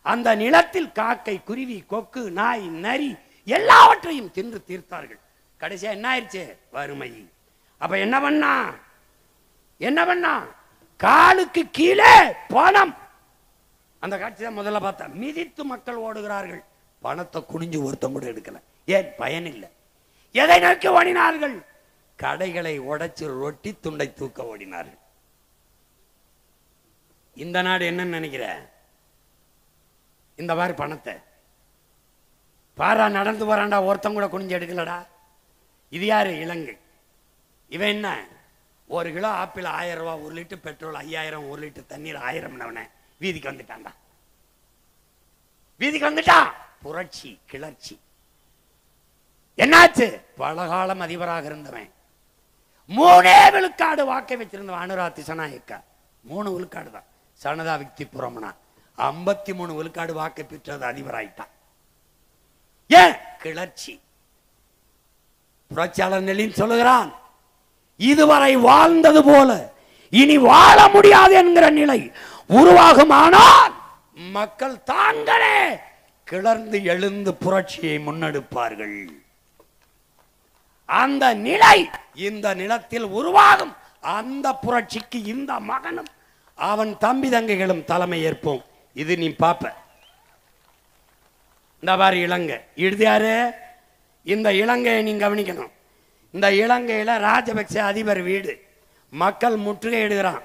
அந்த நிலத்தில் காக்கை, குருவி, கொக்கு, நாய், நரி எல்லாவற்றையும் தின்று தீர்த்தார்கள். கடைசியா என்ன ஆயிடுச்சு, வறுமை. அப்ப என்ன பண்ணா, காலுக்கு கீழே பணம். அந்த காட்சி தான் முதல்ல பார்த்தா. மிதித்து மக்கள் ஓடுகிறார்கள். பணத்தை குனிஞ்சு ஒருத்தம் கூட எடுக்கல. ஏன்? பயன் இல்லை. எதை நோக்கி ஓடினார்கள்? கடைகளை உடைச்சு ரொட்டி துண்டை தூக்க ஓடினார்கள். இந்த நாடு என்னன்னு நினைக்கிற? இந்த மாதிரி பணத்தை பாரா நடந்து போறான்டா, ஒருத்தம் கூட குனிஞ்சு எடுக்கலடா. இது யாரு? இலங்கை. இவன் என்ன, 1 கிலோ ஆப்பிள் 1000 ரூபாய், 1 லிட்டர் பெட்ரோல் 5000, 1 லிட்டர் தண்ணீர் 1000. வீதிக்கு வந்துட்டான்டா, வீதிக்கு வந்துட்டான். புரட்சி, கிளர்ச்சி. என்னாச்சு? பலகாலம் அதிபராக இருந்தவன், 3 விழுக்காடு வாக்கை வச்சிருந்தவன் அனுரா திசநாயக்கா. 3 விழுக்காடு தான். சனதா விக்தி புரமணா 53 விழுக்காடு வாக்கை பெற்றது, அதிபராயிட்டான். ஏன்? கிளர்ச்சி. புரட்சியாளர் நெல்லின் சொல்லுகிறான், இதுவரை வாழ்ந்தது போல இனி வாழ முடியாது என்கிற நிலை உருவாகுமானால் மக்கள் தாங்களே கிளர்ந்து எழுந்து புரட்சியை முன்னெடுப்பார்கள். அந்த நிலை இந்த நிலத்தில் உருவாகும். அந்த புரட்சிக்கு இந்த மகனும் அவன் தம்பி தங்கைகளும் தலைமை ஏற்போம். இது நீ பாப்ப. இந்த மாதிரி இலங்கை இறுதியாரு. இந்த இலங்கையை நீங்க கவனிக்கணும். இந்த இலங்கையில ராஜபக்சே அதிபர் வீடு மக்கள் முற்றுகையிடுகிறான்.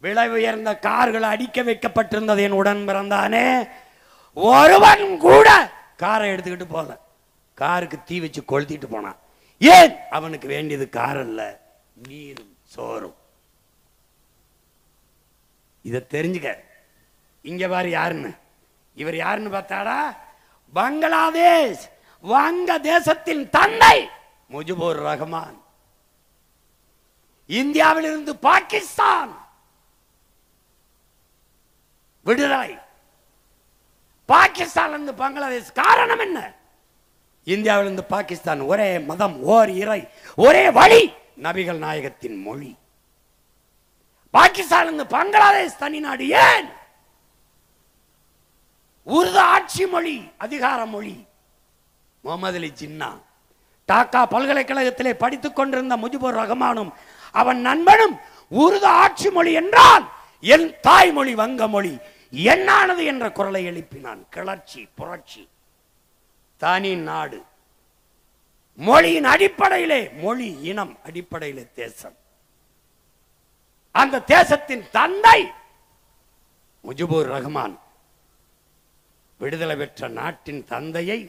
விலை உயர்ந்த கார்கள் அடிக்க வைக்கப்பட்டிருந்தது. என் உடன் பிறந்தானே ஒருவன் கூட காரை எடுத்துக்கிட்டு போல. காருக்கு தீ வச்சு கொளுத்திட்டு போனான். ஏன்? அவனுக்கு வேண்டியது கார் அல்ல, நீரும் சோறும். இதை தெரிஞ்சுக்க. இங்க பாரு யாருன்னு. இவர் யாருன்னு பார்த்தாடா, பங்களாதேஷ் வங்க தேசத்தின் தந்தை முஜிபுர் ரஹ்மான். இந்தியாவில் இருந்து பாகிஸ்தான் விடுதலை, பாகிஸ்தான் இருந்து பங்களாதேஷ். காரணம் என்ன? இந்தியாவிலிருந்து பாகிஸ்தான் ஒரே மதம், ஓர் இறை, ஒரே வழி, நபிகள் நாயகத்தின் மொழி. பாகிஸ்தான் இருந்து பங்களாதேஷ் தனி நாடு. ஏன்? உருது ஆட்சி மொழி, அதிகார மொழி. முகமது அலி ஜின்னா டாக்கா பல்கலைக்கழகத்திலே படித்துக் கொண்டிருந்த முஜிபுர் ரஹ்மானும் அவன் நண்பனும் உருது ஆட்சி மொழி என்றால் என் தாய்மொழி வங்க மொழி என்னானது என்ற குரலை எழுப்பினான். கிளர்ச்சி, புரட்சி. தனி நாடு, மொழியின் அடிப்படையிலே, மொழி இனம் அடிப்படையிலே தேசம். அந்த தேசத்தின் தந்தை முஜிபுர் ரஹ்மான் விடுதலை பெற்ற நாட்டின் தந்தையை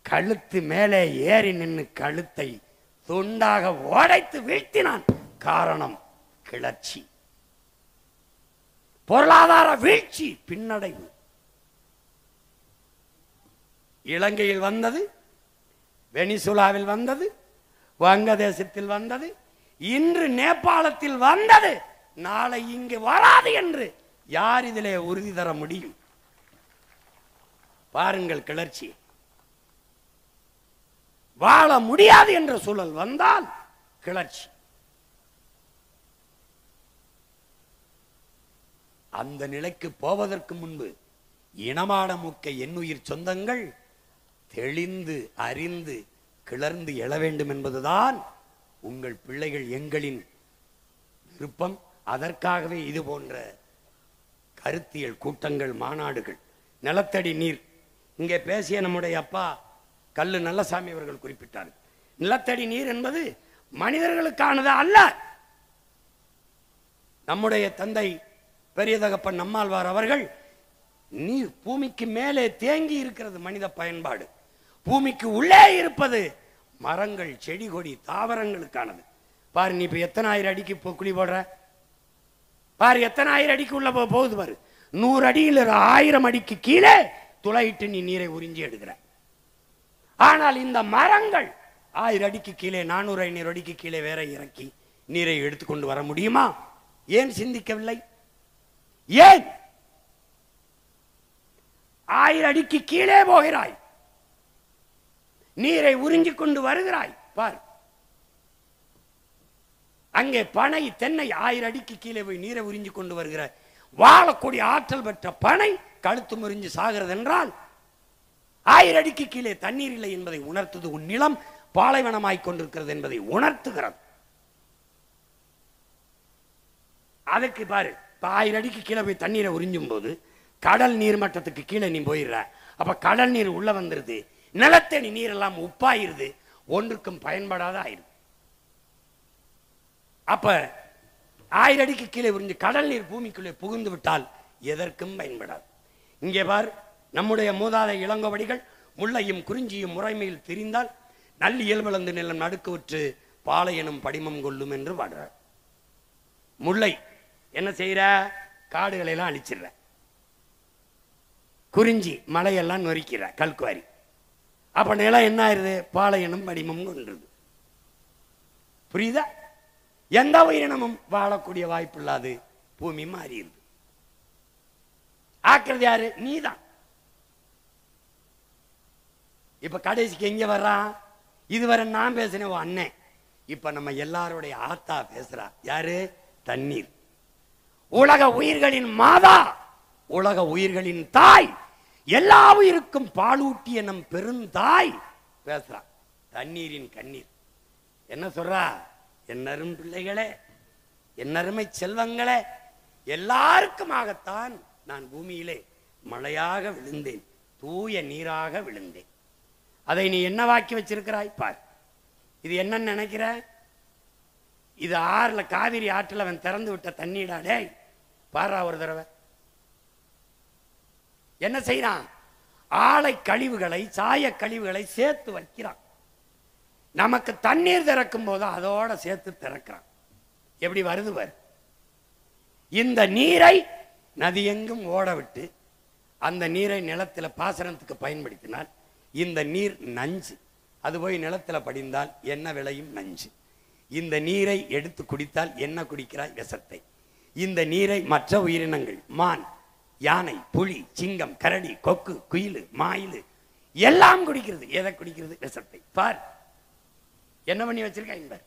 கழுத்து மேலே ஏறி நின்று கழுத்தை துண்டாக உடைத்து வீழ்த்தினான். காரணம் கிளர்ச்சி, பொருளாதார வீழ்ச்சி, பின்னடைவு. இலங்கையில் வந்தது, வெனிசுலாவில் வந்தது, வங்கதேசத்தில் வந்தது, இன்று நேபாளத்தில் வந்தது, நாளை இங்கு வராது என்று யார் இதிலே உறுதி தர முடியும்? பாருங்கள் கிளர்ச்சி. வாழ முடியாது என்ற சூழல் வந்தால் கிளர்ச்சி. அந்த நிலைக்கு போவதற்கு முன்பு இனமான முக்க என்னுயிர் சொந்தங்கள் தெளிந்து அறிந்து கிளர்ந்து எழ வேண்டும் என்பதுதான் உங்கள் பிள்ளைகள் எங்களின் விருப்பம். அதற்காகவே இது போன்ற கருத்தியல் கூட்டங்கள், மாநாடுகள். நிலத்தடி நீர், இங்கே பேசிய நம்முடைய அப்பா கல்லு நல்லசாமி அவர்கள் குறிப்பிட்டார். நிலத்தடி நீர் என்பது மனிதர்களுக்கானது அல்ல. நம்முடைய தந்தை பெரிய தகப்பன் நம்மாழ்வார் அவர்கள், நீர் பூமிக்கு மேலே தேங்கி இருக்கிறது மனித பயன்பாடு, பூமிக்கு உள்ளே இருப்பது மரங்கள், செடி, கொடி, தாவரங்களுக்கானது. பாரு, நீ இப்ப எத்தனை ஆயிரம் அடிக்கு குழி போடுற பாரு, எத்தனை ஆயிரம் அடிக்கு உள்ள போகுது பாரு. 100 அடியில் 1000 அடிக்கு கீழே துளையிட்டு நீ நீரை உறிஞ்சி எடுக்கிற. ஆனால் இந்த மரங்கள் 1000 அடிக்கு கீழே 400-500 அடிக்கு கீழே வேற இறக்கி நீரை எடுத்துக்கொண்டு வர முடியுமா? ஏன் சிந்திக்கவில்லை? ஏன் 1000 அடிக்கு கீழே போகிறாய், நீரை உறிஞ்சி கொண்டு வருகிறாய். பார், அங்கே பனை தென்னை 1000 அடிக்கு கீழே போய் நீரை உறிஞ்சி கொண்டு வருகிற வாழக்கூடிய ஆற்றல் பெற்ற பனை கழுத்து முறிஞ்சு சாகிறது என்றால் 1000 அடிக்கு கீழே தண்ணீர் இல்லை என்பதை உணர்த்துது. உன் நிலம் பாலைவனமாய் கொண்டிருக்கிறது என்பதை உணர்த்துகிறது. அதுக்கு பாரு, 1000 அடிக்கு கீழே போய் தண்ணீரை உறிஞ்சும் போது கடல் நீர் மட்டத்துக்கு கீழே நீ போயிடுற. அப்ப கடல் நீர் உள்ள வந்துருது, நிலத்தடி நீர் எல்லாம் உப்பாயிருது, ஒன்றுக்கும் பயன்படாத ஆயிருது. அப்ப 1000 அடிக்கு கீழே உறிஞ்சு கடல் நீர் பூமிக்குள்ளே புகுந்து விட்டால் எதற்கும் பயன்படாது. இங்கே பார், நம்முடைய மூதாதை இளங்கோவடிகள் முல்லையும் குறிஞ்சியும் முறைமையில் திரிந்தால் நல்ல இயல்பளந்து நிலம் நடுக்கு விற்று பாலை எனும் படிமம் கொள்ளும் என்று பாடுறார். முல்லை என்ன செய்யற? காடுகளை எல்லாம் அழிச்சிடுற. குறிஞ்சி மலையெல்லாம் நொறுக்கிற, கல்குவாரி. அப்ப நிலம் என்ன ஆயிருது? பாலை எனும் படிமம் கொன்றது. புரியுதா? எந்த உயிரினமும் வாழக்கூடிய வாய்ப்பு இல்லாது பூமி மாறிடுது. ஆக்குறது யாரு? நீதான். இப்ப கடைசிக்கு எங்க வர்றான்? இதுவரை நான் பேசினேன் அண்ணன், இப்ப நம்ம எல்லாருடைய ஆத்தா பேசுறா. யாரு? தண்ணீர். உலக உயிர்களின் மாதா, உலக உயிர்களின் தாய், எல்லா உயிருக்கும் பாலூட்டிய நம் பெருந்தாய் பேசுறா. தண்ணீரின் கண்ணீர் என்ன சொல்றா? என்னரும் பிள்ளைகளே, என்னருமை செல்வங்களே, எல்லாருக்குமாகத்தான் நான் பூமியிலே மழையாக விழுந்தேன், தூய நீராக விழுந்தேன். அதை நீ என்னவாக்கி வச்சிருக்கிறாய் பார். இது என்னன்னு நினைக்கிற? இது ஆறுல காவிரி ஆற்றில் அவன் திறந்து விட்ட தண்ணீடாடே. பாரா ஒரு தடவை என்ன செய்யறான்? ஆலை கழிவுகளை, சாய கழிவுகளை சேர்த்து வைக்கிறான். நமக்கு தண்ணீர் திறக்கும் போது அதோட சேர்த்து திறக்கிறான். எப்படி வருது பாரு. இந்த நீரை நதி எங்கும் ஓட விட்டு அந்த நீரை நிலத்தில் பாசனத்துக்கு பயன்படுத்தினால் இந்த நீர் நஞ்சு. அது போய் நிலத்தில் படிந்தால் என்ன விளையும்? நஞ்சு. இந்த நீரை எடுத்து குடித்தால் என்ன குடிக்கிறாய்? விஷத்தை. இந்த நீரை மற்ற உயிரினங்கள், மான், யானை, புலி, சிங்கம், கரடி, கொக்கு, குயில், மாயில் எல்லாம் குடிக்கிறது. எதை குடிக்கிறது? விஷத்தை. பார் என்ன பண்ணி வச்சிருக்க.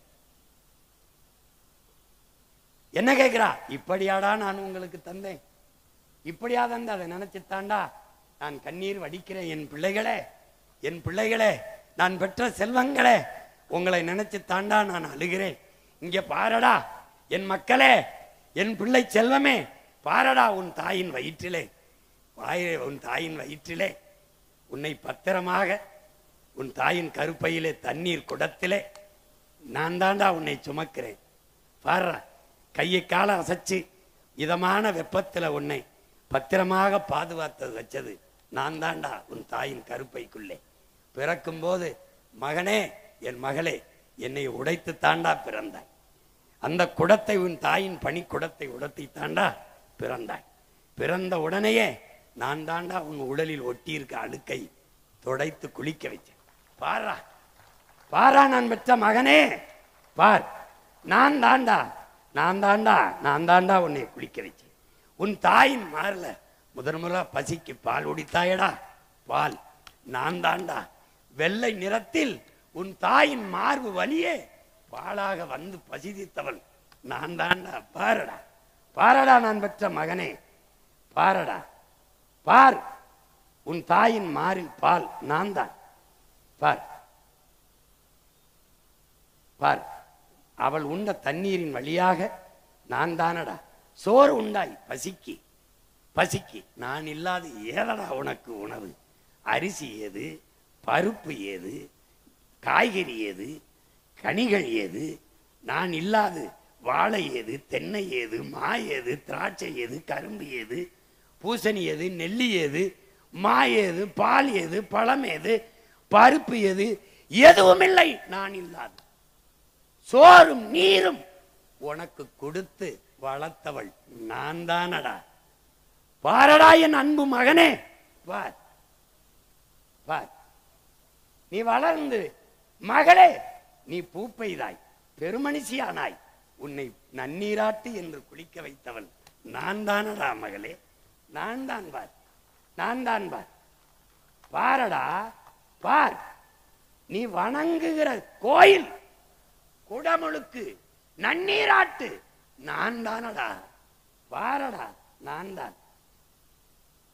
என்ன கேட்கிறா? இப்படியாடா நான் உங்களுக்கு தந்தேன், இப்படியா தந்த, அதை நினைச்சுத்தாண்டா நான் கண்ணீர் வடிக்கிறேன். என் பிள்ளைகளே, என் பிள்ளைகளே, நான் பெற்ற செல்வங்களே, உங்களை நினைச்சு தாண்டா நான் அழுகிறேன். இங்க பாரடா என் மக்களே, என் பிள்ளை செல்வமே, பாரடா உன் தாயின் வயிற்றிலே, உன் தாயின் வயிற்றிலே உன்னை பத்திரமாக உன் தாயின் கருப்பையிலே தண்ணீர் குடத்திலே நான் தாண்டா உன்னை சுமக்கிறேன். பாரு, கையை கால அசைச்சு இதமான வெப்பத்தில் உன்னை பத்திரமாக பாதுகாத்தது வச்சது நான் தாண்டா உன் தாயின் கருப்பைக்குள்ளே. பிறக்கும் போது மகனே, என் மகளே, என்னை உடைத்து தாண்டா பிறந்தாய். அந்த குடத்தை, உன் தாயின் பனிக்குடத்தை உடைத்து தாண்டா பிறந்தாய். பிறந்த உடனேயே நான் தாண்டா உன் உடலில் ஒட்டி இருக்க அழுக்கை துடைத்து குளிக்க வச்சேன். பாரா பாரா நான் பெற்ற மகனே, பார், நான் தாண்டா உன்னை குளிக்க வச்சேன். உன் தாயின் மாறல முதன்முறை பசிக்கு பால் உடித்தாயடா, பால் நான் தாண்டா. வெள்ளை நிறத்தில் உன் தாயின் மார்பு வலியே பாலாக வந்து பசிதித்தவள் நான் தாண்டா. பாரடா பாரடா நான் பெற்ற மகனே, பாரடா பார், உன் தாயின் மாறில் பால் நான் தான். பார் பார், அவள் உண்ட தண்ணீரின் வழியாக நான் தானடா சோறு உண்டாய் பசிக்கு. பசிக்கு நான் இல்லாது ஏதடா உனக்கு உணவு? அரிசி ஏது, பருப்பு ஏது, காய்கறி ஏது, கனிகள் ஏது? நான் இல்லாது வாழை ஏது, தென்னை ஏது, மா ஏது, திராட்சை ஏது, கரும்பு ஏது, பூசணி ஏது, நெல்லி ஏது, மா ஏது, பால் ஏது, பழம் ஏது, பருப்பு ஏது? எதுவும் இல்லை நான் இல்லாது. சோறும் நீரும் உனக்கு கொடுத்து வளர்த்தவள் நான் தானடா. பாரடா என் அன்பு மகனே, பார். பார், நீ வளர்ந்து மகளே நீ பூப்பெய்தாய், பெருமனுஷியானாய், உன்னை நன்னீராட்டு என்று குளிக்க வைத்தவன் நான் தானடா மகளே, நான் தான் பார், நான் தான் பார். பாரடா பார், நீ வணங்குகிற கோயில் குடமுழுக்கு நன்னீராட்டு நான் தானடா, பாரடா நான் தான்,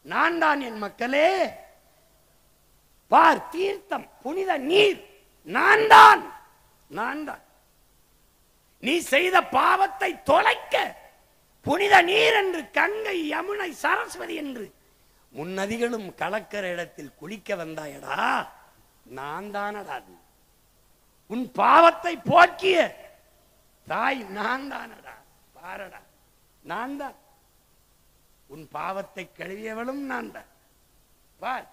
நான் தான் என் மக்களே. பார், தீர்த்தம் புனித நீர் நான் தான், நான் தான். நீ செய்த பாவத்தை தொலைக்க புனித நீர் என்று கங்கை யமுனை சரஸ்வதி என்று முன்னதிகளும் கலக்கிற இடத்தில் குளிக்க வந்தாயடா, நான் தானடா. உன் பாவத்தை போக்கிய தாய் நான் தானடா, பாரடா நான் தான். உன் பாவத்தை கழுவியவளும் நான் தான். பார்,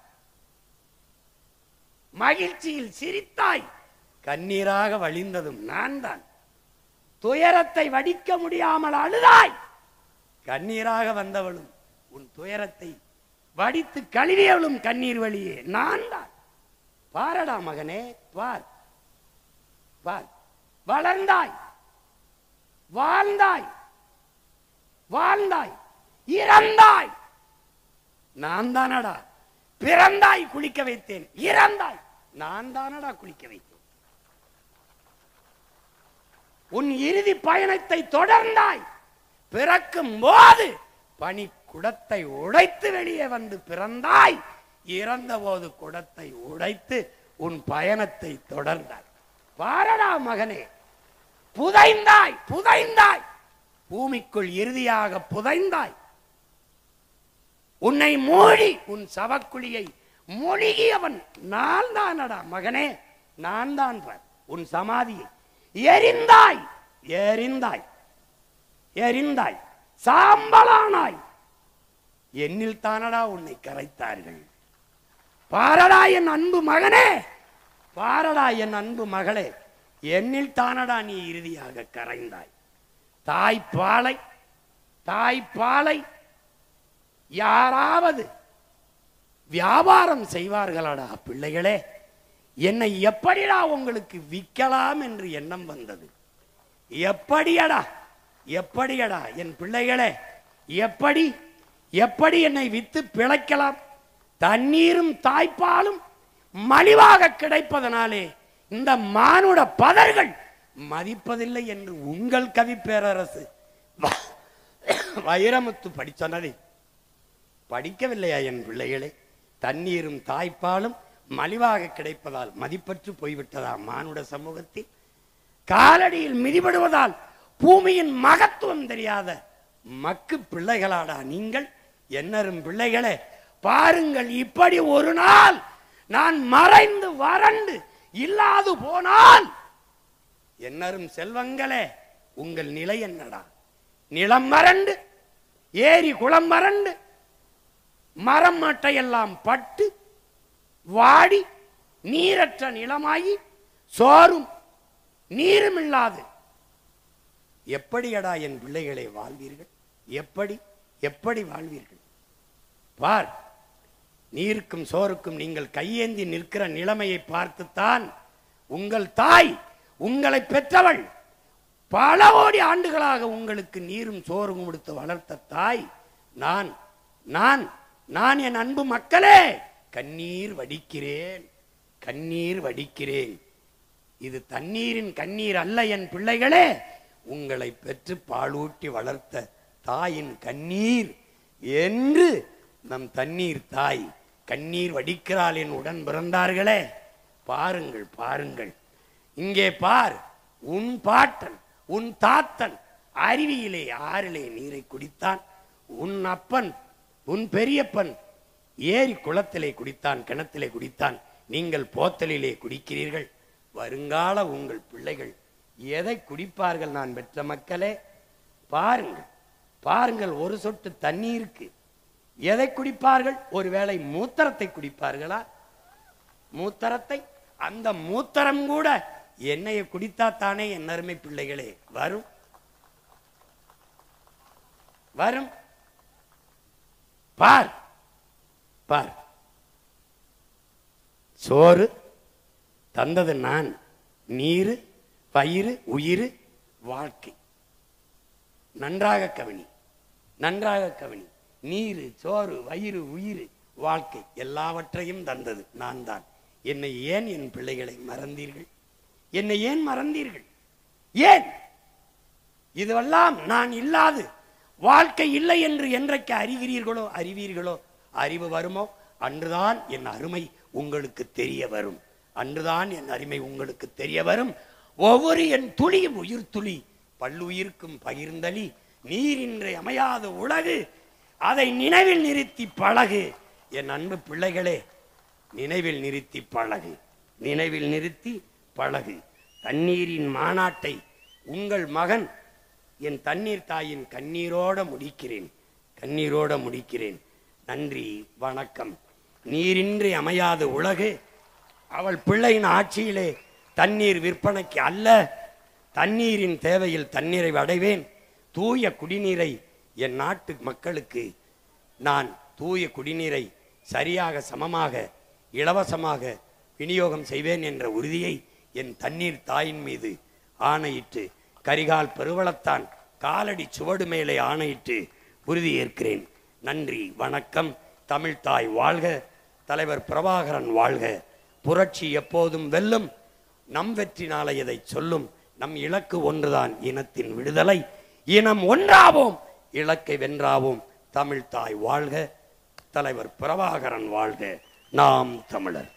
மகிழ்ச்சியில் சிரித்தாய், கண்ணீராக வழிந்ததும் நான் தான். துயரத்தை வடிக்க முடியாமல் அழுதாய், கண்ணீராக வந்தவளும் உன் துயரத்தை வடித்து கழுவியவளும் கண்ணீர் வழியே நான் தான். பாரடா மகனே, பார் பார், வளர்ந்தாய், வாழ்ந்தாய், வாழ்ந்தாய், இறந்தாய், நான் தானடா. பிறந்தாய், குளிக்க வைத்தேன், இறந்தாய், நான் தானடா குளிக்க வைத்தேன். உன் இறுதி பயணத்தை தொடர்ந்தாய், பிறக்கும் போது பனி குடத்தை உடைத்து வெளியே வந்து பிறந்தாய், இறந்த போது குடத்தை உடைத்து உன் பயணத்தை தொடர்ந்தாய். பாரடா மகனே, புதைந்தாய், புதைந்தாய், பூமிக்குள் இறுதியாக புதைந்தாய். உன்னை மூடி உன் சவக்குழியை மூழ்கியவன் நான் தானடா மகனே, நான் தான். உன் சமாதியை எரிந்தாய், எரிந்தாய், எரிந்தாய், சாம்பலானாய், என்னில் தானடா உன்னை கரைத்தார்கள். பாரடா என் அன்பு மகனே, பாரடா என் அன்பு மகளே, என்னில் தானடா நீ இறுதியாக கரைந்தாய். தாய்ப்பாலை, தாய்ப்பாலை யாராவது வியாபாரம் செய்வார்களாடா பிள்ளைகளே? என்னை எப்படிடா உங்களுக்கு விற்கலாம் என்று எண்ணம் வந்தது? எப்படியடா, எப்படியடா என் பிள்ளைகளே, எப்படி எப்படி என்னை வித்து பிழைக்கலாம்? தண்ணீரும் தாய்ப்பாலும் மலிவாக கிடைப்பதனாலே இந்த மானுட பதர்கள் மதிப்பதில்லை என்று உங்கள் கவி பேரரசு வைரமுத்து படிச்சனதை படிக்கவில்லையா என் பிள்ளைகளே? தண்ணீரும் தாய்ப்பாலும் மலிவாக கிடைப்பதால் மதிப்பற்று போய்விட்டதா மானுட சமூகத்தில்? காலடியில் மிதிபடுவதால் பூமியின் மகத்துவம் தெரியாத மக்கு பிள்ளைகளாடா நீங்கள்? என்னரும் பிள்ளைகளே, பாருங்கள், இப்படி ஒரு நாள் நான் மறைந்து வறண்டு இல்லாது போனால் என்னரும் செல்வங்களே, உங்கள் நிலை என்னடா? நிலம் வறண்டு, ஏரி குளம் வறண்டு, மரம் மட்டையெல்லாம் பட்டு வாடி நீரற்ற நிலமாகி சோறும் நீரும் இல்லாது எப்படியடா என் பிள்ளைகளை வாழ்வீர்கள்? எப்படி எப்படி வாழ்வீர்கள்? பார், நீருக்கும் சோறுக்கும் நீங்கள் கையேந்தி நிற்கிற நிலைமையை பார்த்துத்தான் உங்கள் தாய், உங்களை பெற்றவள், பல கோடி ஆண்டுகளாக உங்களுக்கு நீரும் சோறும் கொடுத்து வளர்த்த தாய் நான் நான் நான் என் அன்பு மக்களே, கண்ணீர் வடிக்கிறேன், கண்ணீர் வடிக்கிறேன். இது தண்ணீரின் கண்ணீர் அல்ல என் பிள்ளைகளே, உங்களை பெற்று பாலூட்டி வளர்த்த தாயின் கண்ணீர் என்று நம் தண்ணீர் தாய் கண்ணீர் வடிக்கிறாள் என் உடன் பிறந்தார்களே. பாருங்கள், பாருங்கள், இங்கே பார், உன் பாட்டன் உன் தாத்தன் அருவியிலே ஆறிலே நீரை குடித்தான், உன் அப்பன் உன் பெரியப்பன் ஏரி குளத்திலே குடித்தான், கிணத்திலே குடித்தான், நீங்கள் போத்தலிலே குடிக்கிறீர்கள். வருங்கால உங்கள் பிள்ளைகள் எதை குடிப்பார்கள்? நான் பெற்ற மக்களே, பாருங்கள், பாருங்கள், ஒரு சொட்டு தண்ணீருக்கு எதை குடிப்பார்கள்? ஒருவேளை மூத்திரத்தை குடிப்பார்களா? மூத்திரத்தை, அந்த மூத்திரம் கூட எண்ணெயை குடித்தா தானே என் அருமை பிள்ளைகளே வரும், வரும். பார், பார், சோறு தந்தது நான், நீர், பயிர், உயிர், வாழ்க்கை. நன்றாக கவனி, நன்றாக கவனி. நீர், சோறு, வயிறு, உயிர், வாழ்க்கை எல்லாவற்றையும் தந்தது நான் தான். என்னை ஏன் என் பிள்ளைகளை மறந்தீர்கள்? என்னை ஏன் மறந்தீர்கள்? ஏன்? இதுவெல்லாம் நான் இல்லாது வாழ்க்கை இல்லை என்று என்றைக்கு அறிவீர்களோ, அறிவு வருமோ அன்றுதான் என் அருமை உங்களுக்கு தெரிய வரும். அன்றுதான் என் அருமை உங்களுக்கு தெரிய வரும். ஒவ்வொரு என் துளியும் உயிர் துளி பல்லுயிர்க்கும் பகிர்ந்தளி நீரின்றி அமையாத உலகு, அதை நினைவில் நிறுத்தி பழகு. என் அன்பு பிள்ளைகளே, நினைவில் நிறுத்தி பழகு, நினைவில் நிறுத்தி பழகு. தண்ணீரின் மாநாட்டை உங்கள் மகன் என் தண்ணீர் தாயின் கண்ணீரோட முடிக்கிறேன், கண்ணீரோட முடிக்கிறேன். நன்றி, வணக்கம். நீரின்றி அமையாத உலகு, அவள் பிள்ளையின் ஆட்சியிலே தண்ணீர் விற்பனைக்கு அல்ல, தண்ணீரின் தேவையில் தண்ணீரை அடைவேன். தூய குடிநீரை என் நாட்டு மக்களுக்கு நான் தூய குடிநீரை சரியாக, சமமாக, இலவசமாக விநியோகம் செய்வேன் என்ற உறுதியை என் தண்ணீர் தாயின் மீது ஆணையிட்டு, கரிகால் பெருவளத்தான் காலடி சுவடு மேலே ஆணையிட்டு உறுதியேற்கிறேன். நன்றி, வணக்கம். தமிழ்தாய் வாழ்க, தலைவர் பிரபாகரன் வாழ்க. புரட்சி எப்போதும் வெல்லும், நம் வெற்றி நாளை இதை சொல்லும். நம் இலக்கு ஒன்றுதான், இனத்தின் விடுதலை. இனம் ஒன்றாவோம், இலக்கை வென்றாவோம். தமிழ்தாய் வாழ்க, தலைவர் பிரபாகரன் வாழ்க. நாம் தமிழர்.